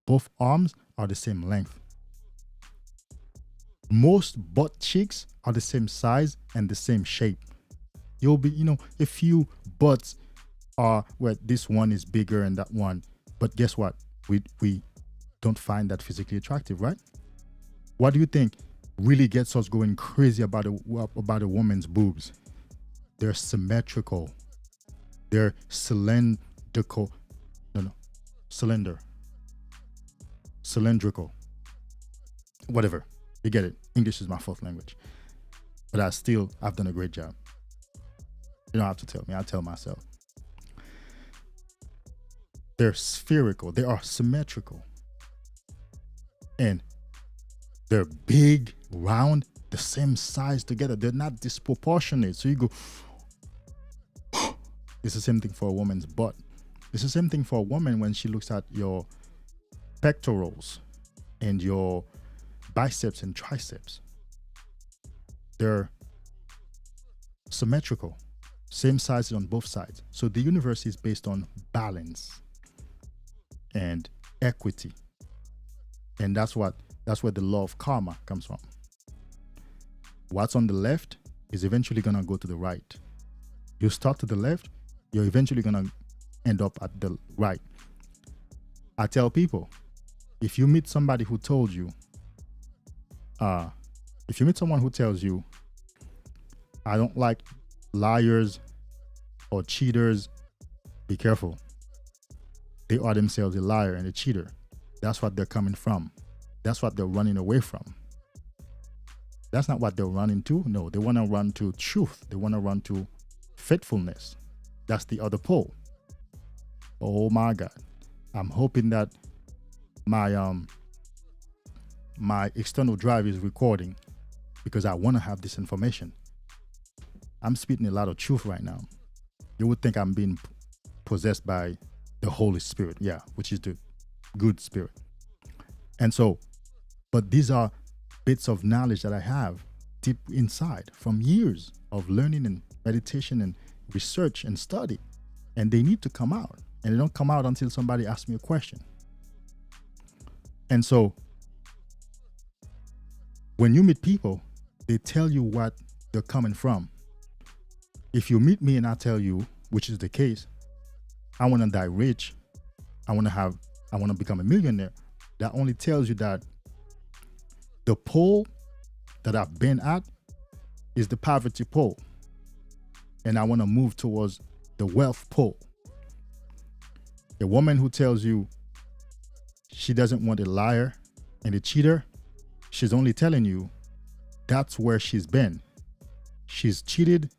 Both arms are the same length. Most butt cheeks are the same size and the same shape. You'll be, a few butts are where this one is bigger and that one. But guess what? We don't find that physically attractive, right? What do you think really gets us going crazy about a woman's boobs? They're symmetrical. They're cylindrical. Cylindrical. Whatever. You get it. English is my fourth language. But I've done a great job. You don't have to tell me. I tell myself. They're spherical. They are symmetrical. And they're big, round, the same size together. They're not disproportionate. So you go, it's the same thing for a woman's butt. It's the same thing for a woman when she looks at your pectorals and your biceps and triceps. They're symmetrical, same size on both sides. So the universe is based on balance and equity. And that's where the law of karma comes from. What's on the left is eventually going to go to the right. You start to the left, you're eventually going to end up at the right. I tell people, if you meet somebody who told you, if you meet someone who tells you, I don't like liars or cheaters, be careful. They are themselves a liar and a cheater. That's what they're coming from. That's what they're running away from. That's not what they're running to. No, they want to run to truth. They want to run to faithfulness. That's the other pole. Oh my God. I'm hoping that my external drive is recording because I want to have this information. I'm spitting a lot of truth right now. You would think I'm being possessed by the Holy Spirit. Yeah, which is the good spirit. And so, but these are bits of knowledge that I have deep inside from years of learning and meditation and research and study. And they need to come out. And they don't come out until somebody asks me a question. And so, when you meet people, they tell you what they're coming from. If you meet me and I tell you, which is the case, I want to die rich, I want to become a millionaire, that only tells you that the pole that I've been at is the poverty pole. And I want to move towards the wealth pole. A woman who tells you she doesn't want a liar and a cheater, she's only telling you that's where she's been. She's cheated,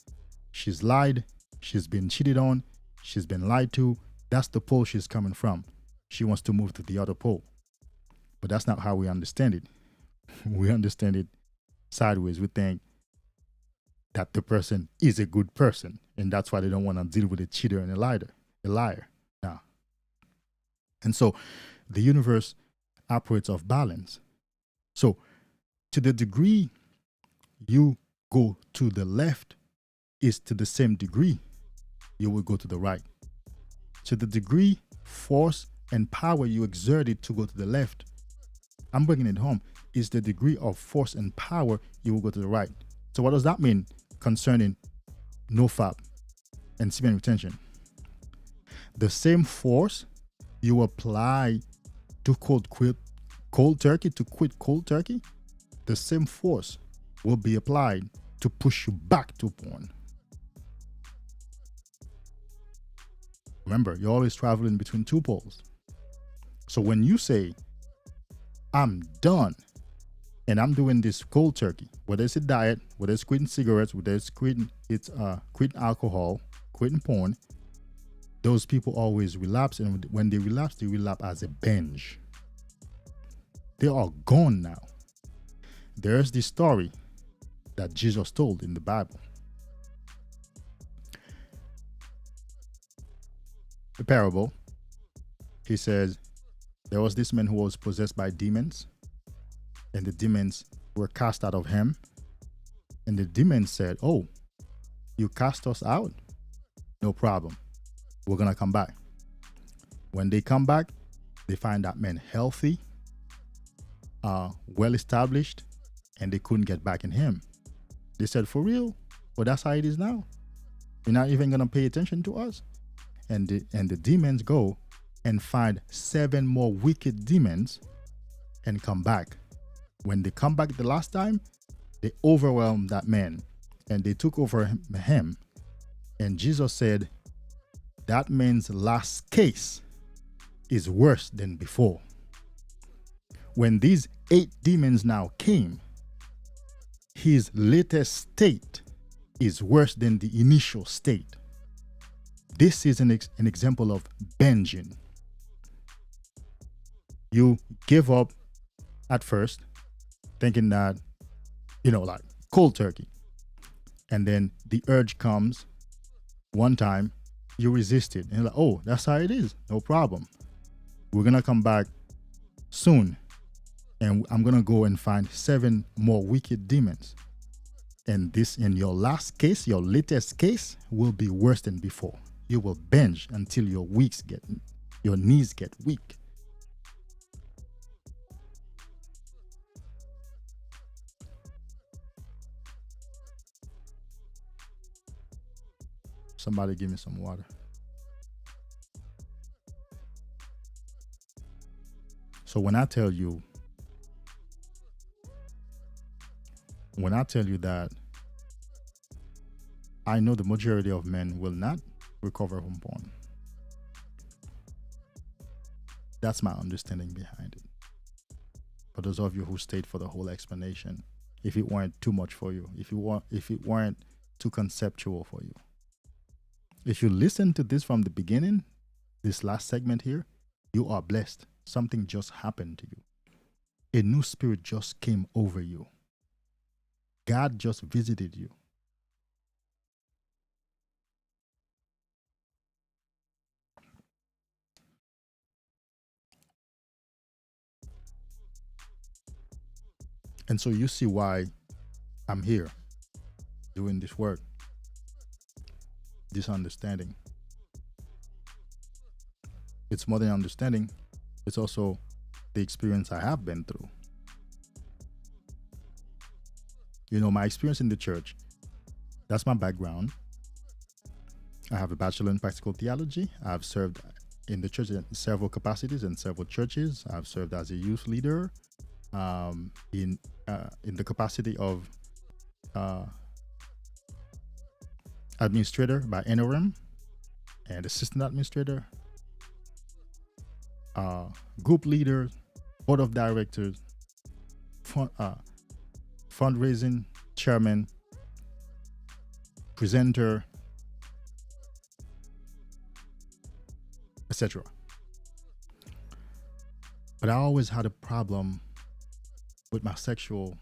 she's lied, she's been cheated on, she's been lied to. That's the pole she's coming from. She wants to move to the other pole. But that's not how we understand it. We understand it sideways. We think that the person is a good person, and that's why they don't want to deal with a cheater and a liar. Nah. And so the universe operates off balance. So to the degree you go to the left is to the same degree you will go to the right. To the degree force and power you exerted to go to the left, I'm bringing it home, is the degree of force and power you will go to the right. So what does that mean concerning NoFap and semen retention? The same force you apply to quit cold turkey, the same force will be applied to push you back to porn. Remember, you're always traveling between two poles. So when you say, I'm done and I'm doing this cold turkey, whether it's a diet, whether it's quitting cigarettes, whether it's quitting alcohol, quitting porn, those people always relapse. And when they relapse as a binge. They are gone now. There's this story that Jesus told in the Bible. The parable, he says, there was this man who was possessed by demons, and the demons were cast out of him. And the demons said, oh, you cast us out? No problem. we're going to come back. When they come back, they find that man healthy, well established, and they couldn't get back in him. They said, for real? Well, that's how it is now. You're not even going to pay attention to us. And the demons go and find 7 more wicked demons and come back. When they come back the last time, they overwhelmed that man and they took over him. And Jesus said, that man's last case is worse than before. When these 8 demons now came, his latest state is worse than the initial state. This is an example of binging. You give up at first, thinking that, like cold turkey. And then the urge comes one time, you resist it. And you're like, oh, that's how it is. No problem. We're going to come back soon. And I'm going to go and find 7 more wicked demons. And this, in your last case, your latest case, will be worse than before. You will binge until your knees get weak. Somebody give me some water. So when I tell you that I know the majority of men will not recover from porn, that's my understanding behind it. For those of you who stayed for the whole explanation, if it weren't too much for you, if it weren't too conceptual for you, if you listen to this from the beginning, this last segment here, you are blessed. Something just happened to you. A new spirit just came over you. God just visited you. And so you see why I'm here doing this work, this understanding. It's more than understanding. It's also the experience I have been through. My experience in the church, that's my background. I have a bachelor in practical theology. I've served in the church in several capacities in several churches. I've served as a youth leader in the capacity of administrator by NRM and assistant administrator, group leader, board of directors, fundraising chairman, presenter, etc. But I always had a problem with my sexuality,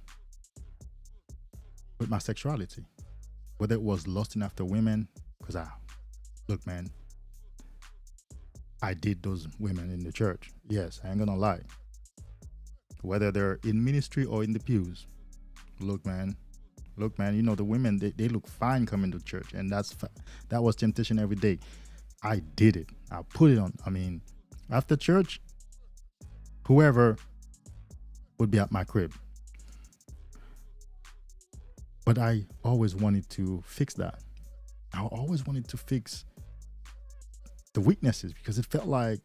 whether it was lusting after women, because look, man, I did those women in the church. Yes, I ain't gonna lie. Whether they're in ministry or in the pews, look, man, the women, they look fine coming to church, and that was temptation every day. I did it. I put it on. After church, whoever would be at my crib. But I always wanted to fix that. I always wanted to fix the weaknesses, because it felt like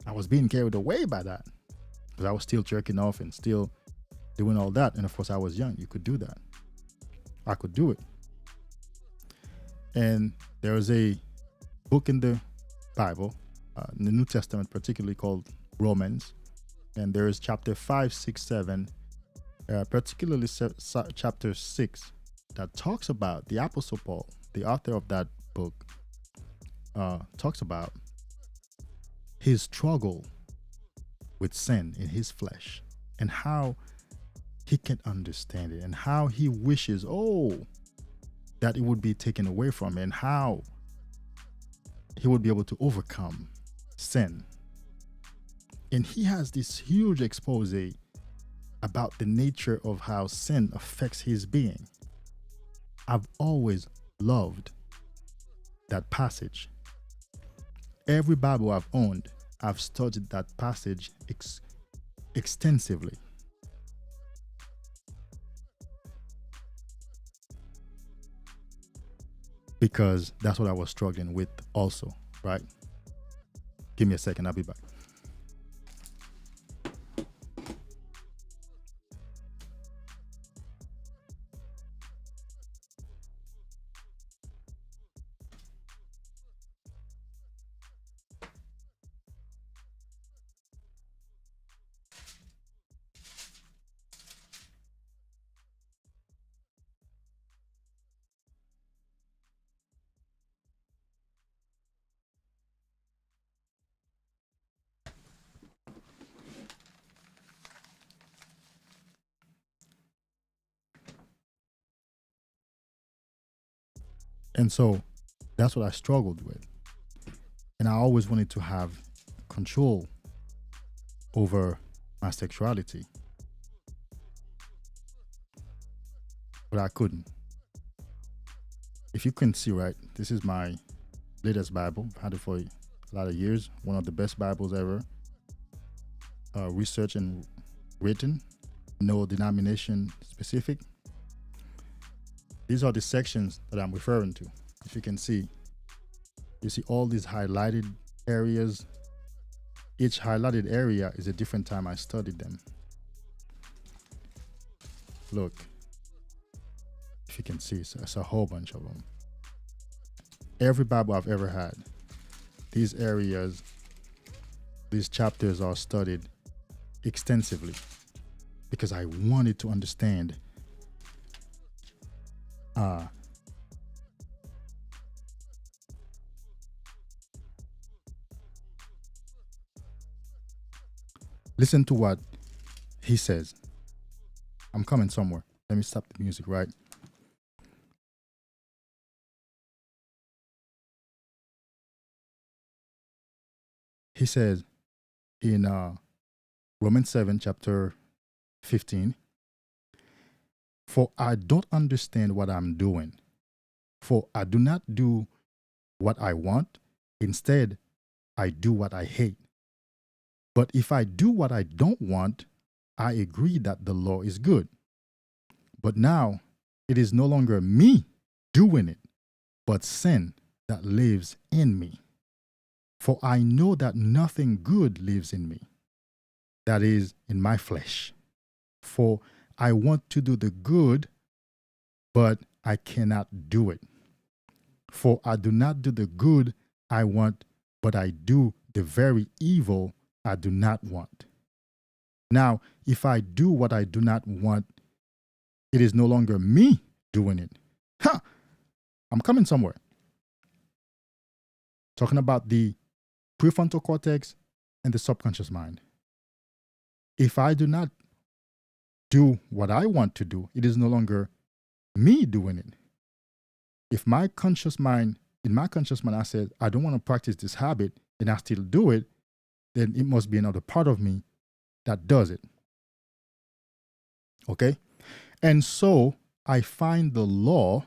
I was being carried away by that, because I was still jerking off and still doing all that. And of course, I was young. You could do that. I could do it. And there is a book in the Bible, in the New Testament, particularly called Romans. And there is chapter 5, 6, 7, particularly chapter 6, that talks about the Apostle Paul, the author of that book, talks about his struggle with sin in his flesh and how he can understand it and how he wishes, that it would be taken away from him, and how he would be able to overcome sin. And he has this huge expose about the nature of how sin affects his being. I've always loved that passage Every Bible I've owned, I've studied that passage extensively. Because that's what I was struggling with also, right? Give me a second, I'll be back. And so that's what I struggled with. And I always wanted to have control over my sexuality. But I couldn't. If you can see, right, this is my latest Bible. I've had it for a lot of years. One of the best Bibles ever. Researched and written. No denomination specific. These are the sections that I'm referring to. If you can see, you see all these highlighted areas. Each highlighted area is a different time I studied them. Look, if you can see, it's a whole bunch of them. Every Bible I've ever had, these areas, these chapters are studied extensively because I wanted to understand listen to what he says. I'm coming somewhere. Let me stop the music, right? He says in Romans 7, chapter 15, "For I don't understand what I'm doing, for I do not do what I want. Instead, I do what I hate. But if I do what I don't want, I agree that the law is good. But now it is no longer me doing it, but sin that lives in me. For I know that nothing good lives in me, that is, in my flesh. For I want to do the good, but I cannot do it. For I do not do the good I want, but I do the very evil I do not want. Now, if I do what I do not want, it is no longer me doing it." I'm coming somewhere. Talking about the prefrontal cortex and the subconscious mind. If I do not do what I want to do, it is no longer me doing it. If my conscious mind, in my conscious mind, I said, I don't want to practice this habit and I still do it, then it must be another part of me that does it. Okay? And so I find the law,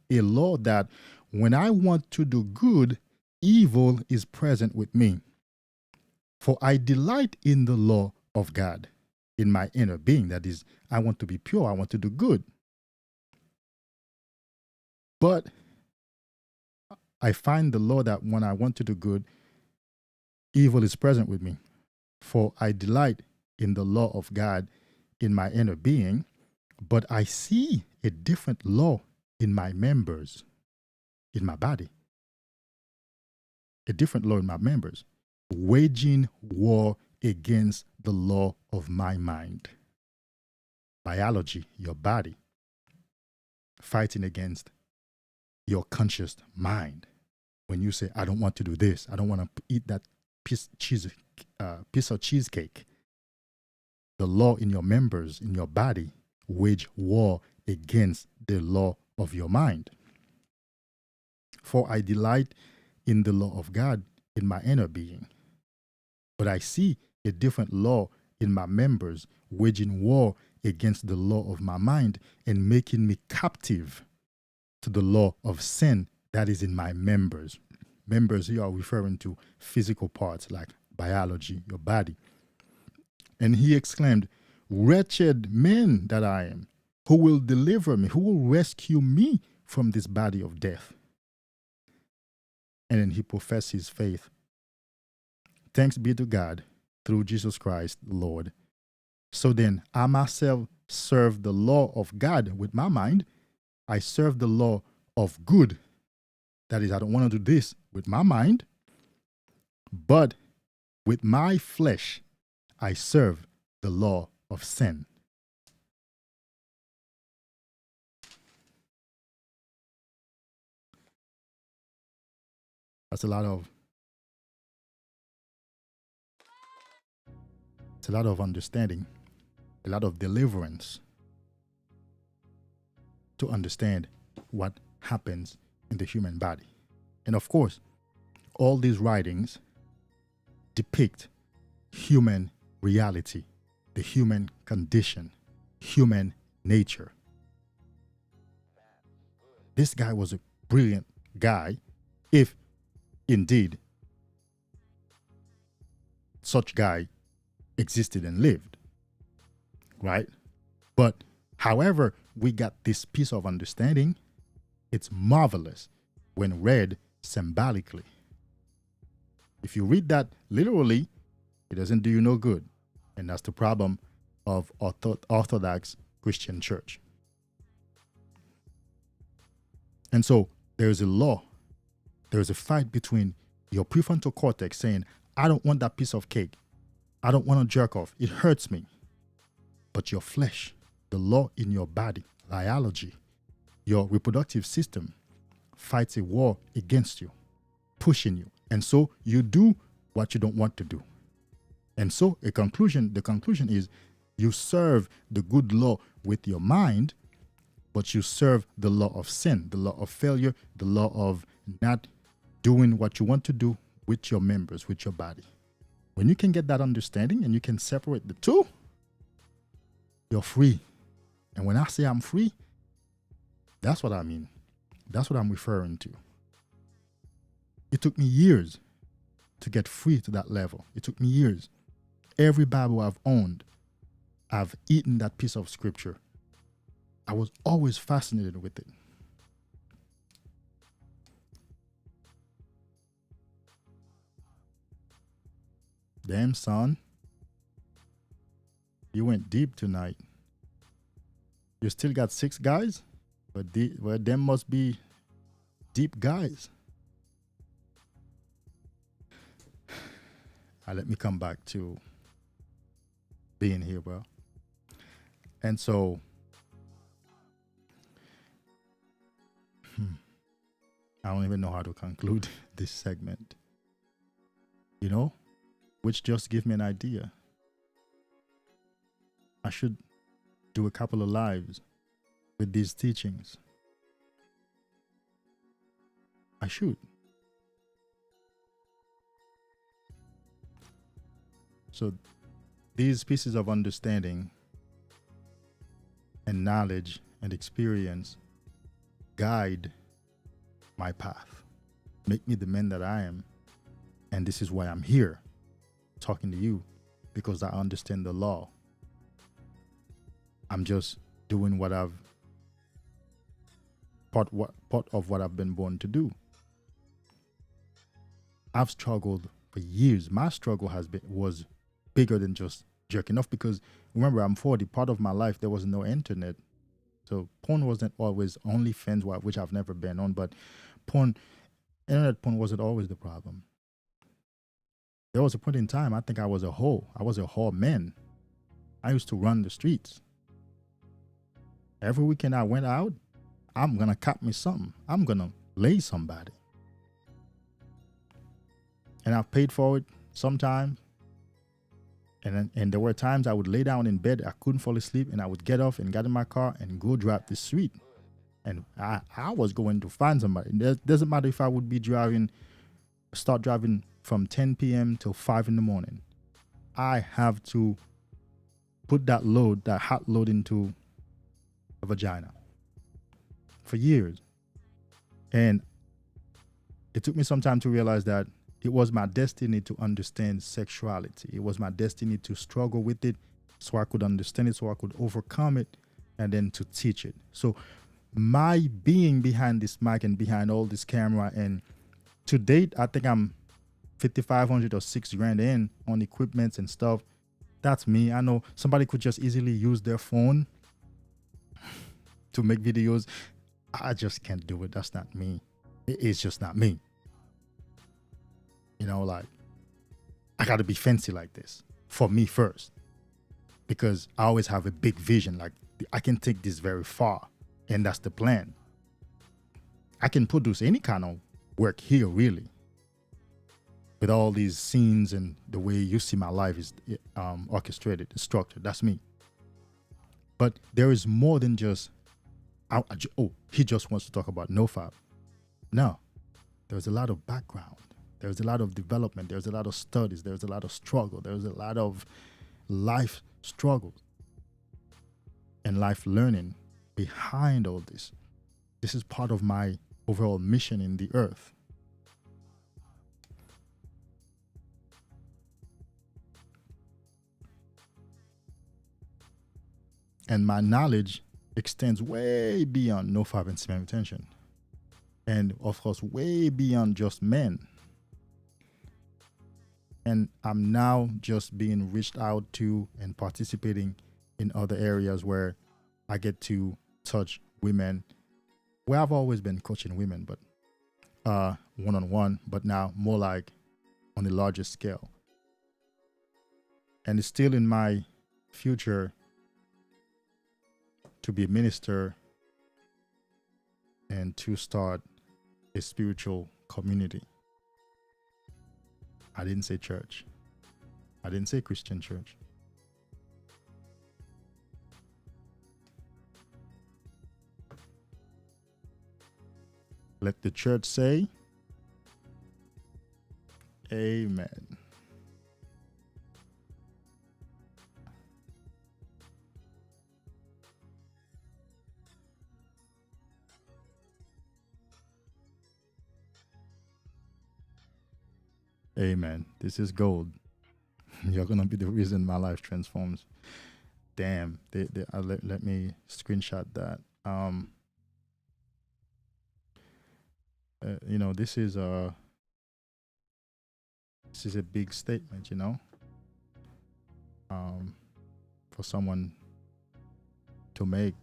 a law that when I want to do good, evil is present with me. For I delight in the law of God, in my inner being. That is, I want to be pure, I want to do good. But I find the law that when I want to do good, evil is present with me. For I delight in the law of God in my inner being, but I see a different law in my members, in my body. A different law in my members, waging war against the law of my mind. Biology, your body, fighting against your conscious mind. When you say, I don't want to do this, I don't want to eat that piece of cheesecake. The law in your members, in your body, wage war against the law of your mind. For I delight in the law of God in my inner being. But I see a different law in my members, waging war against the law of my mind and making me captive to the law of sin that is in my members. members here are referring to physical parts like biology, your body. And he exclaimed, "Wretched man that I am, who will deliver me, who will rescue me from this body of death?" And then he professed his faith. "Thanks be to God through Jesus Christ, the Lord. So then, I myself serve the law of God with my mind. I serve the law of good. That is, I don't want to do this with my mind, but with my flesh, I serve the law of sin." That's a lot of understanding, a lot of deliverance to understand what happens in the human body. And of course, all these writings depict human reality, the human condition, human nature. This guy was a brilliant guy, if indeed such guy existed and lived, right? But however we got this piece of understanding, it's marvelous when read symbolically. If you read that literally, it doesn't do you no good. And that's the problem of Orthodox Christian church. And so there's a law, there's a fight between your prefrontal cortex saying, "I don't want that piece of cake. I don't want to jerk off. It hurts me." But your flesh, the law in your body, biology, your reproductive system fights a war against you, pushing you. And so you do what you don't want to do. And so the conclusion is you serve the good law with your mind, but you serve the law of sin, the law of failure, the law of not doing what you want to do with your members, with your body. When you can get that understanding and you can separate the two, you're free. And when I say I'm free, that's what I mean. That's what I'm referring to. It took me years to get free to that level. It took me years. Every Bible I've owned, I've eaten that piece of scripture. I was always fascinated with it. Damn, son. You went deep tonight. You still got 6 guys? But them must be deep guys. Let me come back to being here, bro. And so, I don't even know how to conclude this segment, you know, which just give me an idea. I should do a couple of lives with these teachings. I should. So these pieces of understanding and knowledge and experience guide my path, make me the man that I am. And this is why I'm here talking to you, because I understand the law. I'm just doing what part of what I've been born to do. I've struggled for years. My struggle was bigger than just jerking off, because remember, I'm 40. Part of my life there was no internet, so porn wasn't always OnlyFans, which I've never been on, but internet porn wasn't always the problem. There was a point in time I think I was a hoe. I was a whore man. I used to run the streets. Every weekend I went out, I'm gonna cop me something. I'm gonna lay somebody. And I've paid for it sometimes. And there were times I would lay down in bed, I couldn't fall asleep, and I would get off and get in my car and go drive the street. And I was going to find somebody. It doesn't matter if I would be start driving from 10 p.m. till 5 in the morning. I have to put that hot load into a vagina for years. And it took me some time to realize that it was my destiny to understand sexuality. It was my destiny to struggle with it so I could understand it, so I could overcome it, and then to teach it. So my being behind this mic and behind all this camera, and to date, I think I'm 5,500 or 6 grand in on equipments and stuff. That's me. I know somebody could just easily use their phone to make videos. I just can't do it. That's not me. It's just not me. You know, like, I got to be fancy like this for me first, because I always have a big vision. Like, I can take this very far, and that's the plan. I can produce any kind of work here, really, with all these scenes and the way you see my life is orchestrated, structured. That's me. But there is more than just, he just wants to talk about nofap. No, there's a lot of background. There's a lot of development. There's a lot of studies. There's a lot of struggle. There's a lot of life struggles and life learning behind all this. This is part of my overall mission in the earth. And my knowledge extends way beyond nofap and semen retention. And of course, way beyond just men. And I'm now just being reached out to and participating in other areas where I get to touch women, where I've always been coaching women, but one-on-one, but now more like on a larger scale. And it's still in my future to be a minister and to start a spiritual community. I didn't say church. I didn't say Christian church. Let the church say, amen. Amen. This is gold. You're gonna be the reason my life transforms. Damn. Let me screenshot that. You know, this is a big statement, you know, for someone to make.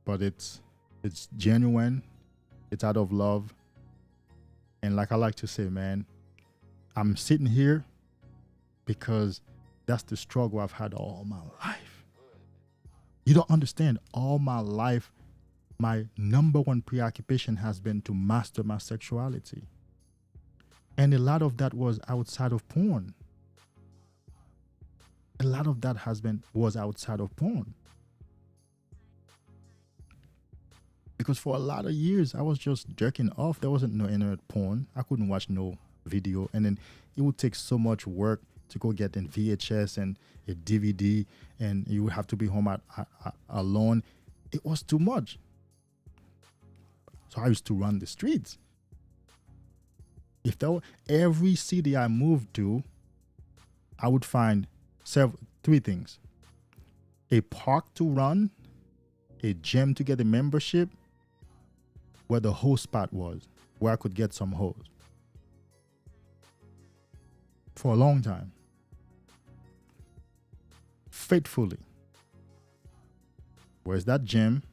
But it's genuine. It's out of love. And like I like to say, man, I'm sitting here because that's the struggle I've had all my life. You don't understand. All my life, my number one preoccupation has been to master my sexuality. And a lot of that was outside of porn. A lot of that was outside of porn. Because for a lot of years, I was just jerking off. There wasn't no internet porn. I couldn't watch no video. And then it would take so much work to go get a VHS and a DVD, and you would have to be home alone. It was too much. So I used to run the streets. If there were, every city I moved to, I would find three things: a park to run, a gym to get a membership, where the hose spot was, where I could get some hose. For a long time. Faithfully. Where's that gym?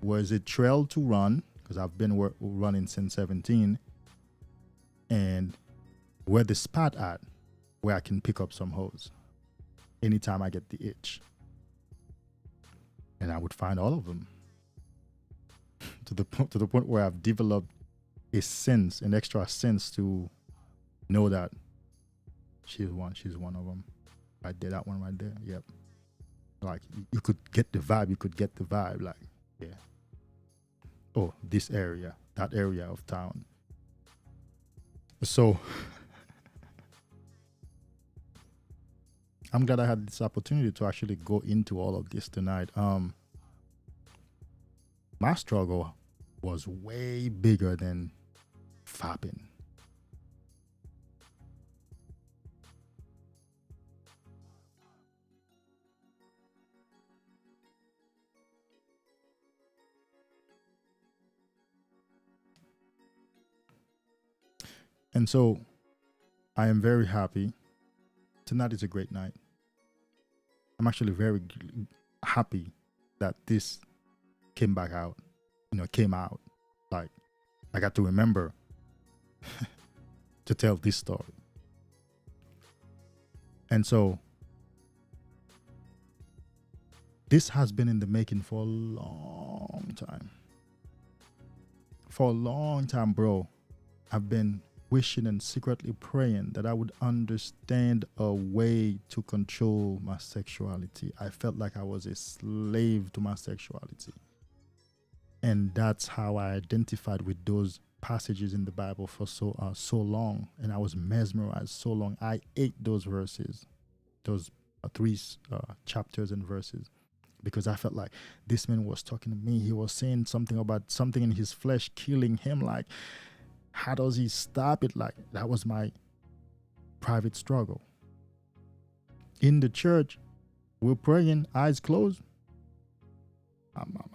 Where's a trail to run? Because I've been running since 17. And where the spot at, where I can pick up some hose anytime I get the itch. And I would find all of them. To the point where I've developed an extra sense to know that she's one of them. Right there, that one right there. Yep. Like, you could get the vibe. Like, yeah. Oh, this area, that area of town. So I'm glad I had this opportunity to actually go into all of this tonight. My struggle was way bigger than fapping. And so I am very happy. Tonight is a great night. I'm actually very happy that this came back out, came out. Like, I got to remember to tell this story. And so this has been in the making for a long time. For a long time, bro. I've been wishing and secretly praying that I would understand a way to control my sexuality. I felt like I was a slave to my sexuality. And that's how I identified with those passages in the Bible for so long. And I was mesmerized so long. I ate those verses, those three chapters and verses, because I felt like this man was talking to me. He was saying something about something in his flesh killing him. Like, how does he stop it? Like, that was my private struggle. In the church, we're praying, eyes closed.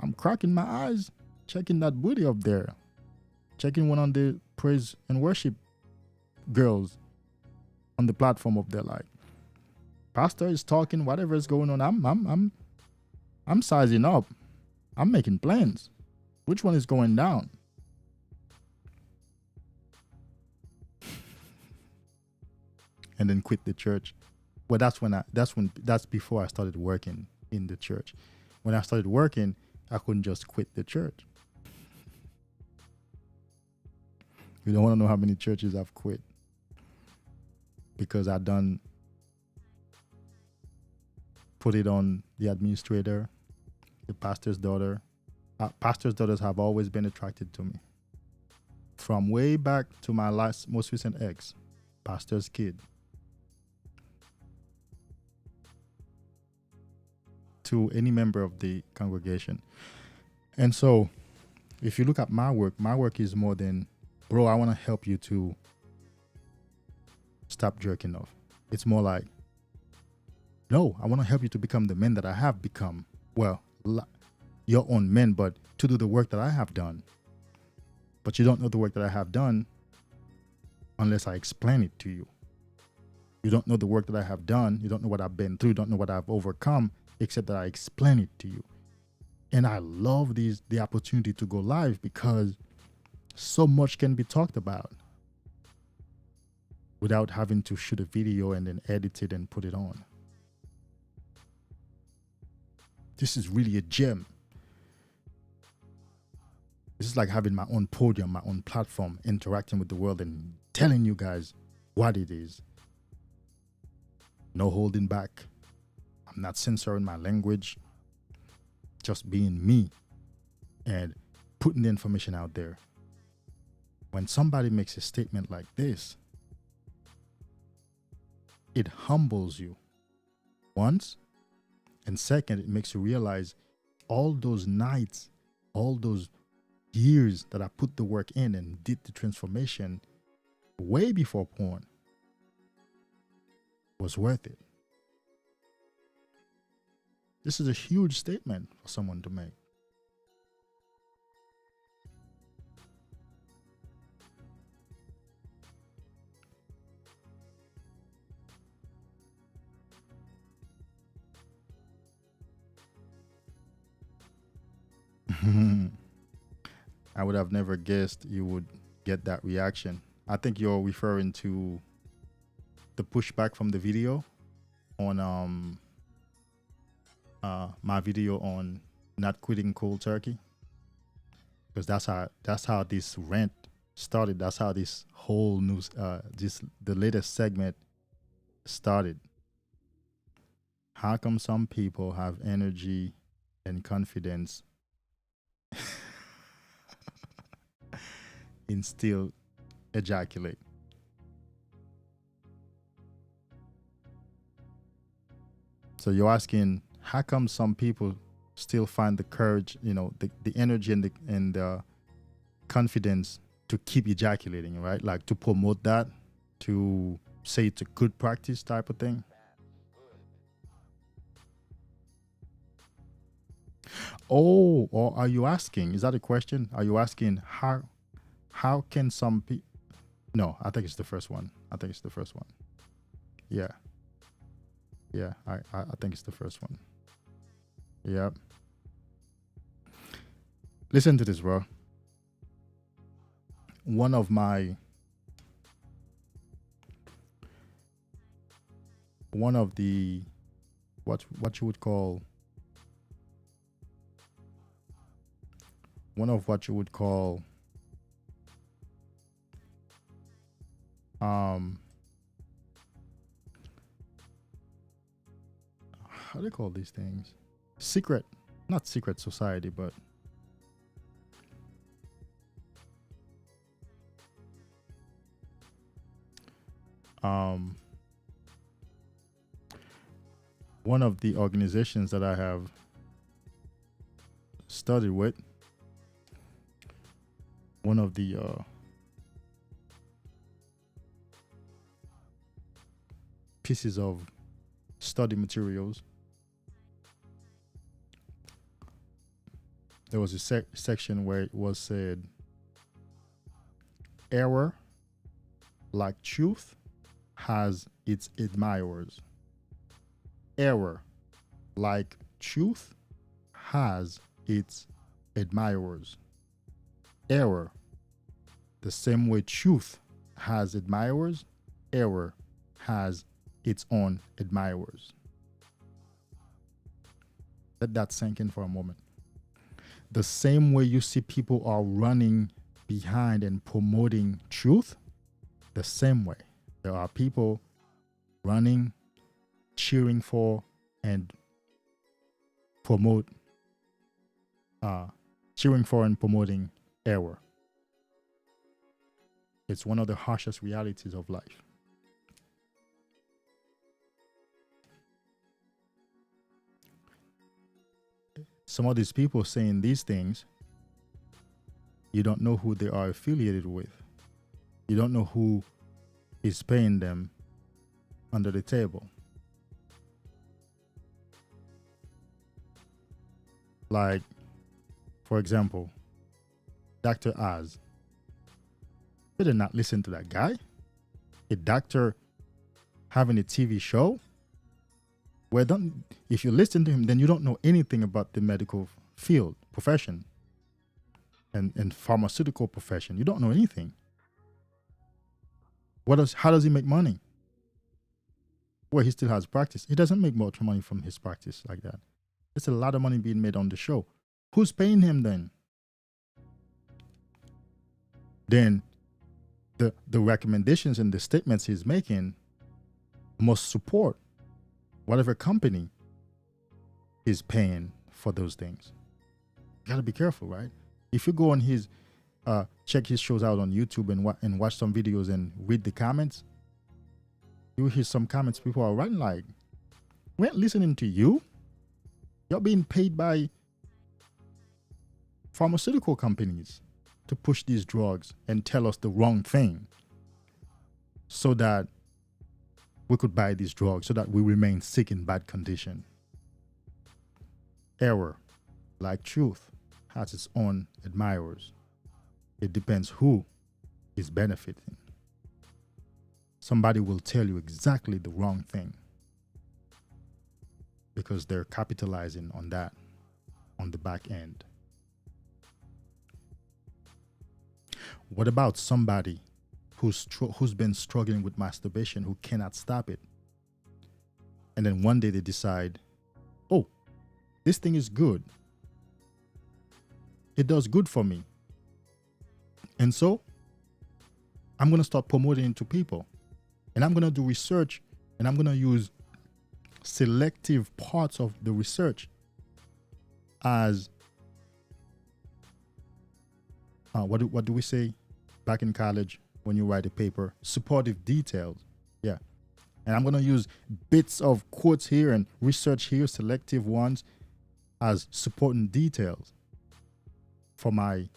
I'm cracking my eyes, checking that booty up there, checking one on the praise and worship girls on the platform up there. Like, pastor is talking, whatever is going on. I'm sizing up. I'm making plans. Which one is going down? And then quit the church. Well, that's before I started working in the church. When I started working, I couldn't just quit the church. You don't want to know how many churches I've quit, because I done put it on the administrator, the pastor's daughter. Pastor's daughters have always been attracted to me. From way back to my most recent ex, pastor's kid, to any member of the congregation. And so if you look at my work is more than, bro, I want to help you to stop jerking off. It's more like, no, I want to help you to become the men that I have become. Well, your own men, but to do the work that I have done. But you don't know the work that I have done unless I explain it to you. You don't know the work that I have done. You don't know what I've been through. You don't know what I've overcome, except that I explain it to you. And I love the opportunity to go live, because so much can be talked about without having to shoot a video and then edit it and put it on. This is really a gem. This is like having my own podium, my own platform, interacting with the world and telling you guys what it is. No holding back. I'm not censoring my language. Just being me and putting the information out there. When somebody makes a statement like this, it humbles you, once, and second, it makes you realize all those nights, all those years that I put the work in and did the transformation way before porn was worth it. This is a huge statement for someone to make. I would have never guessed you would get that reaction. I think you're referring to the pushback from the video on my video on not quitting cold turkey, because that's how this rant started. That's how this whole news the latest segment started. How come some people have energy and confidence and still ejaculate? So you're asking, how come some people still find the courage, the energy and confidence to keep ejaculating, right? Like to promote that, to say it's a good practice type of thing. Oh, or are you asking? Is that a question? Are you asking how can some people? No, I think it's the first one. I think it's the first one. Yeah. Yeah, I think it's the first one. Yep. Listen to this, bro. One of the what you would call how do they call these things? Not secret society, but one of the organizations that I have studied with, one of the pieces of study materials, there was a section where it was said, error, like truth, has its admirers. Error, like truth, has its admirers. Error, the same way truth has admirers, error has its own admirers. Let that sink in for a moment. The same way you see people are running behind and promoting truth, the same way there are people running, cheering for, and promoting error. It's one of the harshest realities of life. Some of these people saying these things, you don't know who they are affiliated with. You don't know who is paying them under the table. Like, for example, Dr. Oz. You did not listen to that guy. A doctor having a TV show. If you listen to him, then you don't know anything about the medical field, profession, and pharmaceutical profession. You don't know anything. How does he make money? Well, he still has practice. He doesn't make much money from his practice like that. There's a lot of money being made on the show. Who's paying him then? Then the recommendations and the statements he's making must support whatever company is paying for those things. You gotta be careful, right? If you go on his check his shows out on YouTube and watch some videos and read the comments, you hear some comments people are writing like, we ain't listening to you. You're being paid by pharmaceutical companies to push these drugs and tell us the wrong thing so that we could buy these drugs, so that we remain sick in bad condition. Error, like truth, has its own admirers. It depends who is benefiting. Somebody will tell you exactly the wrong thing because they're capitalizing on that on the back end. What about somebody who's been struggling with masturbation, who cannot stop it, and then one day they decide, oh, this thing is good. It does good for me. And so I'm going to start promoting it to people. And I'm going to do research, and I'm going to use selective parts of the research as what do we say back in college when you write a paper? Supportive details. Yeah. And I'm going to use bits of quotes here and research here, selective ones, as supporting details for my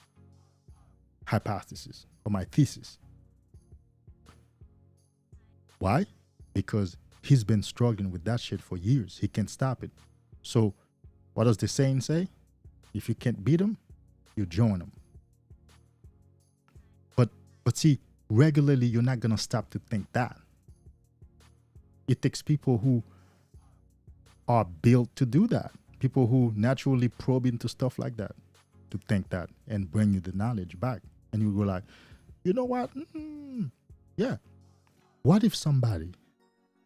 hypothesis or my thesis. Why? Because he's been struggling with that shit for years. He can't stop it. So what does the saying say? If you can't beat him, you join him. But see, regularly you're not gonna stop to think that. It takes people who are built to do that. People who naturally probe into stuff like that to think that and bring you the knowledge back. And you go like, you know what? Yeah. What if somebody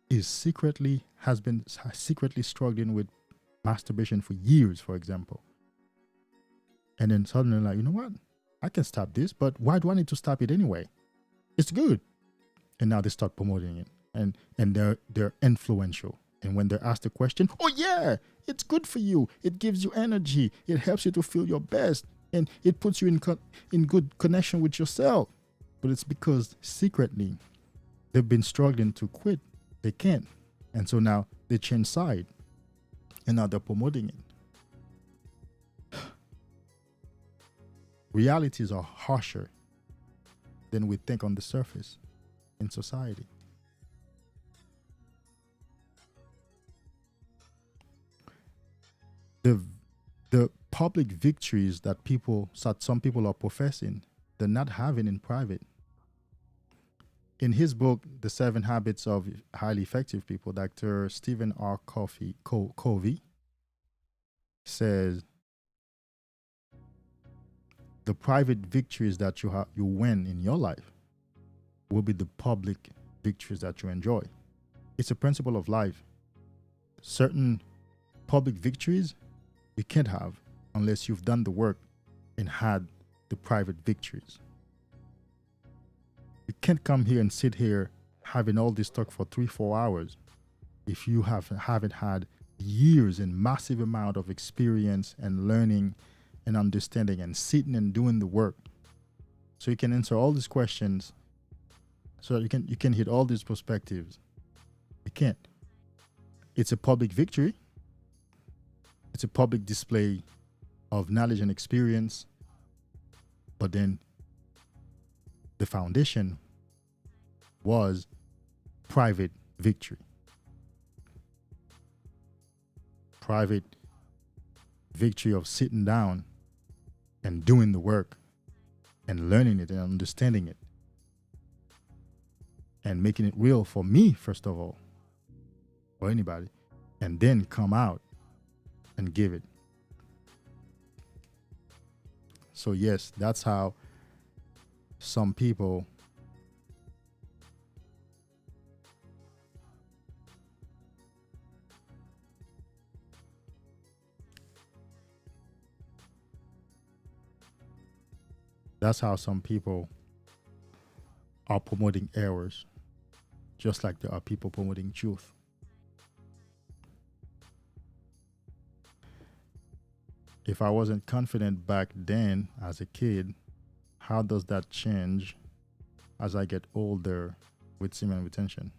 has been secretly struggling with masturbation for years, for example, and then suddenly like, you know what? I can stop this, but why do I need to stop it anyway? It's good. And now they start promoting it, and they're influential. And when they're asked the question, oh yeah, it's good for you. It gives you energy. It helps you to feel your best, and it puts you in good connection with yourself. But it's because secretly they've been struggling to quit. They can't. And so now they change side, and now they're promoting it. Realities are harsher than we think on the surface in society. The public victories that some people are professing, they're not having in private. In his book, The 7 Habits of Highly Effective People, Dr. Stephen R. Covey says, the private victories that you win in your life will be the public victories that you enjoy. It's a principle of life. Certain public victories you can't have unless you've done the work and had the private victories. You can't come here and sit here having all this talk for 3-4 hours if you haven't had years and massive amount of experience and learning and understanding and sitting and doing the work. So you can answer all these questions, so you can hit all these perspectives. You can't. It's a public victory. It's a public display of knowledge and experience. But then the foundation was private victory. Private victory of sitting down and doing the work and learning it and understanding it and making it real for me, first of all, or anybody, and then come out and give it. So yes, that's how some people are promoting errors, just like there are people promoting truth. If I wasn't confident back then as a kid, how does that change as I get older with semen retention?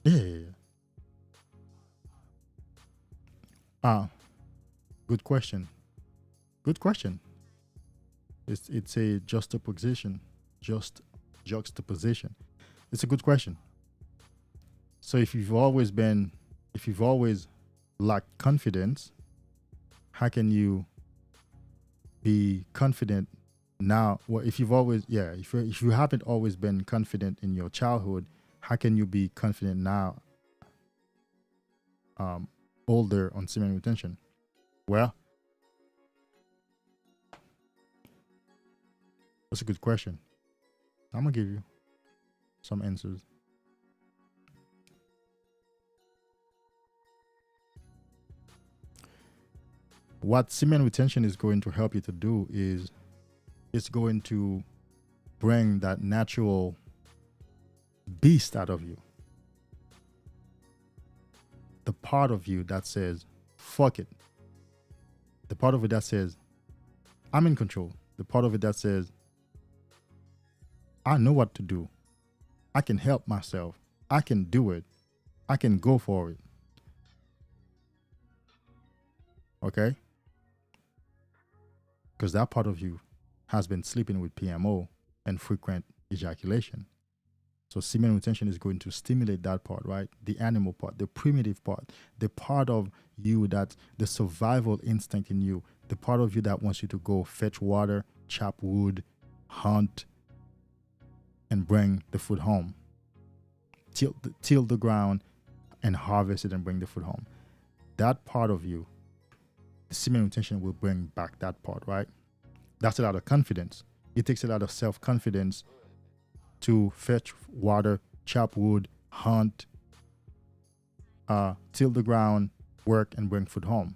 Yeah. Good question. Good question. It's a juxtaposition. It's a good question. So if you've always lacked confidence, how can you be confident now? Well, if you haven't always been confident in your childhood, how can you be confident now, older, on semen retention? Well, that's a good question. I'm gonna give you some answers. What semen retention is going to help you to do is it's going to bring that natural beast out of you. The part of you that says, fuck it. The part of it that says, I'm in control. The part of it that says, I know what to do. I can help myself. I can do it. I can go for it. Okay? because that part of you has been sleeping with PMO and frequent ejaculation. So semen retention is going to stimulate that part, right? The animal part, the primitive part, the part of you that the survival instinct in you, the part of you that wants you to go fetch water, chop wood, hunt, and bring the food home. Till the ground and harvest it and bring the food home. That part of you, the semen retention will bring back that part, right? That's a lot of confidence. It takes a lot of self-confidence to fetch water, chop wood, hunt, till the ground, work, and bring food home.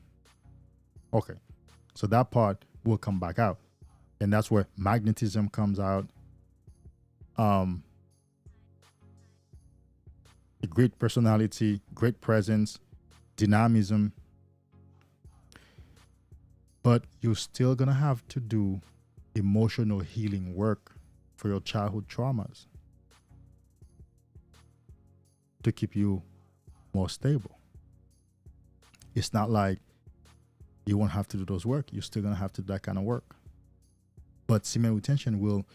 Okay, so that part will come back out. And that's where magnetism comes out. A great personality, great presence, dynamism. But you're still going to have to do emotional healing work for your childhood traumas to keep you more stable. It's not like you won't have to do those work. You're still going to have to do that kind of work. But semen retention will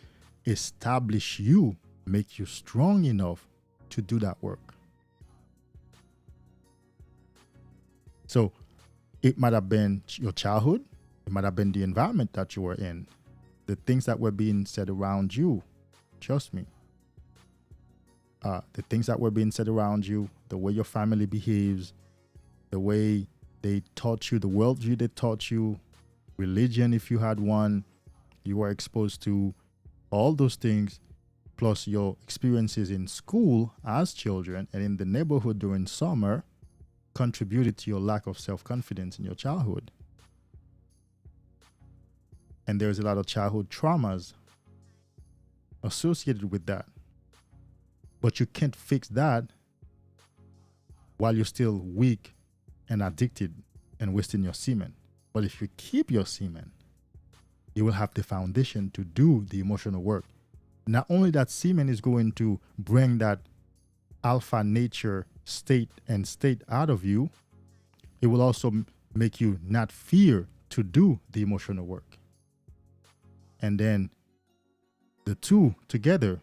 establish you, make you strong enough to do that work. So it might have been your childhood. It might have been the environment that you were in. The things that were being said around you, trust me. The things that were being said around you, the way your family behaves, the way they taught you, the worldview they taught you, religion if you had one, you were exposed to all those things, plus your experiences in school as children and in the neighborhood during summer contributed to your lack of self-confidence in your childhood. And there's a lot of childhood traumas associated with that. But you can't fix that while you're still weak and addicted and wasting your semen. But if you keep your semen, you will have the foundation to do the emotional work. Not only that semen is going to bring that alpha nature state out of you, it will also make you not fear to do the emotional work. And then the two together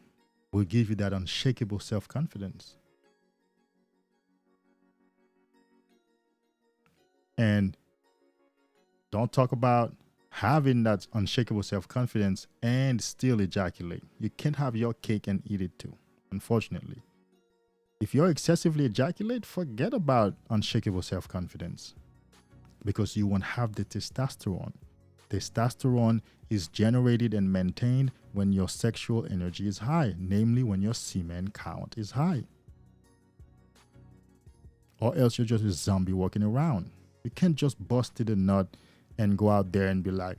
will give you that unshakable self-confidence. And don't talk about having that unshakable self-confidence and still ejaculate. You can't have your cake and eat it too, unfortunately. If you're excessively ejaculate, forget about unshakable self-confidence because you won't have the testosterone. Testosterone is generated and maintained when your sexual energy is high, namely when your semen count is high. Or else you're just a zombie walking around. You can't just bust to the nut and go out there and be like,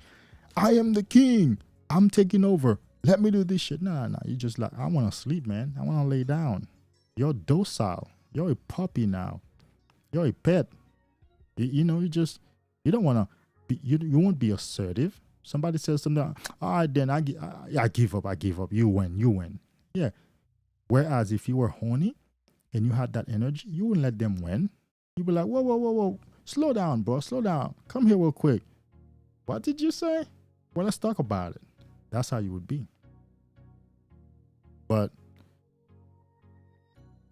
I am the king. I'm taking over. Let me do this shit. Nah. You just like, I want to sleep, man. I want to lay down. You're docile. You're a puppy now. You're a pet. You don't want to be, you won't be assertive. Somebody says something, all right, then I give up. You win. Yeah. Whereas if you were horny and you had that energy, you wouldn't let them win. You'd be like, whoa. Slow down, bro. Slow down. Come here real quick. What did you say? Well, let's talk about it. That's how you would be. But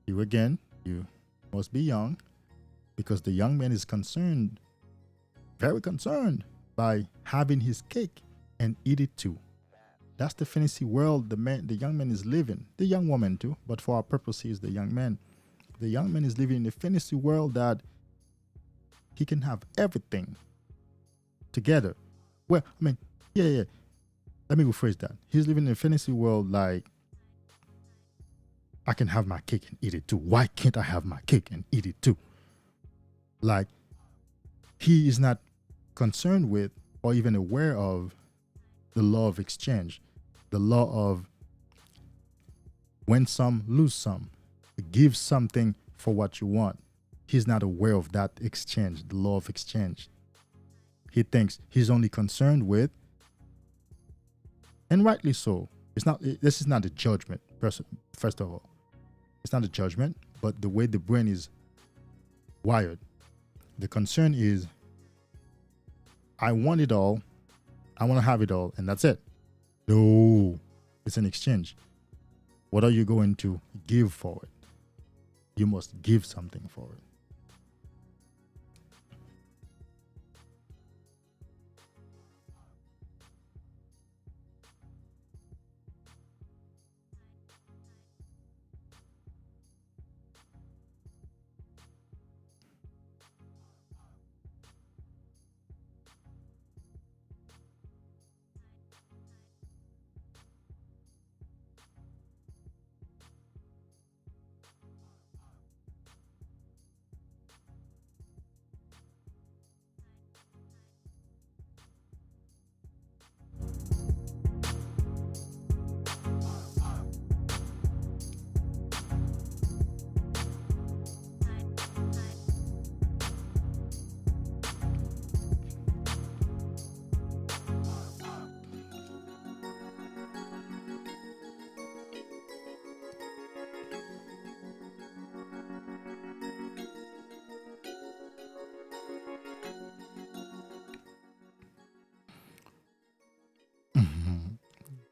you must be young because the young man is concerned, very concerned by having his cake and eat it too. That's the fantasy world the young man is living. The young woman too, but for our purposes, the young man. The young man is living in a fantasy world that he can have everything together. Well, I mean, yeah. Let me rephrase that. He's living in a fantasy world like, I can have my cake and eat it too. Why can't I have my cake and eat it too? Like, he is not concerned with or even aware of the law of exchange, the law of win some, lose some, give something for what you want. He's not aware of that exchange, the law of exchange. He thinks he's only concerned with, and rightly so. This is not a judgment, first of all. It's not a judgment, but the way the brain is wired. The concern is, I want it all, I want to have it all, and that's it. No, it's an exchange. What are you going to give for it? You must give something for it.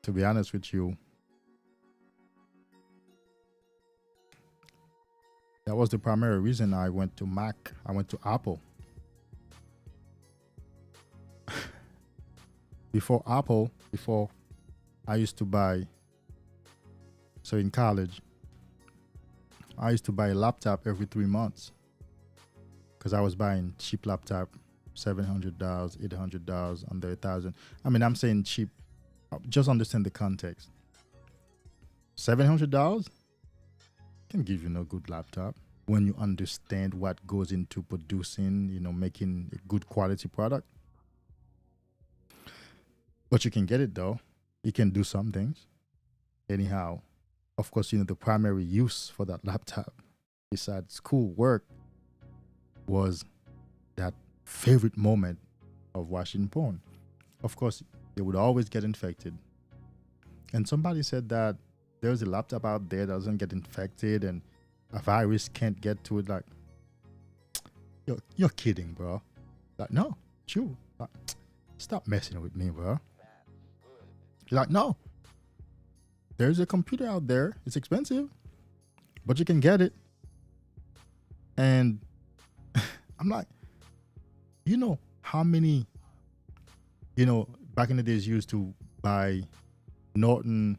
To be honest with you, that was the primary reason I went to Mac. I went to Apple. Before I used to buy, so in college, I used to buy a laptop every 3 months because I was buying cheap laptop, $700, $800, under $1,000. I mean, I'm saying cheap. Just understand the context. $700 can give you no good laptop when you understand what goes into producing, making a good quality product. But you can get it though. You can do some things. Anyhow, of course, the primary use for that laptop, besides school work, was that favorite moment of watching porn. Of course, they would always get infected. And somebody said that there's a laptop out there that doesn't get infected and a virus can't get to it. Like, you're kidding, bro. Like, no, true. Like, stop messing with me, bro. Like, no. There's a computer out there. It's expensive, but you can get it. And I'm like, how many, back in the days you used to buy Norton,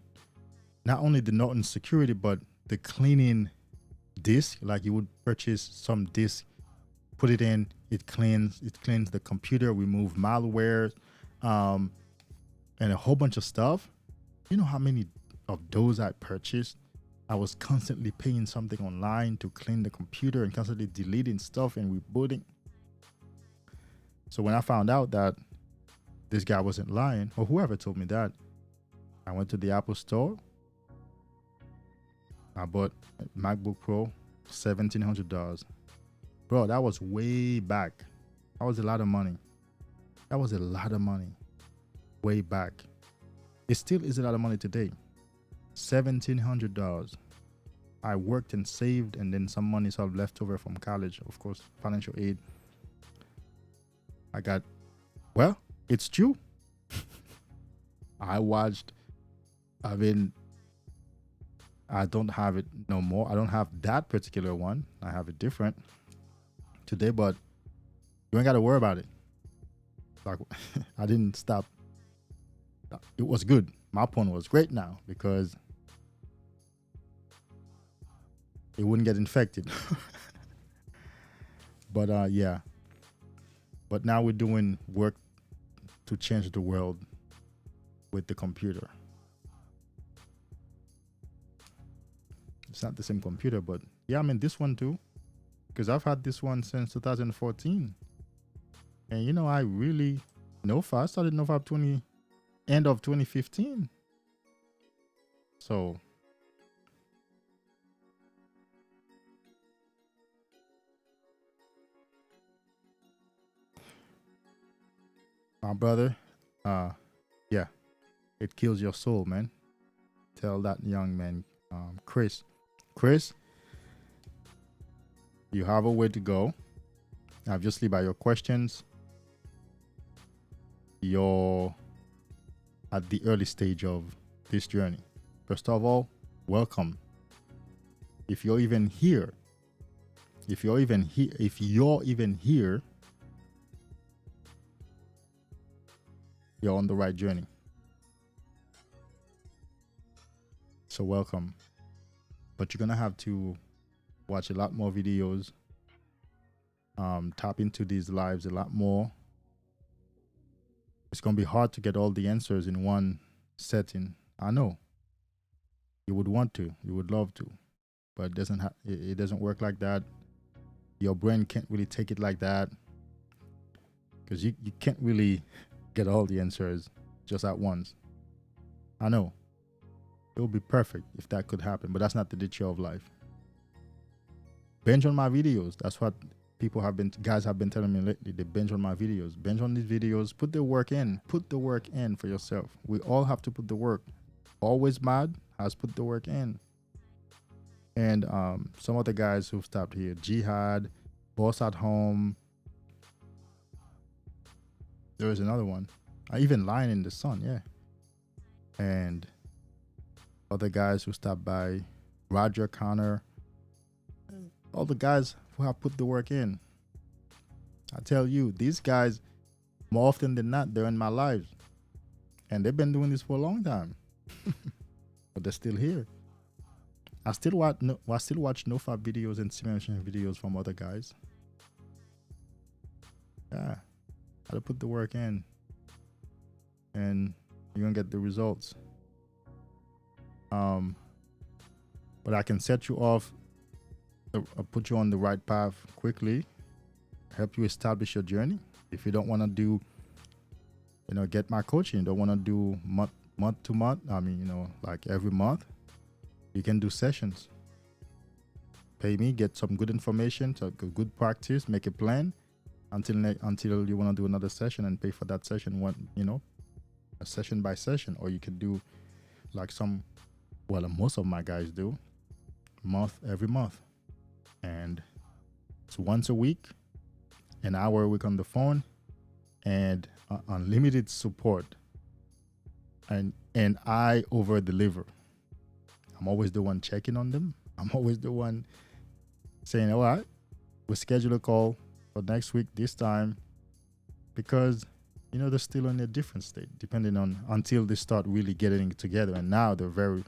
not only the Norton security, but the cleaning disc. Like you would purchase some disc, put it in, it cleans the computer, remove malware, and a whole bunch of stuff. You know how many of those I purchased? I was constantly paying something online to clean the computer and constantly deleting stuff and rebooting. So when I found out that this guy wasn't lying, or whoever told me that, I went to the Apple store. I bought a MacBook Pro, $1,700. Bro, that was way back. That was a lot of money. Way back. It still is a lot of money today. $1,700. I worked and saved, and then some money sort of left over from college, of course, financial aid. It's true. I don't have it no more. I don't have that particular one. I have it different today, but you ain't got to worry about it. Like, I didn't stop. It was good. My phone was great now because it wouldn't get infected. But yeah. But now we're doing work to change the world with the computer. It's not the same computer, but yeah, I mean this one too, because I've had this one since 2014. And I really I started NoFap end of 2015. So my brother, yeah, it kills your soul, man. Tell that young man, Chris, you have a way to go. Obviously, by your questions, your at the early stage of this journey. First of all, welcome. If you're even here, you're on the right journey. So welcome. But you're gonna have to watch a lot more videos, tap into these lives a lot more. It's gonna be hard to get all the answers in one setting. I know. You would want to, you would love to, but it doesn't work like that. Your brain can't really take it like that, because you can't really get all the answers just at once. I know. It would be perfect if that could happen, but that's not the nature of life. Binge on my videos. That's what guys have been telling me lately. They binge on my videos. Binge on these videos. Put the work in. Put the work in for yourself. We all have to put the work. Always Mad has put the work in. And some of the guys who've stopped here, Jihad, Boss at Home. There was another one. Even Lion in the Sun, yeah. And other guys who stopped by, Roger Connor. All the guys who have put the work in. I tell you, these guys, more often than not, they're in my lives. And they've been doing this for a long time. But they're still here. I still watch NoFap videos and simulation videos from other guys. Yeah. Gotta put the work in. And you're gonna get the results. But I can set you off, put you on the right path quickly, help you establish your journey. If you don't want to do, get my coaching, you don't want to do month to month, like every month, you can do sessions. Pay me, get some good information, so good practice, make a plan until you want to do another session and pay for that session, a session by session. Or you could do like most of my guys do, every month. And it's once a week, an hour a week on the phone, and unlimited support. And I over deliver. I'm always the one checking on them. I'm always the one saying, all right, we'll schedule a call for next week this time, because they're still in a different state, depending on until they start really getting it together. And now they're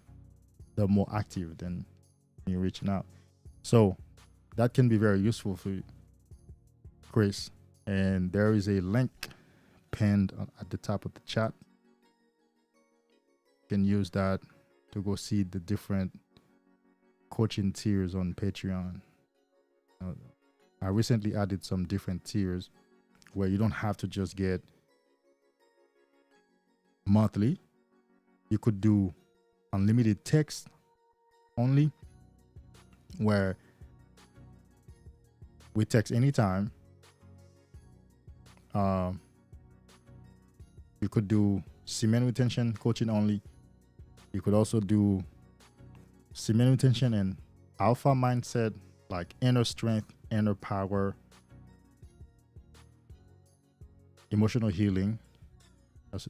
more active than me reaching out. So that can be very useful for you, Chris. And there is a link pinned at the top of the chat. You can use that to go see the different coaching tiers on Patreon. I recently added some different tiers where you don't have to just get monthly. You could do unlimited text only, where we text anytime. You could do Semen Retention coaching only. You could also do Semen Retention and alpha mindset, like inner strength, inner power, emotional healing. That's,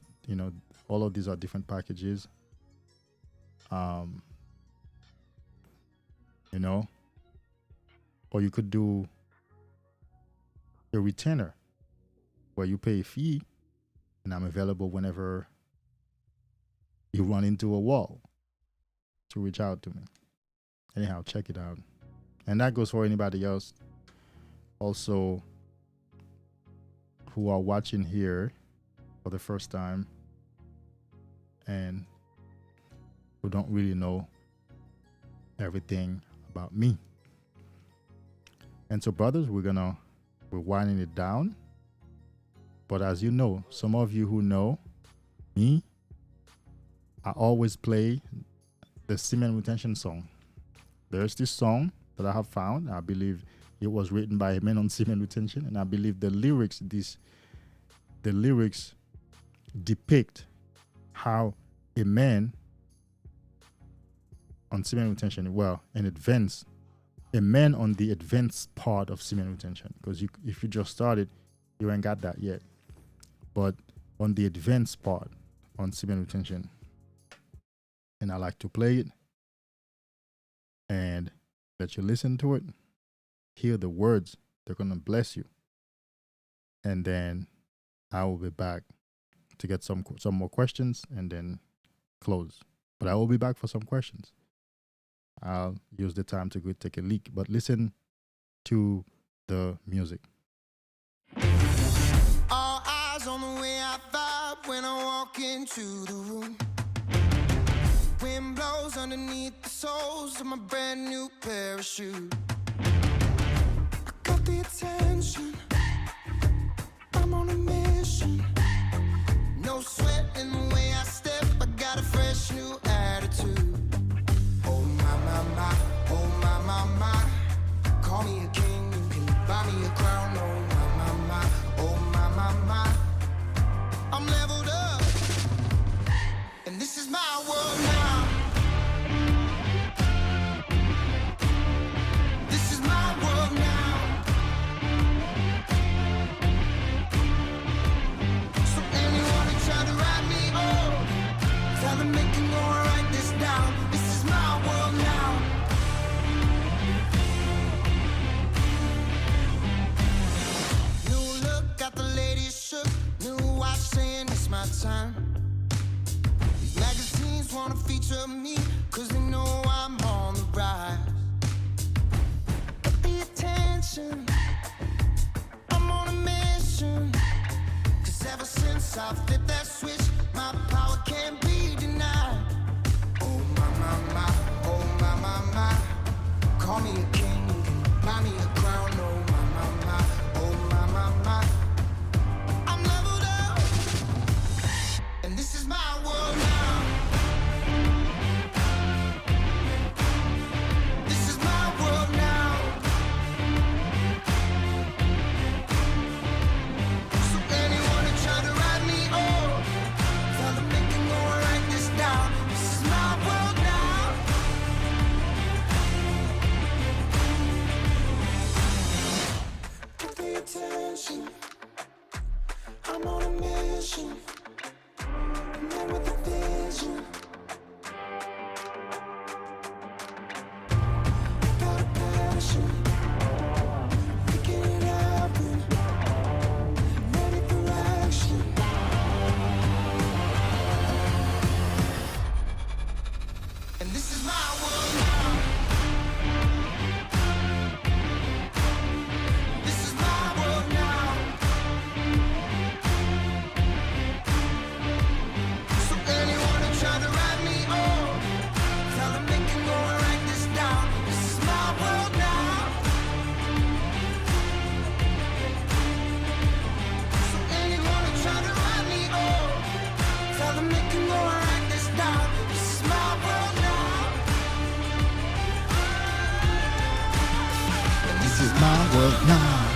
all of these are different packages. Or you could do a retainer, where you pay a fee and I'm available whenever you run into a wall to reach out to me. Anyhow, check it out. And that goes for anybody else also who are watching here for the first time and who don't really know everything about me. And so, brothers, we're winding it down. But as you know, some of you who know me, I always play the Semen Retention song. There's this song that I have found. I believe it was written by a man on Semen Retention, and I believe the lyrics depict how a man on Semen Retention, a man on the advanced part of Semen Retention, because if you just started, you ain't got that yet. But on the advanced part on Semen Retention. And I like to play it and let you listen to it, hear the words. They're going to bless you. And then I will be back to get some more questions and then close. But I will be back for some questions. I'll use the time to go take a leak, but listen to the music. All eyes on the way I vibe when I walk into the room. Wind blows underneath the soles of my brand new pair of shoes. I got the attention. I'm on a mission. No sweat in the way I step. I got a fresh new attitude. Oh my, my, my. Oh my, my, my. Call me a king. You can buy me a crown. Oh my, my, my. Oh my, my, my. I'm leveled up. And this is my world now. This is my world now. So anyone who try to write me off, tell them they can go and write this down. This is my world now. New look, got the ladies shook. New watch saying it's my time. These magazines wanna feature me, cause they know I'm on the rise. Get the attention, I'm on a mission. Cause ever since I flipped that switch, my power can't be denied. Oh my, my, my, oh my, my, my. Call me a king, you can buy me a crown. Oh my, my, my, oh my, my, my. I'm leveled up, and this is my world now. This is my world now. So anyone who try to write me off, tell them they can go and write this down. This is my world now. Pay attention. I'm on a mission. I'm there with the vision. Got a passion. Making it happen. Ready for action. And this is my world now. This is my world now. So anyone who try to write me off, tell them they can go and write this down. This is my world now. So anyone who try to write me off, tell them they can go and write this down. This is my world now. And This is my world now.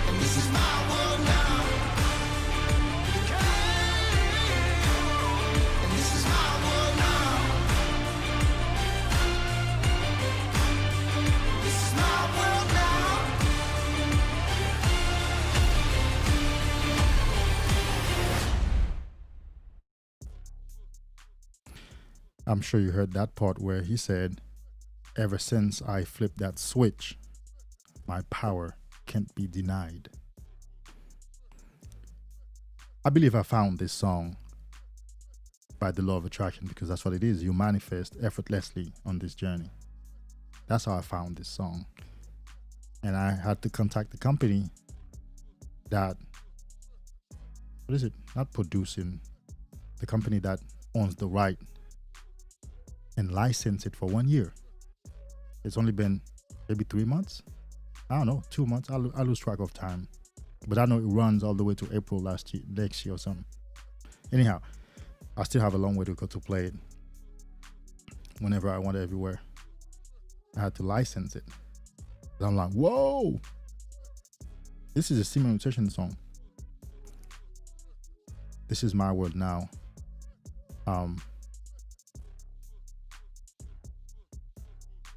And this is my world now. And this is my world now. This is my world now. I'm sure you heard that part where he said, ever since I flipped that switch, my power can't be denied. I believe I found this song by the law of attraction, because that's what it is. You manifest effortlessly on this journey. That's how I found this song. And I had to contact the company that, what is it? Not producing, the company that owns the right, and license it for 1 year. It's only been maybe 3 months. I don't know, 2 months. I lose track of time. But I know it runs all the way to April next year or something. Anyhow, I still have a long way to go to play it. Whenever I want it, everywhere. I had to license it. And I'm like, whoa! This is a Semen Retention song. This is my world now.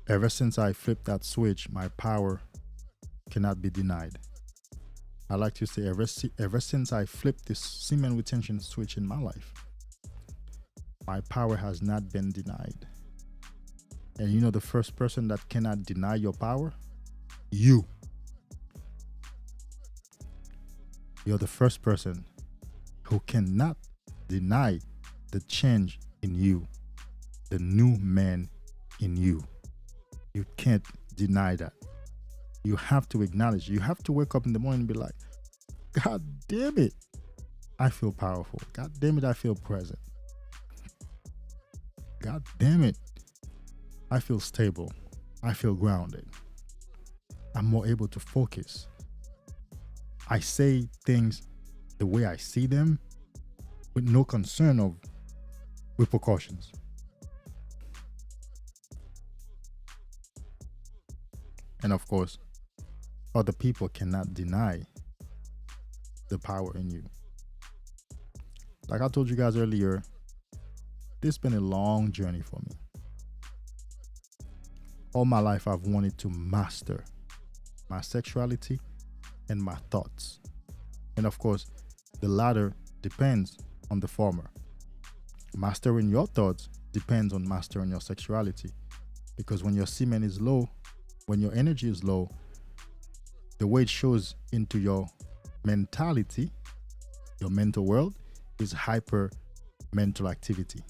Ever since I flipped that switch, my power cannot be denied. I like to say ever since I flipped this semen retention switch in my life, my power has not been denied. And you know the first person that cannot deny your power? You. You're the first person who cannot deny the change in you, the new man in you. You can't deny that. You have to acknowledge. You have to wake up in the morning and be like, God damn it, I feel powerful. God damn it, I feel present. God damn it, I feel stable. I feel grounded. I'm more able to focus. I say things the way I see them with no concern of repercussions. And of course, other people cannot deny the power in you. Like I told you guys earlier, this has been a long journey for me. All my life, I've wanted to master my sexuality and my thoughts. And of course, the latter depends on the former. Mastering your thoughts depends on mastering your sexuality. Because when your semen is low, when your energy is low, the way it shows into your mentality, your mental world, is hyper mental activity.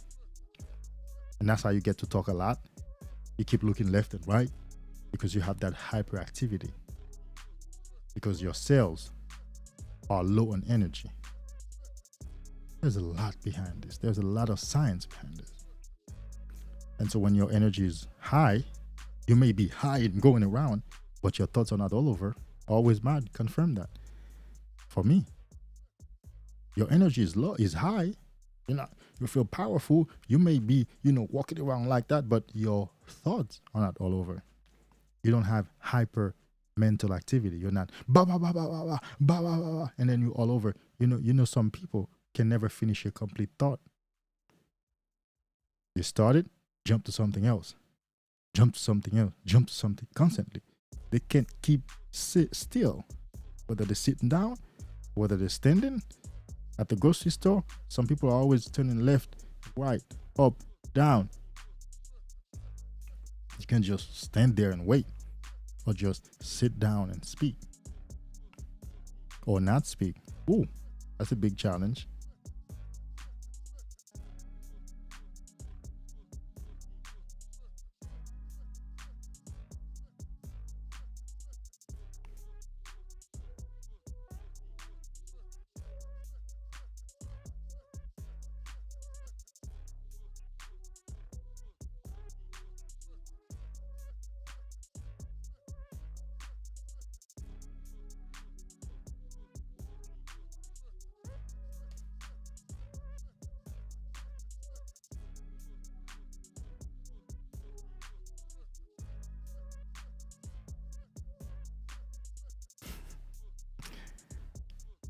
And that's how you get to talk a lot. You keep looking left and right because you have that hyperactivity. Because your cells are low on energy. There's a lot behind this. There's a lot of science behind this. And so when your energy is high, you may be high and going around, but your thoughts are not all over. Always mad. Confirm that. For me, your energy is low, is high. You feel powerful. You may be, walking around like that, but your thoughts are not all over. You don't have hyper mental activity. You're not ba ba ba ba ba ba ba ba ba, and then you all over. Some people can never finish a complete thought. They started, jump to something else, jump to something else, jump to something constantly. They can't keep still, whether they're sitting down, whether they're standing at the grocery store. Some people are always turning left, right, up, down. You can't just stand there and wait, or just sit down and speak, or not speak. Ooh, that's a big challenge.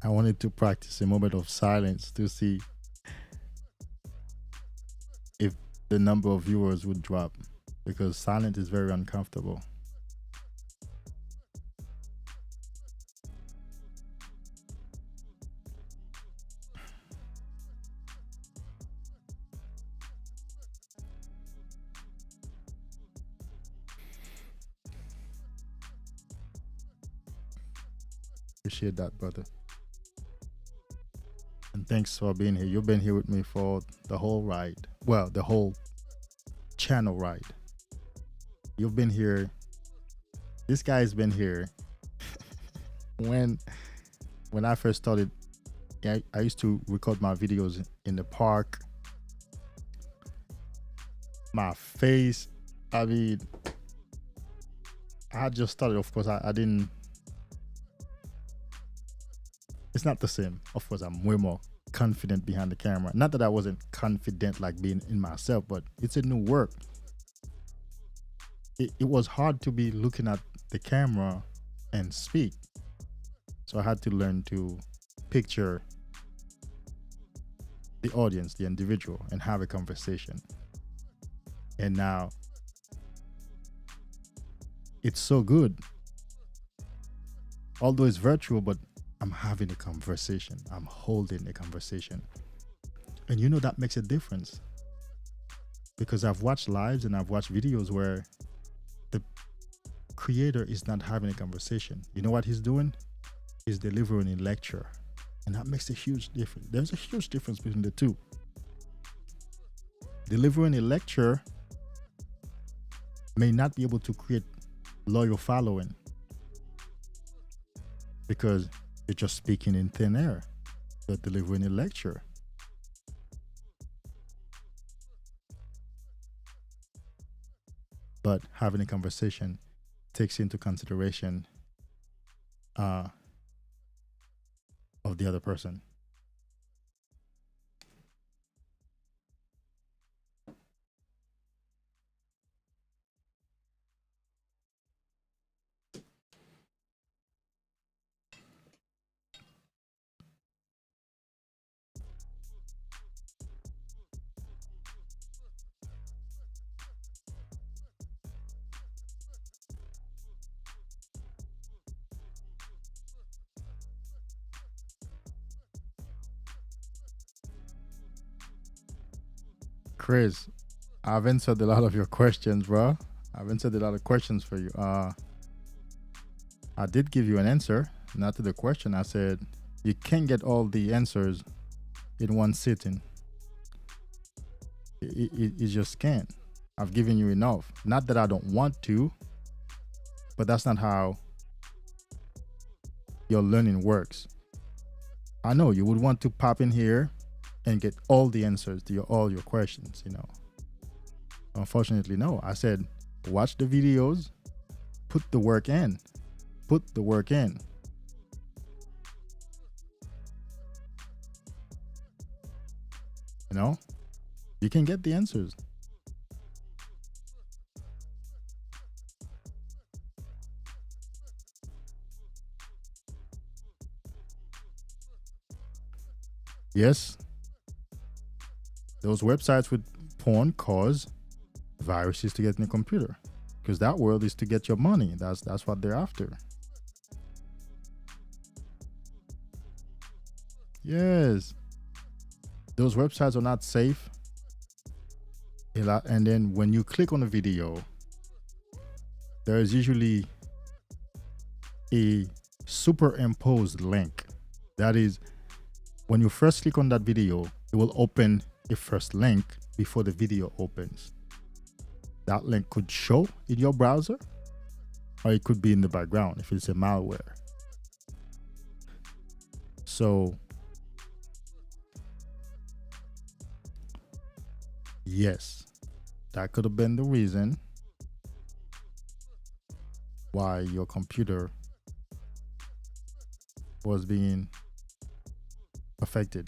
I wanted to practice a moment of silence to see if the number of viewers would drop, because silence is very uncomfortable. Appreciate that, brother. And thanks for being here. You've been here with me for the whole ride. Well, the whole channel ride. You've been here. This guy's been here. when I first started, I used to record my videos in the park. My face, I had just started. Of course, I didn't. It's not the same. Of course, I'm way more confident behind the camera. Not that I wasn't confident like being in myself, but it's a new work. It was hard to be looking at the camera and speak. So I had to learn to picture the audience, the individual, and have a conversation. And now it's so good. Although it's virtual, but I'm having a conversation. I'm holding a conversation. And you know that makes a difference. Because I've watched lives and I've watched videos where the creator is not having a conversation. You know what he's doing? He's delivering a lecture. And that makes a huge difference. There's a huge difference between the two. Delivering a lecture may not be able to create loyal following because you're just speaking in thin air. But delivering a lecture, but having a conversation takes into consideration of the other person. Chris, I've answered a lot of your questions, bro. I've answered a lot of questions for you. I did give you an answer, not to the question. I said you can't get all the answers in one sitting. You just can't. I've given you enough. Not that I don't want to, but that's not how your learning works. I know you would want to pop in here and get all the answers to all your questions, you know. Unfortunately, no. I said, watch the videos, put the work in. Put the work in. You know, you can get the answers. Yes, those websites with porn cause viruses to get in your computer because that world is to get your money. That's what they're after. Yes, those websites are not safe. And then when you click on a video, there is usually a superimposed link. That is, when you first click on that video, it will open a first link before the video opens. That link could show in your browser, or it could be in the background if it's a malware. So, yes, that could have been the reason why your computer was being affected.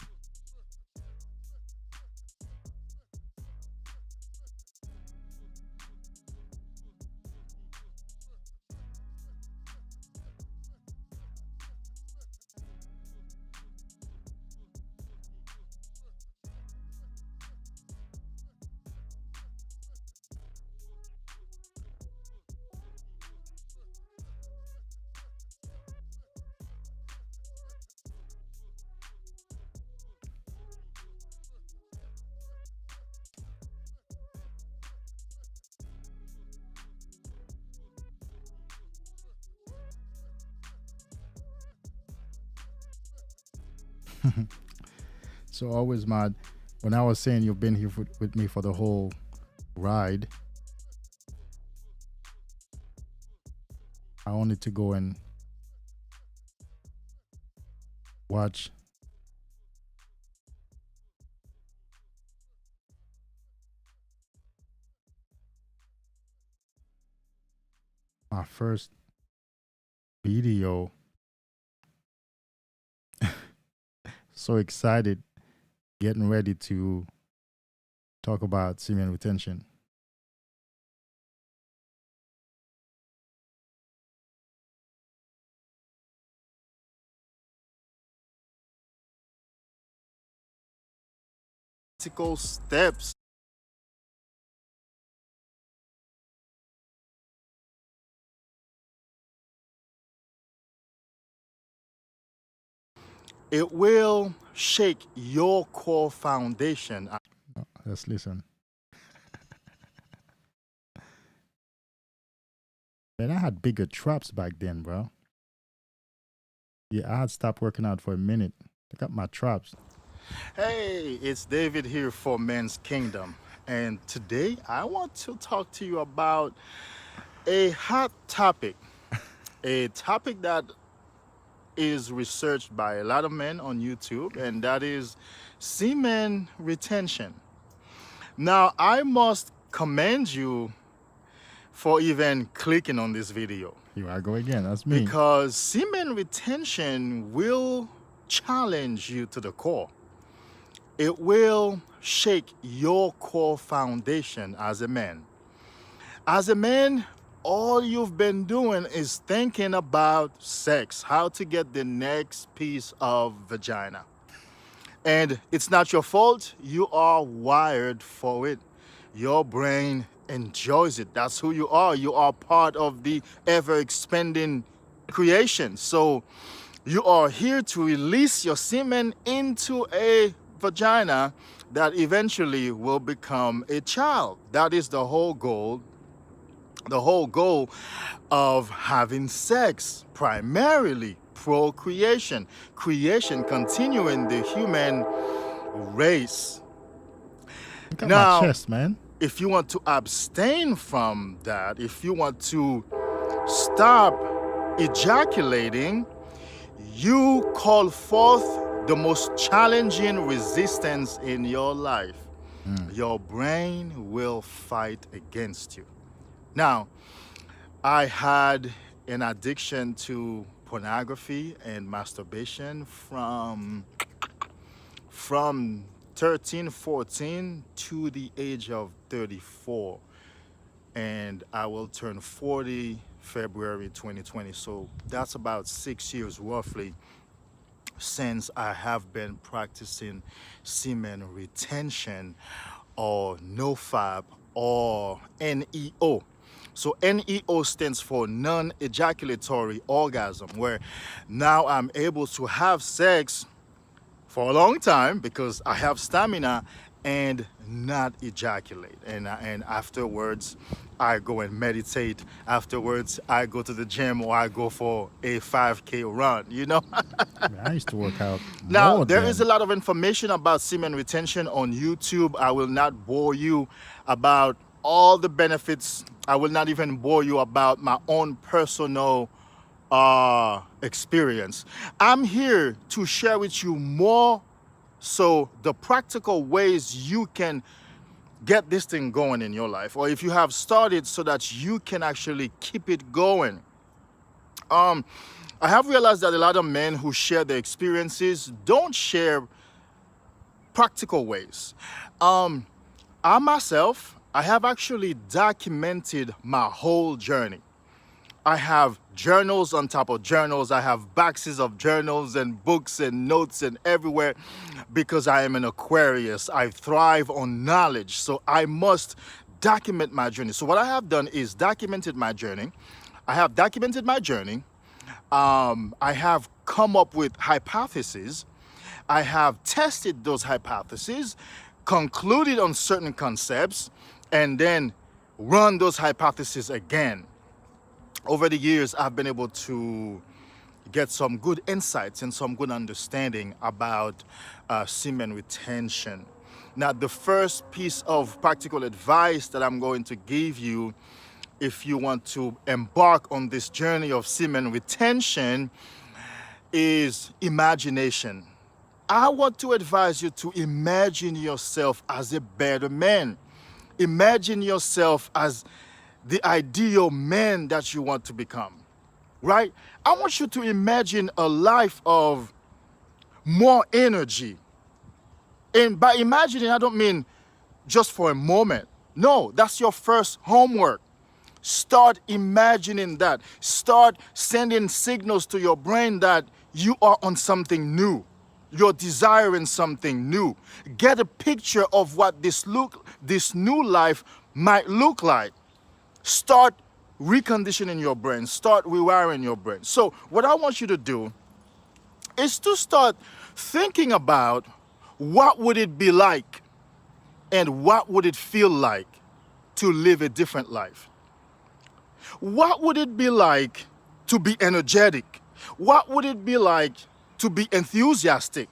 So always mad when I was saying you've been here with me for the whole ride. I wanted to go and watch my first video. So excited, getting ready to talk about semen retention. Practical steps. It will shake your core foundation. Let's listen. Man, I had bigger traps back then, bro. Yeah, I had stopped working out for a minute. Look at my traps. Hey, it's David here for Menskindgom. And today I want to talk to you about a hot topic. A topic that is researched by a lot of men on YouTube, and that is semen retention. Now, I must commend you for even clicking on this video, Here I go again. That's me. because semen retention will challenge you to the core. It will shake your core foundation as a man. As a man, all you've been doing is thinking about sex, how to get the next piece of vagina. And it's not your fault. You are wired for it. Your brain enjoys it. That's who you are. You are part of the ever-expanding creation. So you are here to release your semen into a vagina that eventually will become a child. That is the whole goal. The whole goal of having sex, primarily procreation, creation, continuing the human race. Look at Now, my chest, man. if you want to abstain from that, if you want to stop ejaculating, you call forth the most challenging resistance in your life. Your brain will fight against you. Now, I had an addiction to pornography and masturbation from 13, 14 to the age of 34. And I will turn 40 February 2020. So that's about 6 years roughly since I have been practicing semen retention, or NoFap, or NEO. So NEO stands for non-ejaculatory orgasm, where now I'm able to have sex for a long time because I have stamina and not ejaculate. And afterwards, I go and meditate. Afterwards, I go to the gym, or I go for a 5K run, you know? Man, I used to work out. Now, more there than- is a lot of information about semen retention on YouTube. I will not bore you about all the benefits. I will not even bore you about my own personal experience. I'm here to share with you more so the practical ways you can get this thing going in your life, or if you have started, so that you can actually keep it going. I have realized that a lot of men who share their experiences don't share practical ways. I myself, I have actually documented my whole journey. I have journals on top of journals. I have boxes of journals and books and notes and everywhere, because I am an Aquarius. I thrive on knowledge, so I must document my journey. So what I have done is documented my journey. I have documented my journey. I have come up with hypotheses. I have tested those hypotheses, concluded on certain concepts, and then run those hypotheses again. Over the years, I've been able to get some good insights and some good understanding about semen retention. Now, the first piece of practical advice that I'm going to give you, if you want to embark on this journey of semen retention, is imagination. I want to advise you to imagine yourself as a better man. Imagine yourself as the ideal man that you want to become, right? I want you to imagine a life of more energy. And by imagining, I don't mean just for a moment. No, that's your first homework. Start imagining that. Start sending signals to your brain that you are on something new. You're desiring something new. Get a picture of what this new life might look like. Start reconditioning your brain. Start rewiring your brain. So what I want you to do is to start thinking about what would it be like and what would it feel like to live a different life. What would it be like to be energetic? What would it be like to be enthusiastic?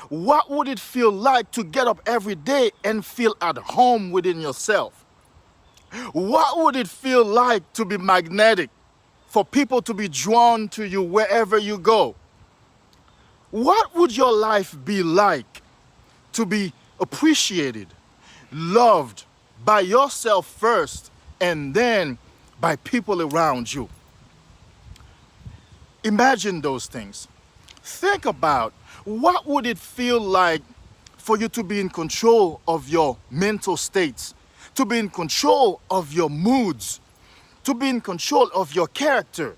What would it feel like to get up every day and feel at home within yourself? What would it feel like to be magnetic, for people to be drawn to you wherever you go? What would your life be like to be appreciated, loved by yourself first, and then by people around you? Imagine those things. Think about what would it feel like for you to be in control of your mental states, to be in control of your moods, to be in control of your character,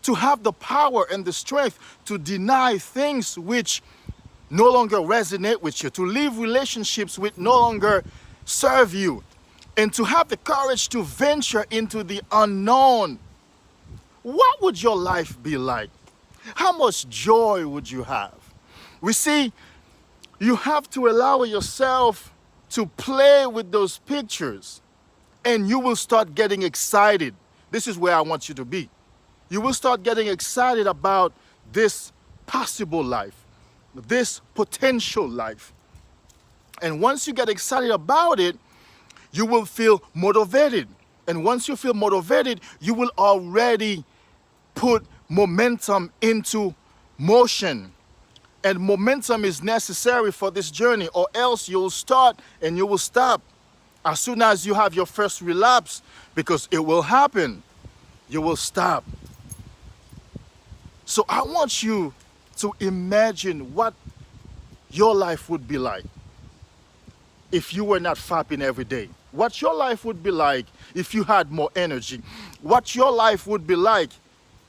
to have the power and the strength to deny things which no longer resonate with you, to leave relationships which no longer serve you, and to have the courage to venture into the unknown. What would your life be like? How much joy would you have? We see, you have to allow yourself to play with those pictures, and you will start getting excited. This is where I want you to be. You will start getting excited about this possible life, this potential life. And once you get excited about it, you will feel motivated. And once you feel motivated, you will already put momentum into motion. And momentum is necessary for this journey, or else you'll start and you will stop as soon as you have your first relapse, because it will happen. You will stop. So I want you to imagine what your life would be like if you were not fapping every day. What your life would be like if you had more energy. What your life would be like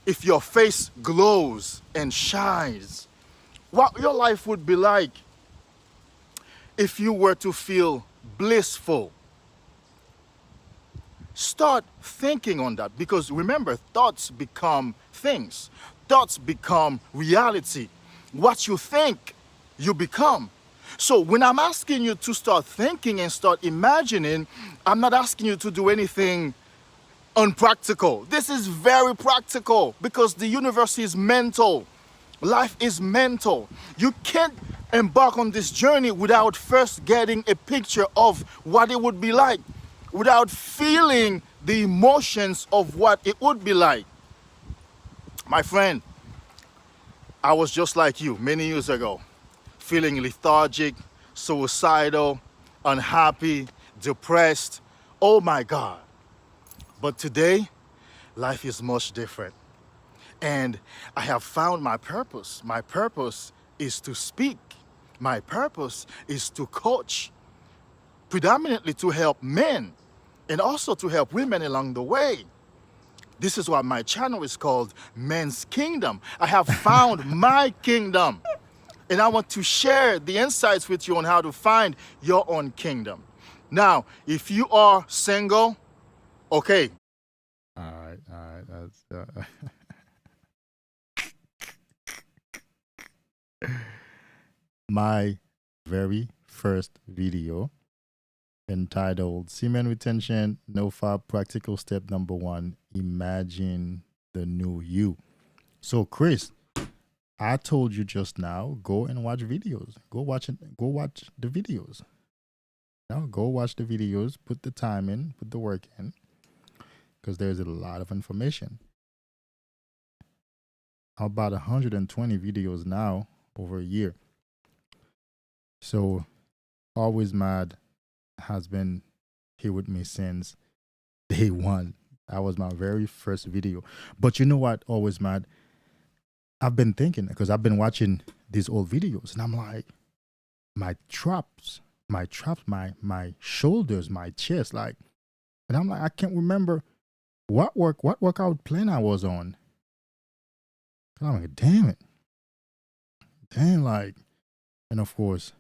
if your face glows and shines. What your life would be like if you were to feel blissful. Start thinking on that, because remember, thoughts become things. Thoughts become reality. What you think, you become. So when I'm asking you to start thinking and start imagining, I'm not asking you to do anything unpractical. This is very practical, because the universe is mental. Life is mental. You can't embark on this journey without first getting a picture of what it would be like, without feeling the emotions of what it would be like. My friend, I was just like you many years ago, feeling lethargic, suicidal, unhappy, depressed. Oh my God. But today, life is much different. And I have found my purpose. My purpose is to speak. My purpose is to coach, predominantly to help men and also to help women along the way. This is why my channel is called Menskindgom. I have found my kingdom, and I want to share the insights with you on how to find your own kingdom. Now, if you are single, okay. All right. That's my very first video entitled Semen Retention, No Fab Practical Step Number 1, Imagine the New You. So Chris, I told you just now, go and watch videos. Go watch the videos. Now go watch the videos, put the time in, put the work in, because there's a lot of information. About 120 videos now, over a year. So Always Mad has been here with me since day one. That was my very first video. But you know what, Always Mad? I've been thinking, because I've been watching these old videos, and I'm like, my traps, my shoulders, my chest, like, and I'm like, I can't remember what workout plan I was on. And I'm like, damn it. Damn, like, and of course,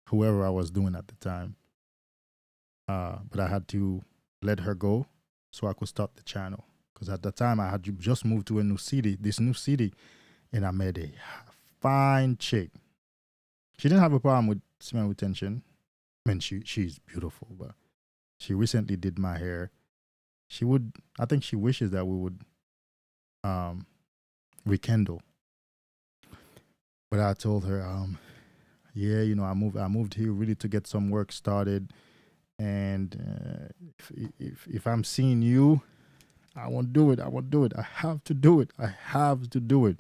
whoever I was doing at the time, but I had to let her go so I could stop the channel. because at the time I had just moved to this new city, and I met a fine chick. She didn't have a problem with semen retention. I mean, she's beautiful, but she recently did my hair. I think she wishes that we would rekindle. But I told her, yeah, you know, I moved here really to get some work started, and if I'm seeing you, I won't do it. I won't do it. I have to do it. I have to do it.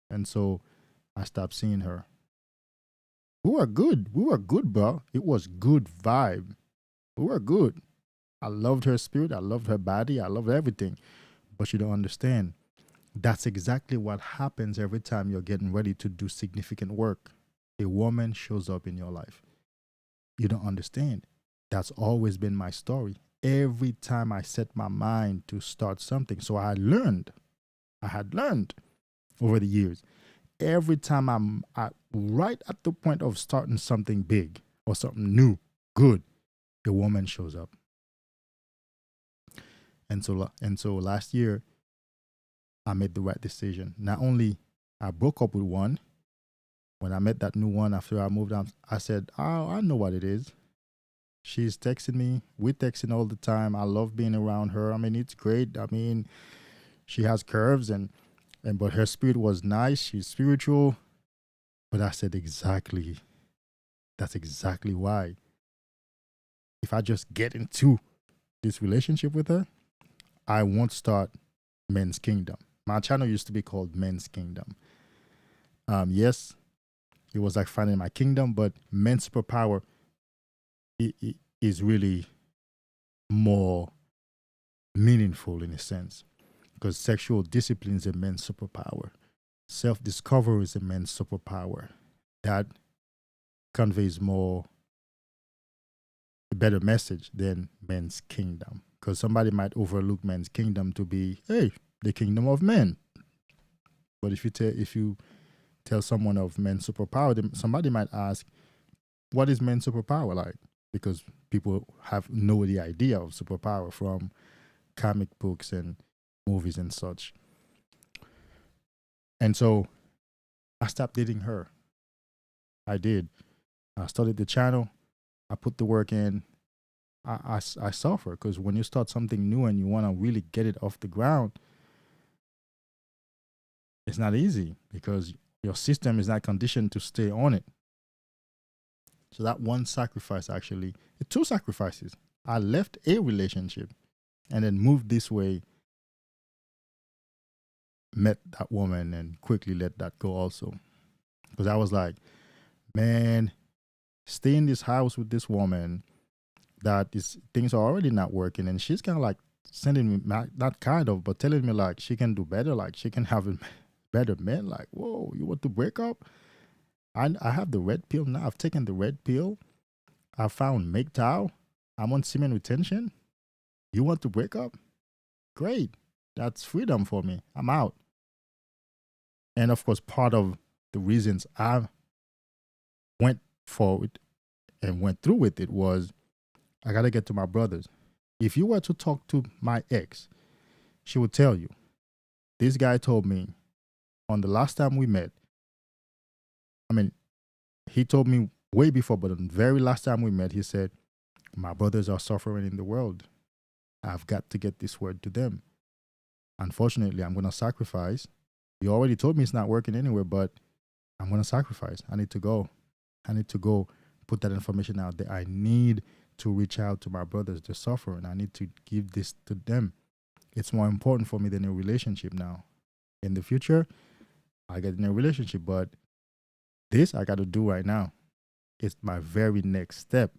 And so I stopped seeing her. We were good. We were good, bro. It was good vibe. We were good. I loved her spirit. I loved her body. I loved everything. But you don't understand. That's exactly what happens every time you're getting ready to do significant work. A woman shows up in your life. You don't understand. That's always been my story. Every time I set my mind to start something. So I had learned over the years. Every time I'm right at the point of starting something big or something new, good, a woman shows up. And so last year, I made the right decision. Not only I broke up with one, when I met that new one after I moved on, I said, oh, I know what it is. She's texting me. We're texting all the time. I love being around her. I mean, it's great. I mean, she has curves but her spirit was nice. She's spiritual. But I said, exactly. That's exactly why. If I just get into this relationship with her, I won't start Men's Kingdom. My channel used to be called Men's Kingdom. Yes, it was like finding my kingdom, but Men's Superpower is really more meaningful in a sense, because sexual discipline is a men's superpower. Self-discovery is a men's superpower. That conveys a better message than Men's Kingdom, because somebody might overlook Men's Kingdom to be, hey, the kingdom of men. But if you tell someone of Men's Superpower, somebody might ask, what is Men's Superpower like? Because people know the idea of superpower from comic books and movies and such. And so I stopped dating her. I did. I started the channel. I put the work in. I suffer, because when you start something new and you want to really get it off the ground, it's not easy because your system is not conditioned to stay on it. So that one sacrifice, actually, two sacrifices. I left a relationship and then moved this way, met that woman, and quickly let that go also. Because I was like, man, stay in this house with this woman things are already not working. And she's kind of like sending me, not kind of, but telling me like she can do better, like she can have a better man. Like, whoa, you want to break up? I have the red pill now. I've taken the red pill. I found MGTOW. I'm on semen retention. You want to break up? Great. That's freedom for me. I'm out. And of course, part of the reasons I went for it and went through with it was I got to get to my brothers. If you were to talk to my ex, she would tell you, this guy told me on the last time we met, I mean, he told me way before, but on the very last time we met, he said, my brothers are suffering in the world. I've got to get this word to them. Unfortunately, I'm going to sacrifice. You already told me it's not working anywhere, but I'm going to sacrifice. I need to go. I need to go put that information out there. I need to reach out to my brothers. They're suffering. I need to give this to them. It's more important for me than a relationship now. In the future, I get in a relationship, but this I got to do right now. It's my very next step.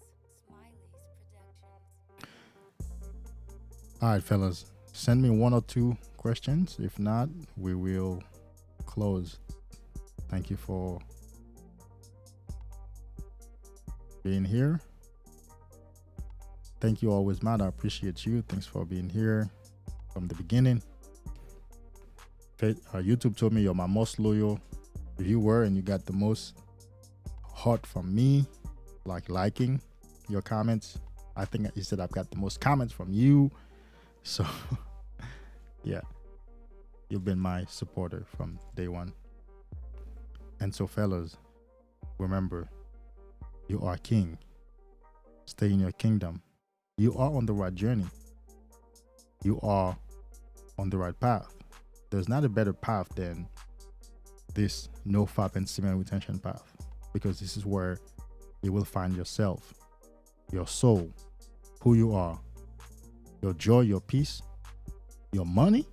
This is Smiley's Productions. All right, fellas, send me one or two questions. If not, we will close. Thank you for being here. Thank you always, Matt. I appreciate you. Thanks for being here from the beginning. YouTube told me you're my most loyal viewer and you got the most heart from me, like liking your comments. I think he said I've got the most comments from you. So yeah, you've been my supporter from day one. And so fellas, remember, you are king. Stay in your kingdom. You are on the right journey. You are on the right path. There's not a better path than this no fap and semen retention path, because this is where you will find yourself, your soul, who you are, your joy, your peace, your money,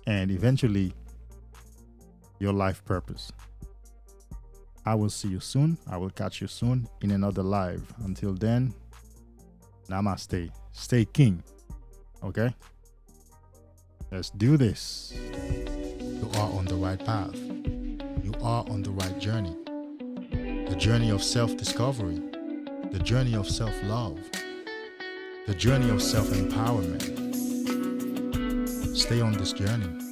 and eventually your life purpose. I will see you soon. I will catch you soon in another live. Until then, namaste. Stay king. Okay? Let's do this. You are on the right path. You are on the right journey. The journey of self-discovery. The journey of self-love. The journey of self-empowerment. Stay on this journey.